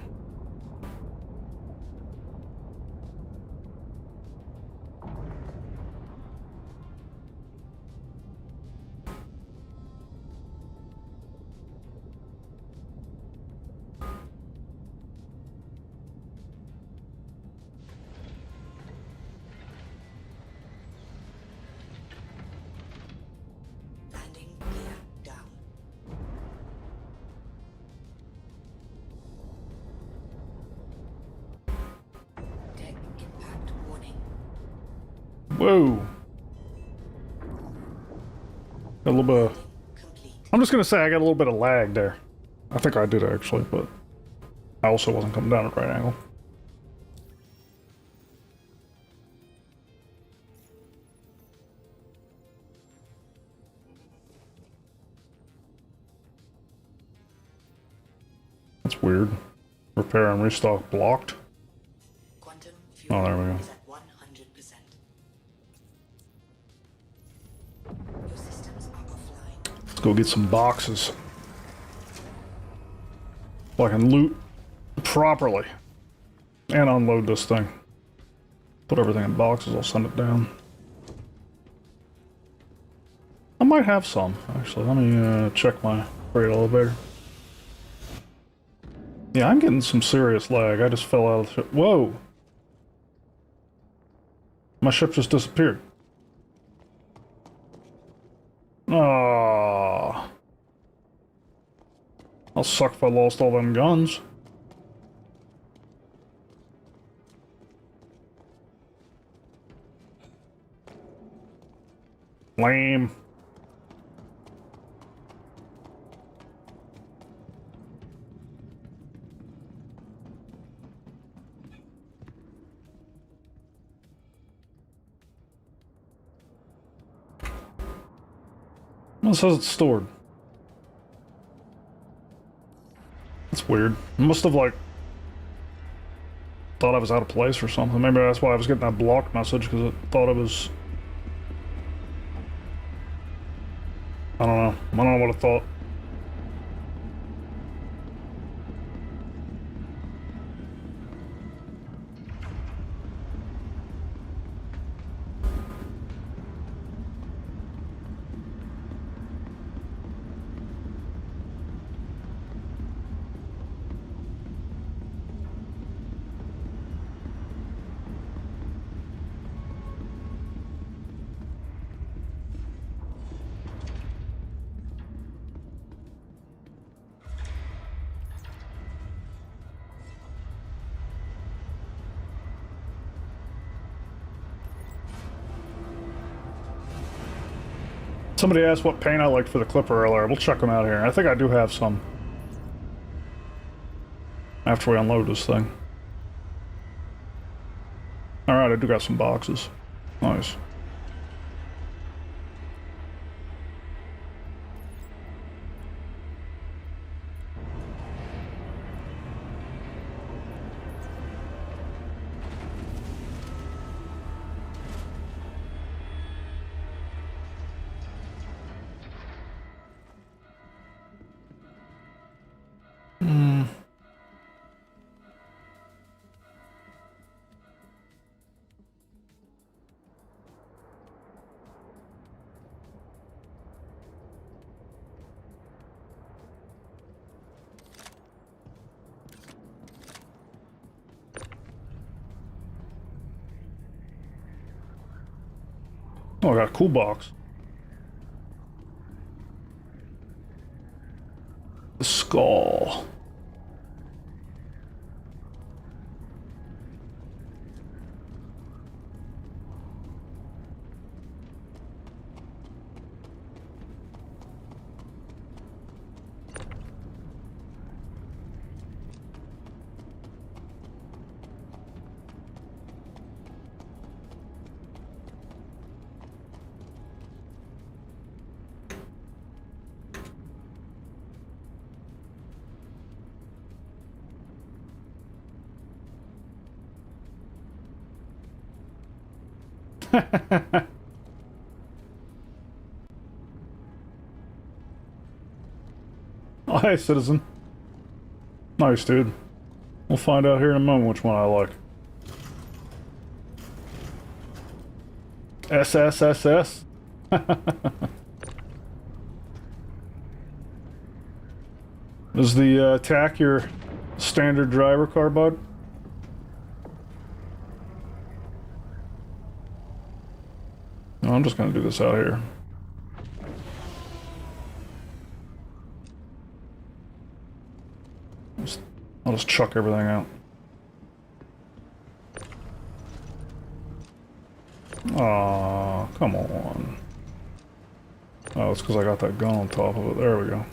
Whoa. Got a little bit of... I'm just gonna say I got a little bit of lag there. I think I did actually, but I also wasn't coming down at the right angle. That's weird. Repair and restock blocked. Oh, there we go. Let's go get some boxes. So I can loot properly. And unload this thing. Put everything in boxes, I'll send it down. I might have some, actually. Let me check my freight elevator. Yeah, I'm getting some serious lag. I just fell out of the ship. Whoa! My ship just disappeared. Ah, I'll suck if I lost all them guns. Lame. Well, it says it's stored. That's weird. I must have, like, thought I was out of place or something. Maybe that's why I was getting that blocked message, because it thought it was... I don't know. I don't know what it thought. Somebody asked what paint I liked for the Clipper earlier. We'll check them out here. I think I do have some. After we unload this thing. Alright, I do got some boxes. Nice. Hmm. Oh, I got a cool box. The skull. Oh, hey, citizen. Nice, dude. We'll find out here in a moment which one I like. SSSS? Is the attack your standard driver car, bud? No, I'm just gonna do this out here. I'll just chuck everything out. Aw, come on. Oh, it's because I got that gun on top of it. There we go.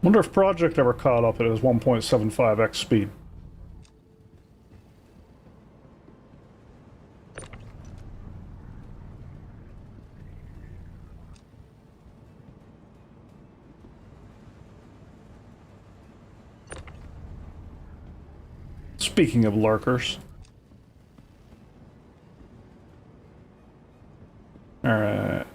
Wonder if Project ever caught up at his 1.75x speed. Speaking of lurkers. Alright.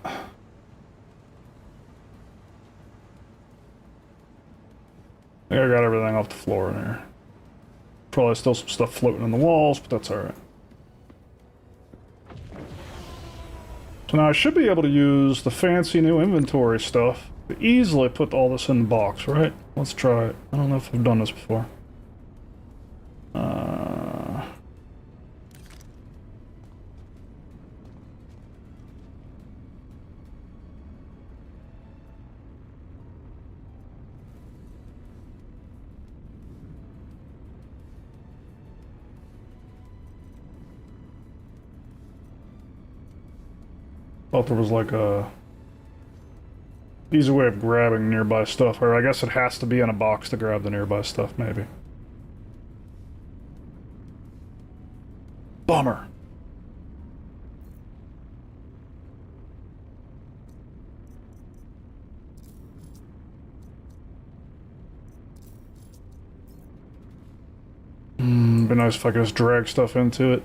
I got everything off the floor in here. Probably still some stuff floating on the walls, but that's alright. So now I should be able to use the fancy new inventory stuff to easily put all this in the box, right? Let's try it. I don't know if I've done this before. Thought there was like a easy way of grabbing nearby stuff, or I guess it has to be in a box to grab the nearby stuff, maybe. Bummer. Be nice if I could just drag stuff into it.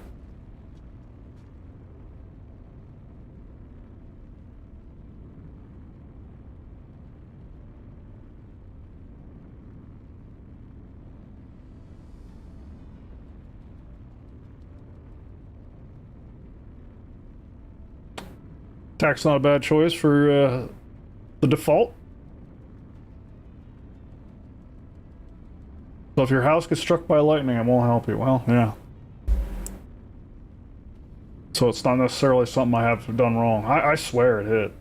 Attack's not a bad choice for the default. So if your house gets struck by lightning, it won't help you. Well, yeah. So it's not necessarily something I have done wrong. I swear it hit.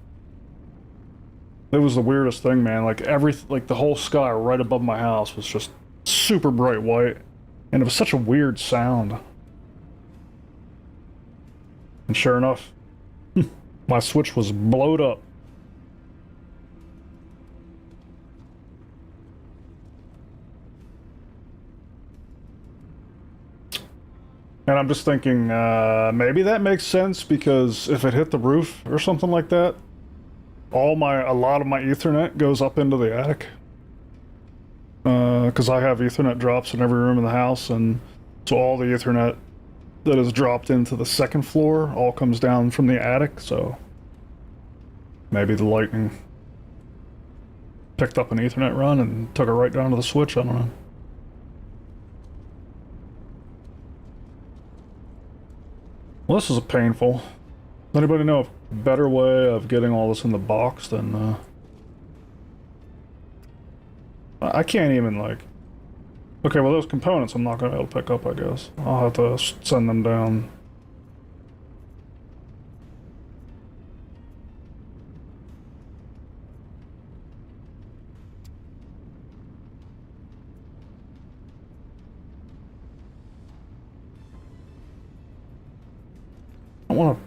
It was the weirdest thing, man. Like the whole sky right above my house was just super bright white, and it was such a weird sound. And sure enough, my Switch was blowed up. And I'm just thinking, maybe that makes sense, because if it hit the roof or something like that, a lot of my Ethernet goes up into the attic. Because I have Ethernet drops in every room in the house, and so all the Ethernet that is dropped into the second floor all comes down from the attic, so maybe the lightning picked up an Ethernet run and took it right down to the Switch, I don't know. Well, this is painful. Does anybody know a better way of getting all this in the box than, I can't even, like... Okay, well, those components I'm not going to be able to pick up, I guess. I'll have to send them down.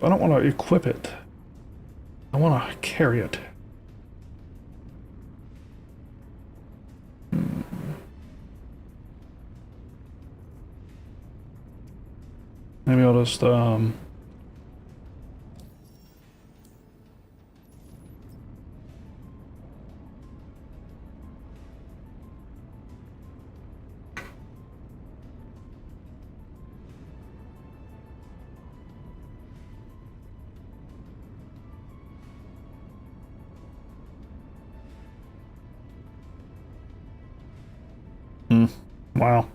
I don't want to equip it. I want to carry it. Maybe I'll just, wow.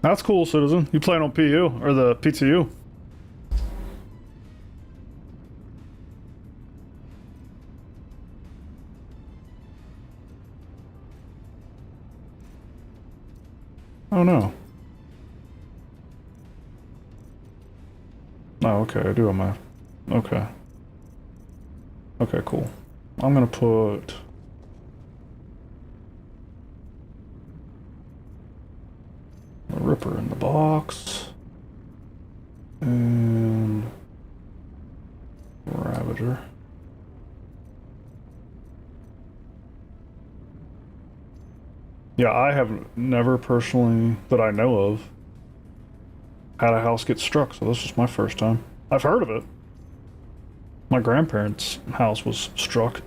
That's cool, Citizen. You playing on PU, or the PTU? Oh no. Oh, okay, I do have my... Okay. Okay, cool. I'm gonna put... the Ripper in the box. And... Ravager. Yeah, I have never personally, that I know of, had a house get struck, so this was my first time. I've heard of it. My grandparents' house was struck.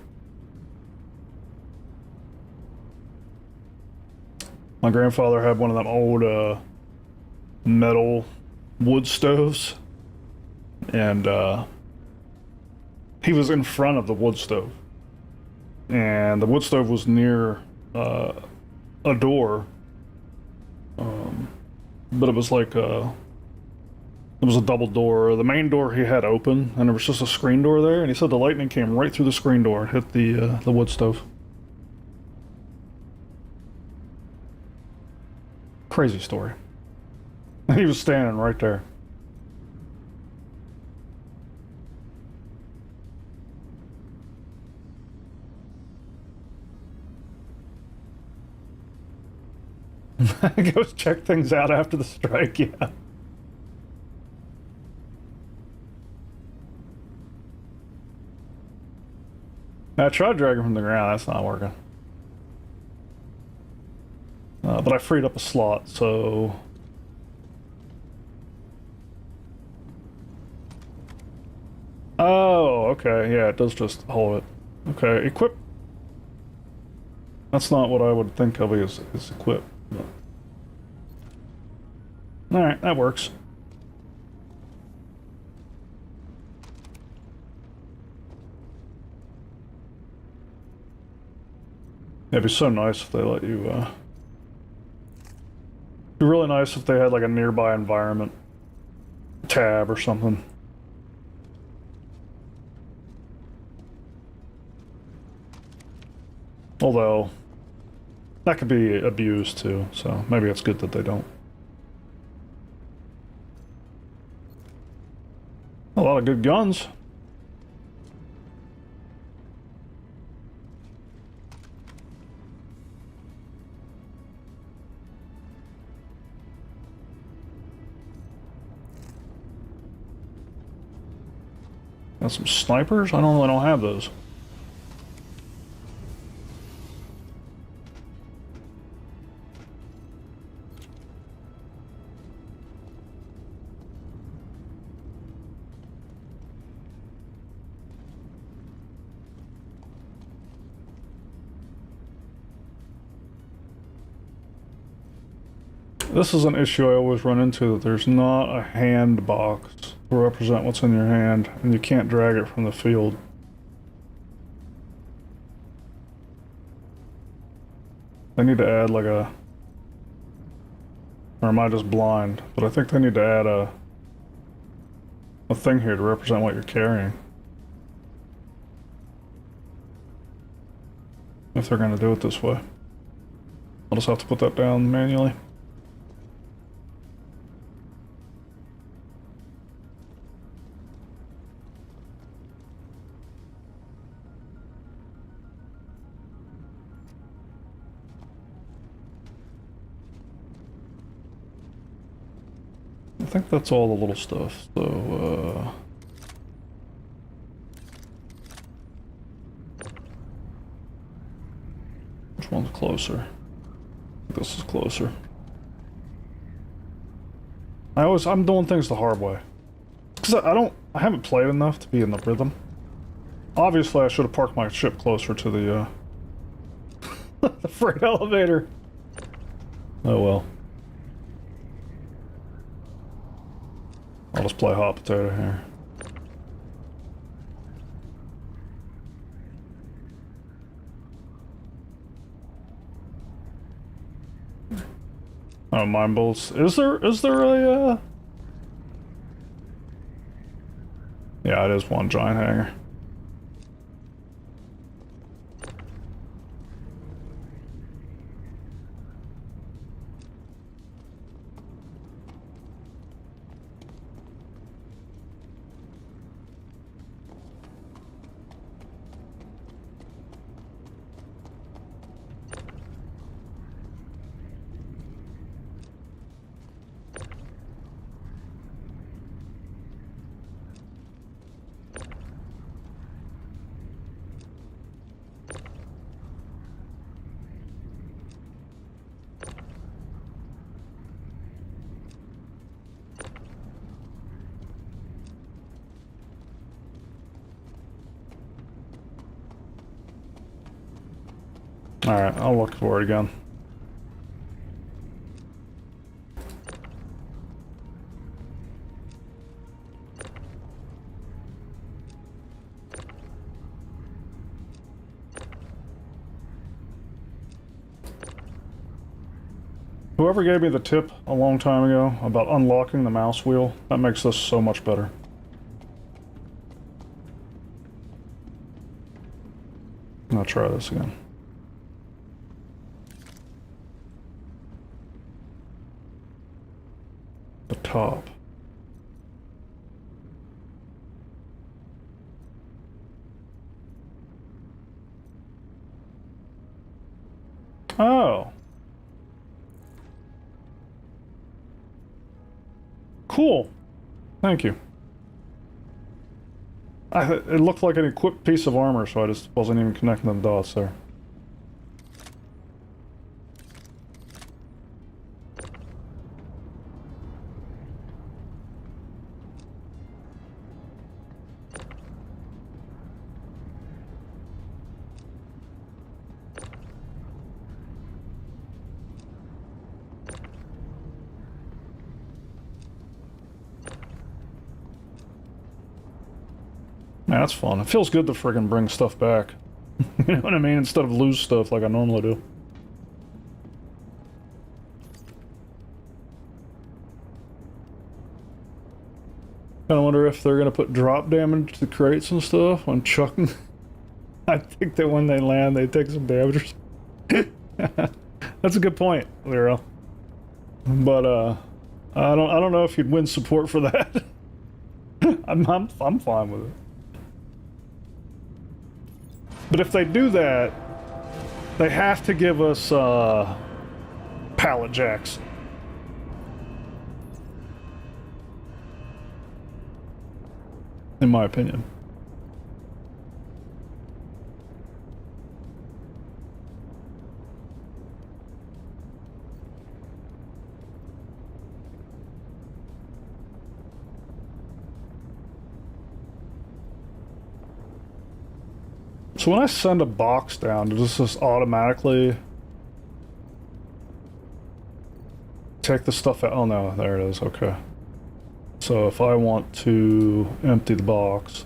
My grandfather had one of them old metal wood stoves, and he was in front of the wood stove, and the wood stove was near a door, but it was like it was a double door. The main door he had open, and there was just a screen door there, and he said the lightning came right through the screen door and hit the wood stove. Crazy story. He was standing right there. Go check things out after the strike, yeah. I tried dragging from the ground, that's not working. But I freed up a slot, so... Oh, okay, yeah, it does just hold it. Okay, equip. That's not what I would think of as equip. Alright, that works. It'd be so nice if they let you, it'd be really nice if they had like a nearby environment tab or something. Although, That could be abused too, so maybe it's good that they don't. A lot of good guns. Got some snipers? I don't have those. This is an issue I always run into, that there's not a hand box to represent what's in your hand, and you can't drag it from the field. They need to add like a... Or am I just blind? But I think they need to add a thing here to represent what you're carrying. If they're going to do it this way. I'll just have to put that down manually. I think that's all the little stuff, so, which one's closer? This is closer. I'm doing things the hard way. Because I haven't played enough to be in the rhythm. Obviously, I should have parked my ship closer to the, the freight elevator. Oh well. I'll just play hot potato here. Oh, mine bolts. Is there a, Yeah, it is one giant hangar. Alright, I'll look for it again. Whoever gave me the tip a long time ago about unlocking the mouse wheel, that makes this so much better. I'll try this again. The top. Oh. Cool. Thank you. It looked like an equipped piece of armor, so I just wasn't even connecting the dots there. Man, that's fun. It feels good to friggin' bring stuff back. You know what I mean? Instead of lose stuff like I normally do. Kinda wonder if they're gonna put drop damage to crates and stuff when chucking. I think that when they land, they take some damage. That's a good point, Lero. But I don't know if you'd win support for that. I'm fine with it. But if they do that, they have to give us pallet jacks. In my opinion. So when I send a box down, does this just automatically take the stuff out? Oh no, there it is, okay. So if I want to empty the box,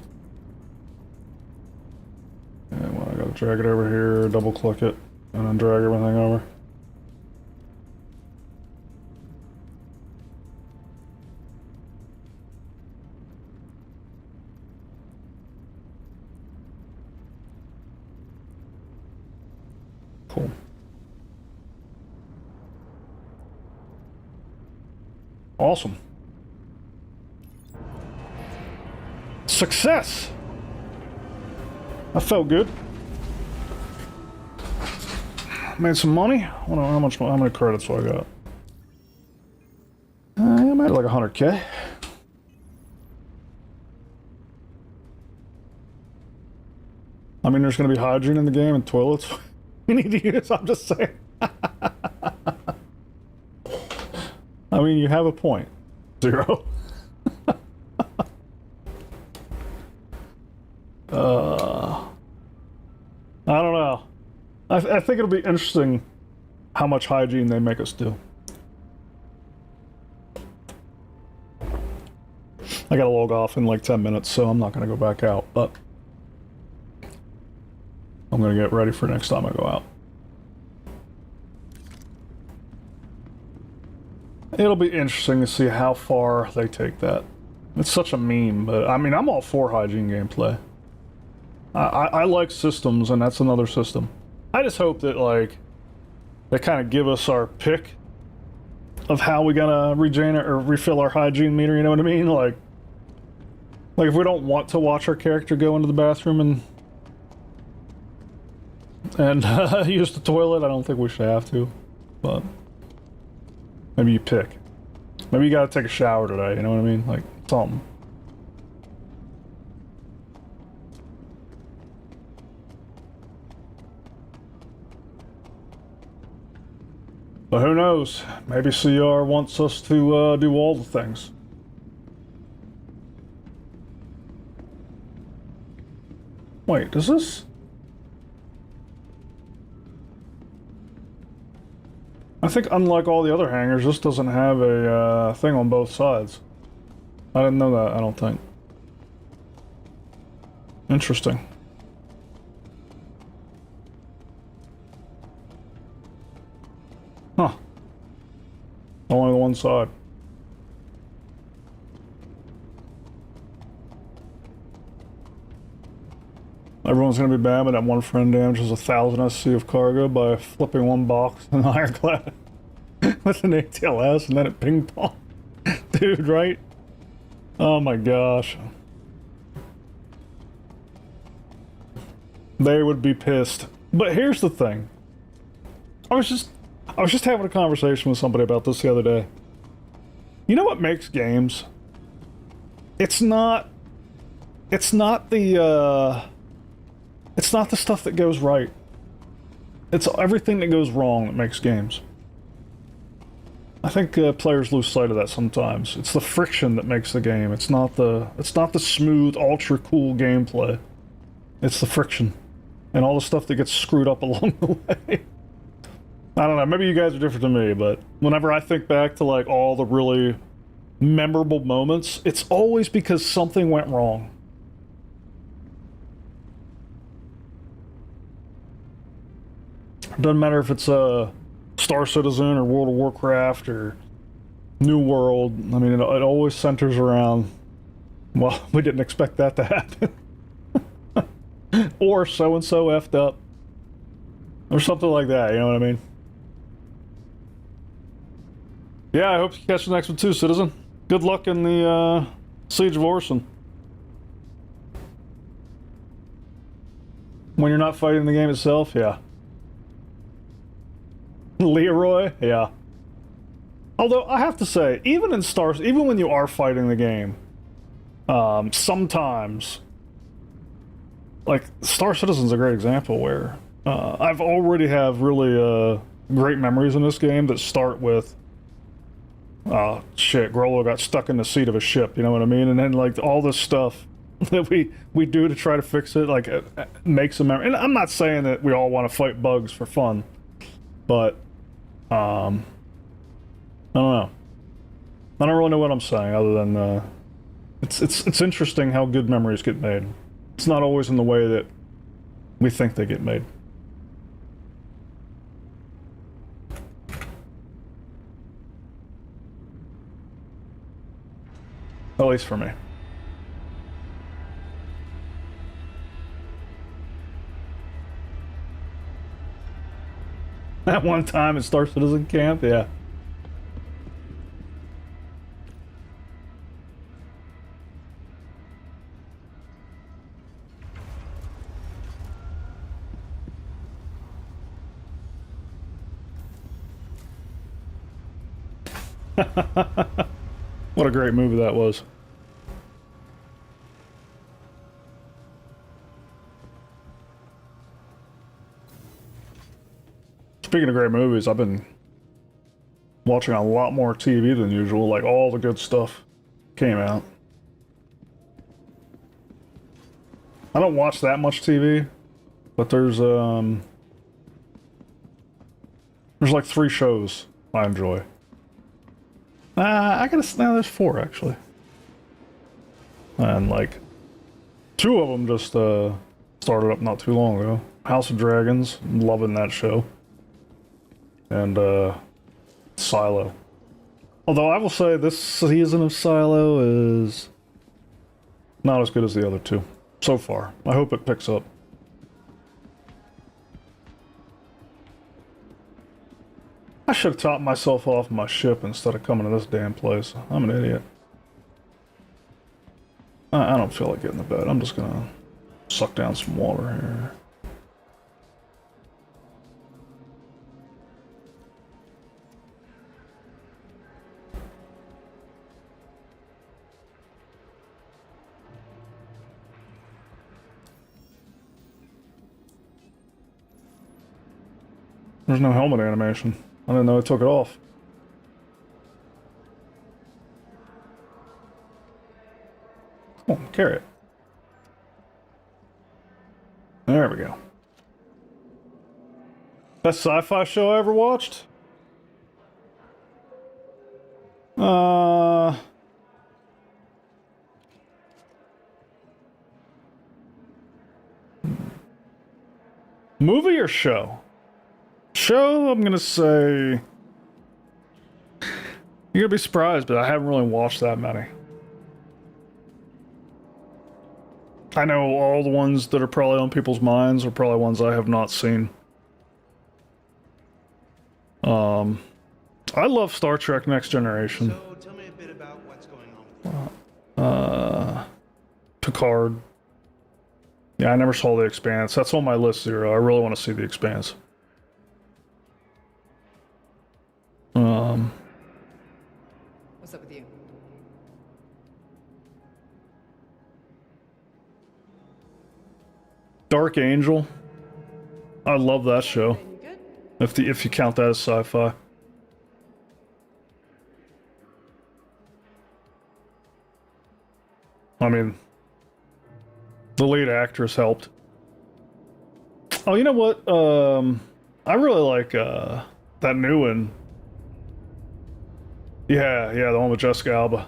and well, I gotta drag it over here, double click it, and then drag everything over. Cool. Awesome. Success! That felt good. Made some money. I don't know how many credits do I got? I made like 100K. I mean, there's gonna be hygiene in the game and toilets. We need to use, I'm just saying. I mean, you have a point. 0. I don't know. I think it'll be interesting how much hygiene they make us do. I gotta log off in like 10 minutes, so I'm not gonna go back out, but I'm gonna get ready for next time I go out. It'll be interesting to see how far they take that. It's such a meme, but I mean, I'm all for hygiene gameplay. I like systems, and that's another system. I just hope that, like, they kind of give us our pick of how we gotta regenerate or refill our hygiene meter, you know what I mean? Like if we don't want to watch our character go into the bathroom and use the toilet, I don't think we should have to, but maybe you pick. Maybe you gotta take a shower today, you know what I mean? Like, something. But who knows? Maybe CR wants us to do all the things. Wait, does this? I think unlike all the other hangars, this doesn't have a thing on both sides. I didn't know that, I don't think. Interesting. Huh. Only the one side. Everyone's gonna be bad, but that one friend damages 1,000 SC of cargo by flipping one box in ironclad with an ATLS and then it ping pong. Dude, right? Oh my gosh. They would be pissed. But here's the thing. I was just having a conversation with somebody about this the other day. You know what makes games? It's not the stuff that goes right. It's everything that goes wrong that makes games. I think players lose sight of that sometimes. It's the friction that makes the game. It's not the smooth, ultra cool gameplay. It's the friction and all the stuff that gets screwed up along the way. I don't know, maybe you guys are different than me, but whenever I think back to like all the really memorable moments, it's always because something went wrong. Doesn't matter if it's Star Citizen or World of Warcraft or New World. I mean, it always centers around, well, we didn't expect that to happen. Or so-and-so effed up. Or something like that, you know what I mean? Yeah, I hope you catch the next one too, Citizen. Good luck in the Siege of Orson. When you're not fighting the game itself, yeah. Leroy, yeah. Although I have to say, even in Stars, even when you are fighting the game, sometimes, like Star Citizen's a great example where I've already have really great memories in this game that start with, shit, Grollo got stuck in the seat of a ship, you know what I mean? And then like all this stuff that we do to try to fix it, like it makes a memory. And I'm not saying that we all want to fight bugs for fun, but I don't know. I don't really know what I'm saying other than it's interesting how good memories get made. It's not always in the way that we think they get made. At least for me. That one time at Star Citizen Camp, yeah. What a great movie that was. Speaking of great movies, I've been watching a lot more TV than usual, like all the good stuff came out. I don't watch that much TV, but there's like 3 shows I enjoy. I gotta, now there's 4 actually. And like 2 of them just started up not too long ago. House of Dragons, I'm loving that show. And Silo. Although I will say this season of Silo is not as good as the other 2 so far. I hope it picks up. I should have topped myself off my ship instead of coming to this damn place. I'm an idiot. I don't feel like getting to bed. I'm just gonna suck down some water here. There's no helmet animation. I didn't know it took it off. Oh, carrot. There we go. Best sci-fi show I ever watched? Movie or show? Show, I'm gonna say... You're gonna be surprised, but I haven't really watched that many. I know all the ones that are probably on people's minds are probably ones I have not seen. I love Star Trek Next Generation. So tell me a bit about what's going on with Picard. Yeah, I never saw The Expanse. That's on my list, 0. I really want to see The Expanse. What's up with you? Dark Angel. I love that show. If you count that as sci-fi. I mean, the lead actress helped. Oh, you know what? I really like that new one. Yeah, the one with Jessica Alba.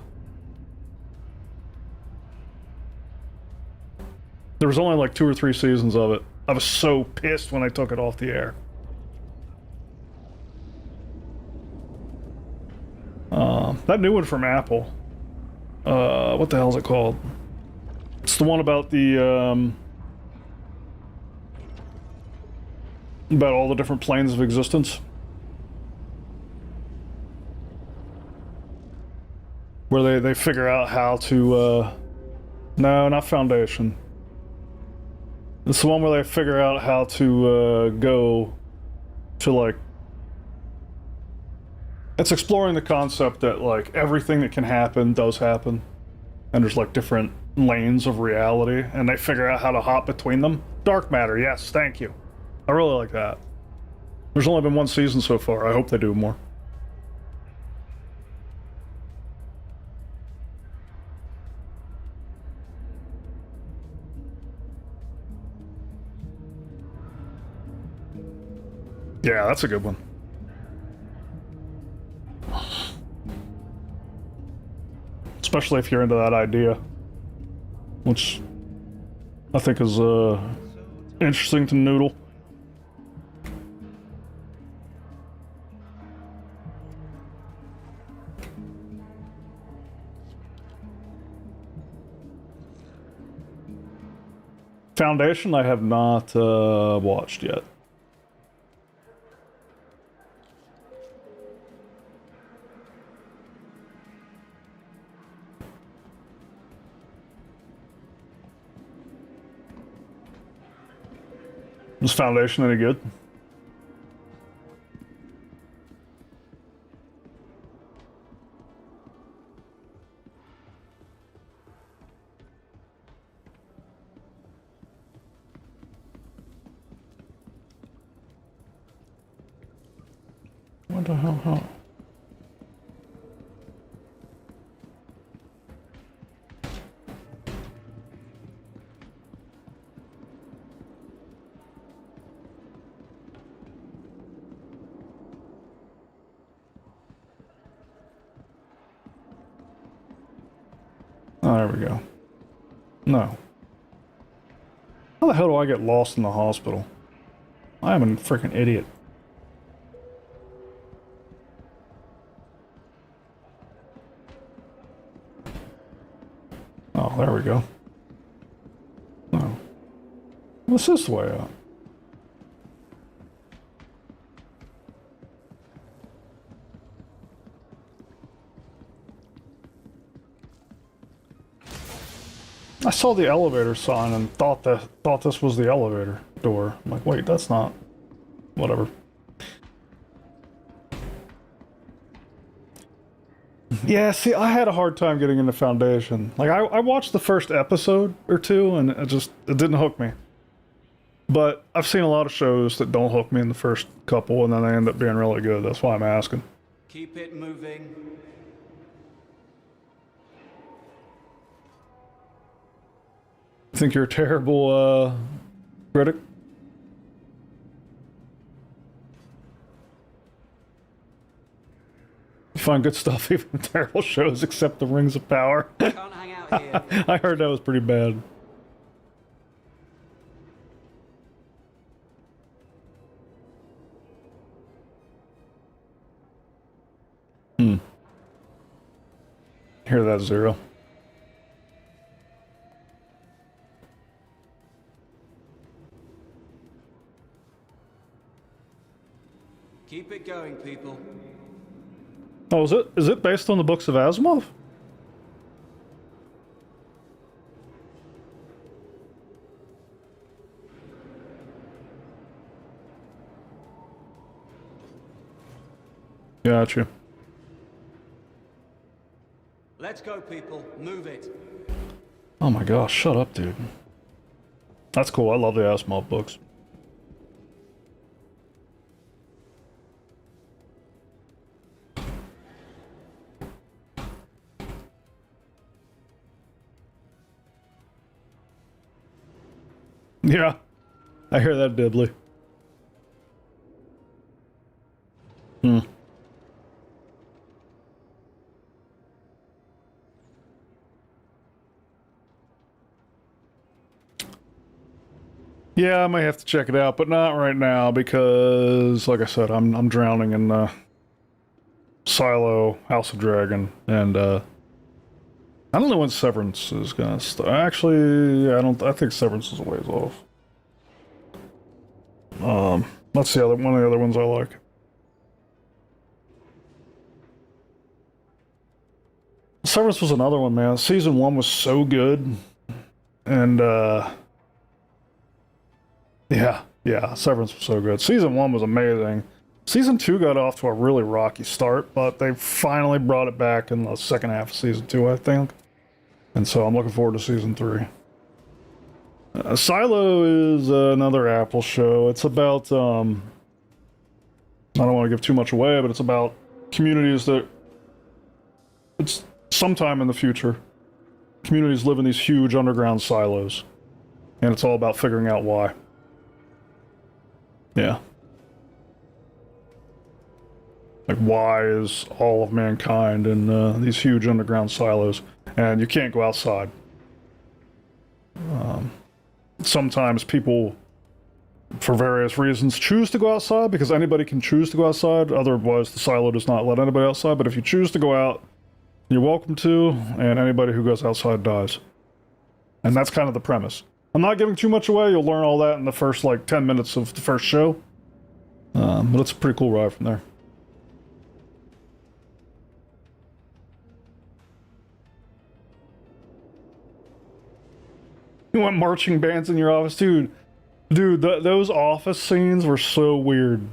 There was only like 2 or 3 seasons of it. I was so pissed when they took it off the air. That new one from Apple. What the hell is it called? It's the one about the about all the different planes of existence. where they figure out how to, no, not Foundation. It's the one where they figure out how to, go to, like, it's exploring the concept that, like, everything that can happen does happen. And there's, like, different lanes of reality, and they figure out how to hop between them. Dark matter, yes, thank you. I really like that. There's only been one season so far. I hope they do more. Yeah, that's a good one. Especially if you're into that idea. Which I think is interesting to noodle. Foundation I have not watched yet. Is Foundation any good? What the hell? How? Oh, there we go. No. How the hell do I get lost in the hospital? I am a freaking idiot. Oh, there we go. No. What's this way out? I saw the elevator sign and thought this was the elevator door. I'm like, wait, that's not. Whatever. Yeah, see, I had a hard time getting into Foundation. Like, I watched the first episode or two, and it didn't hook me. But I've seen a lot of shows that don't hook me in the first couple, and then they end up being really good. That's why I'm asking. Keep it moving. Think you're a terrible, critic? You find good stuff even in terrible shows, except the Rings of Power. Can't hang out here. I heard that was pretty bad. Hear that, Zero? Keep it going, people. Oh, is it based on the books of Asimov? Gotcha. Let's go, people. Move it. Oh my gosh, shut up, dude. That's cool. I love the Asimov books. Yeah, I hear that, Dibley. Yeah, I might have to check it out, but not right now because, like I said, I'm drowning in Silo, House of Dragon, and I don't know when Severance is gonna start. Actually, yeah, I think Severance is a ways off. That's the one of the other ones I like. Severance was another one, man. Season 1 was so good. And, yeah, Severance was so good. Season 1 was amazing. Season 2 got off to a really rocky start, but they finally brought it back in the second half of Season 2, I think. And so I'm looking forward to Season 3. Silo is another Apple show. It's about, I don't want to give too much away, but it's about communities that, it's sometime in the future, communities live in these huge underground silos. And it's all about figuring out why. Yeah. Like, why is all of mankind in these huge underground silos? And you can't go outside. Sometimes people, for various reasons, choose to go outside because anybody can choose to go outside. Otherwise, the silo does not let anybody outside. But if you choose to go out, you're welcome to, and anybody who goes outside dies. And that's kind of the premise. I'm not giving too much away. You'll learn all that in the first, 10 minutes of the first show. But it's a pretty cool ride from there. You want marching bands in your office? Dude, those office scenes were so weird.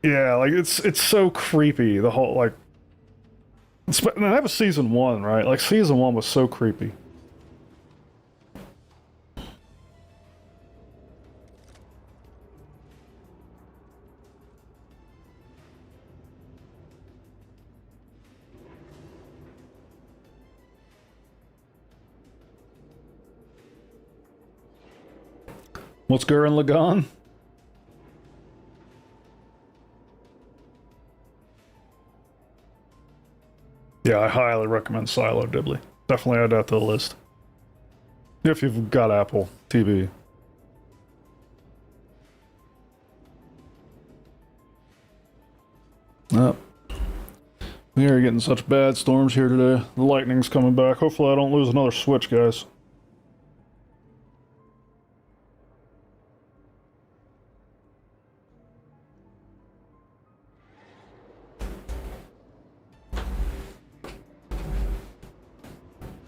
Yeah, it's so creepy, the whole, and that was Season 1, right? Season 1 was so creepy. What's Gurren Lagann? Yeah, I highly recommend Silo Dibley. Definitely add that to the list. If you've got Apple TV. Yep. We are getting such bad storms here today. The lightning's coming back. Hopefully I don't lose another switch, guys.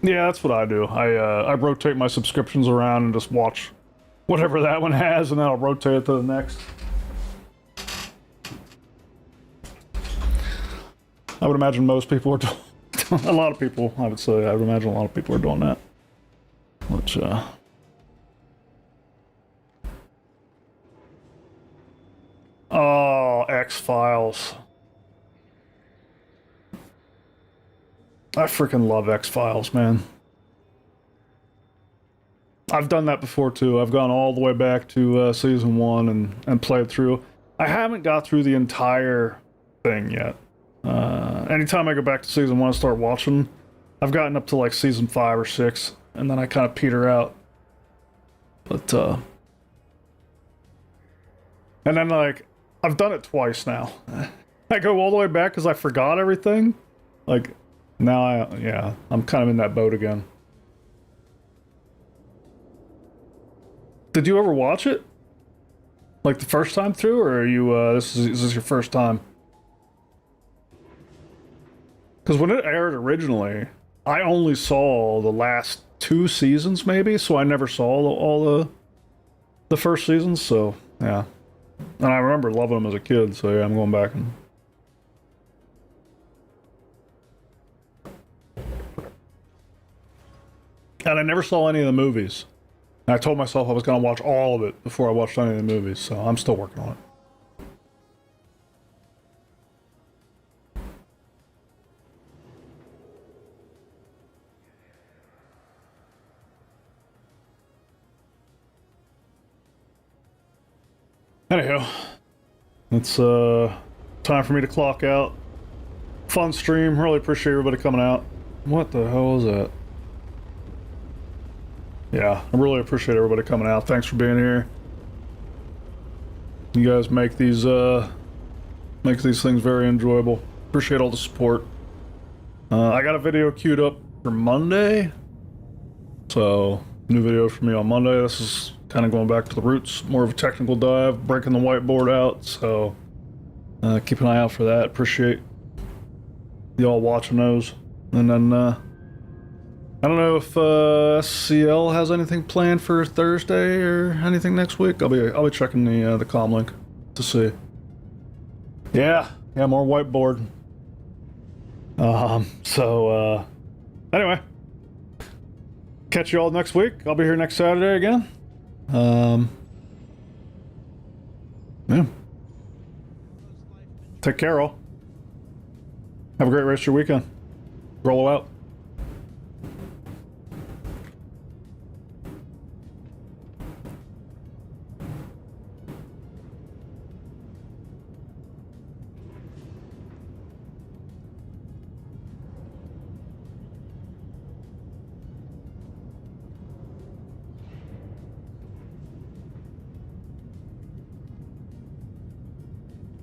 Yeah, that's what I do. I rotate my subscriptions around and just watch whatever that one has, and then I'll rotate it to the next. I would imagine most people are doing a lot of people, I would say. I would imagine a lot of people are doing that. Which, oh, X-Files. I freaking love X-Files, man. I've done that before, too. I've gone all the way back to Season 1 and played through. I haven't got through the entire thing yet. Anytime I go back to Season 1 and start watching, I've gotten up to, Season 5 or 6, and then I kind of peter out. But, and then, I've done it twice now. I go all the way back because I forgot everything. Now I'm kind of in that boat again. Did you ever watch it? The first time through, or are you, is this your first time? Because when it aired originally, I only saw the last 2 seasons, maybe, so I never saw all the first seasons, so, yeah. And I remember loving them as a kid, so yeah, I'm going back and... And I never saw any of the movies. And I told myself I was going to watch all of it before I watched any of the movies, so I'm still working on it. Anyhow, it's time for me to clock out. Fun stream, really appreciate everybody coming out. What the hell is that? Yeah, I really appreciate everybody coming out. Thanks for being here. You guys make these things very enjoyable. Appreciate all the support. I got a video queued up for Monday. So, new video for me on Monday. This is kind of going back to the roots, more of a technical dive, breaking the whiteboard out. So, keep an eye out for that. Appreciate y'all watching those. And then, I don't know if SCL has anything planned for Thursday or anything next week. I'll be checking the comm link to see. Yeah, more whiteboard. Anyway, catch you all next week. I'll be here next Saturday again. Yeah. Take care, all. Have a great rest of your weekend. Rollo out.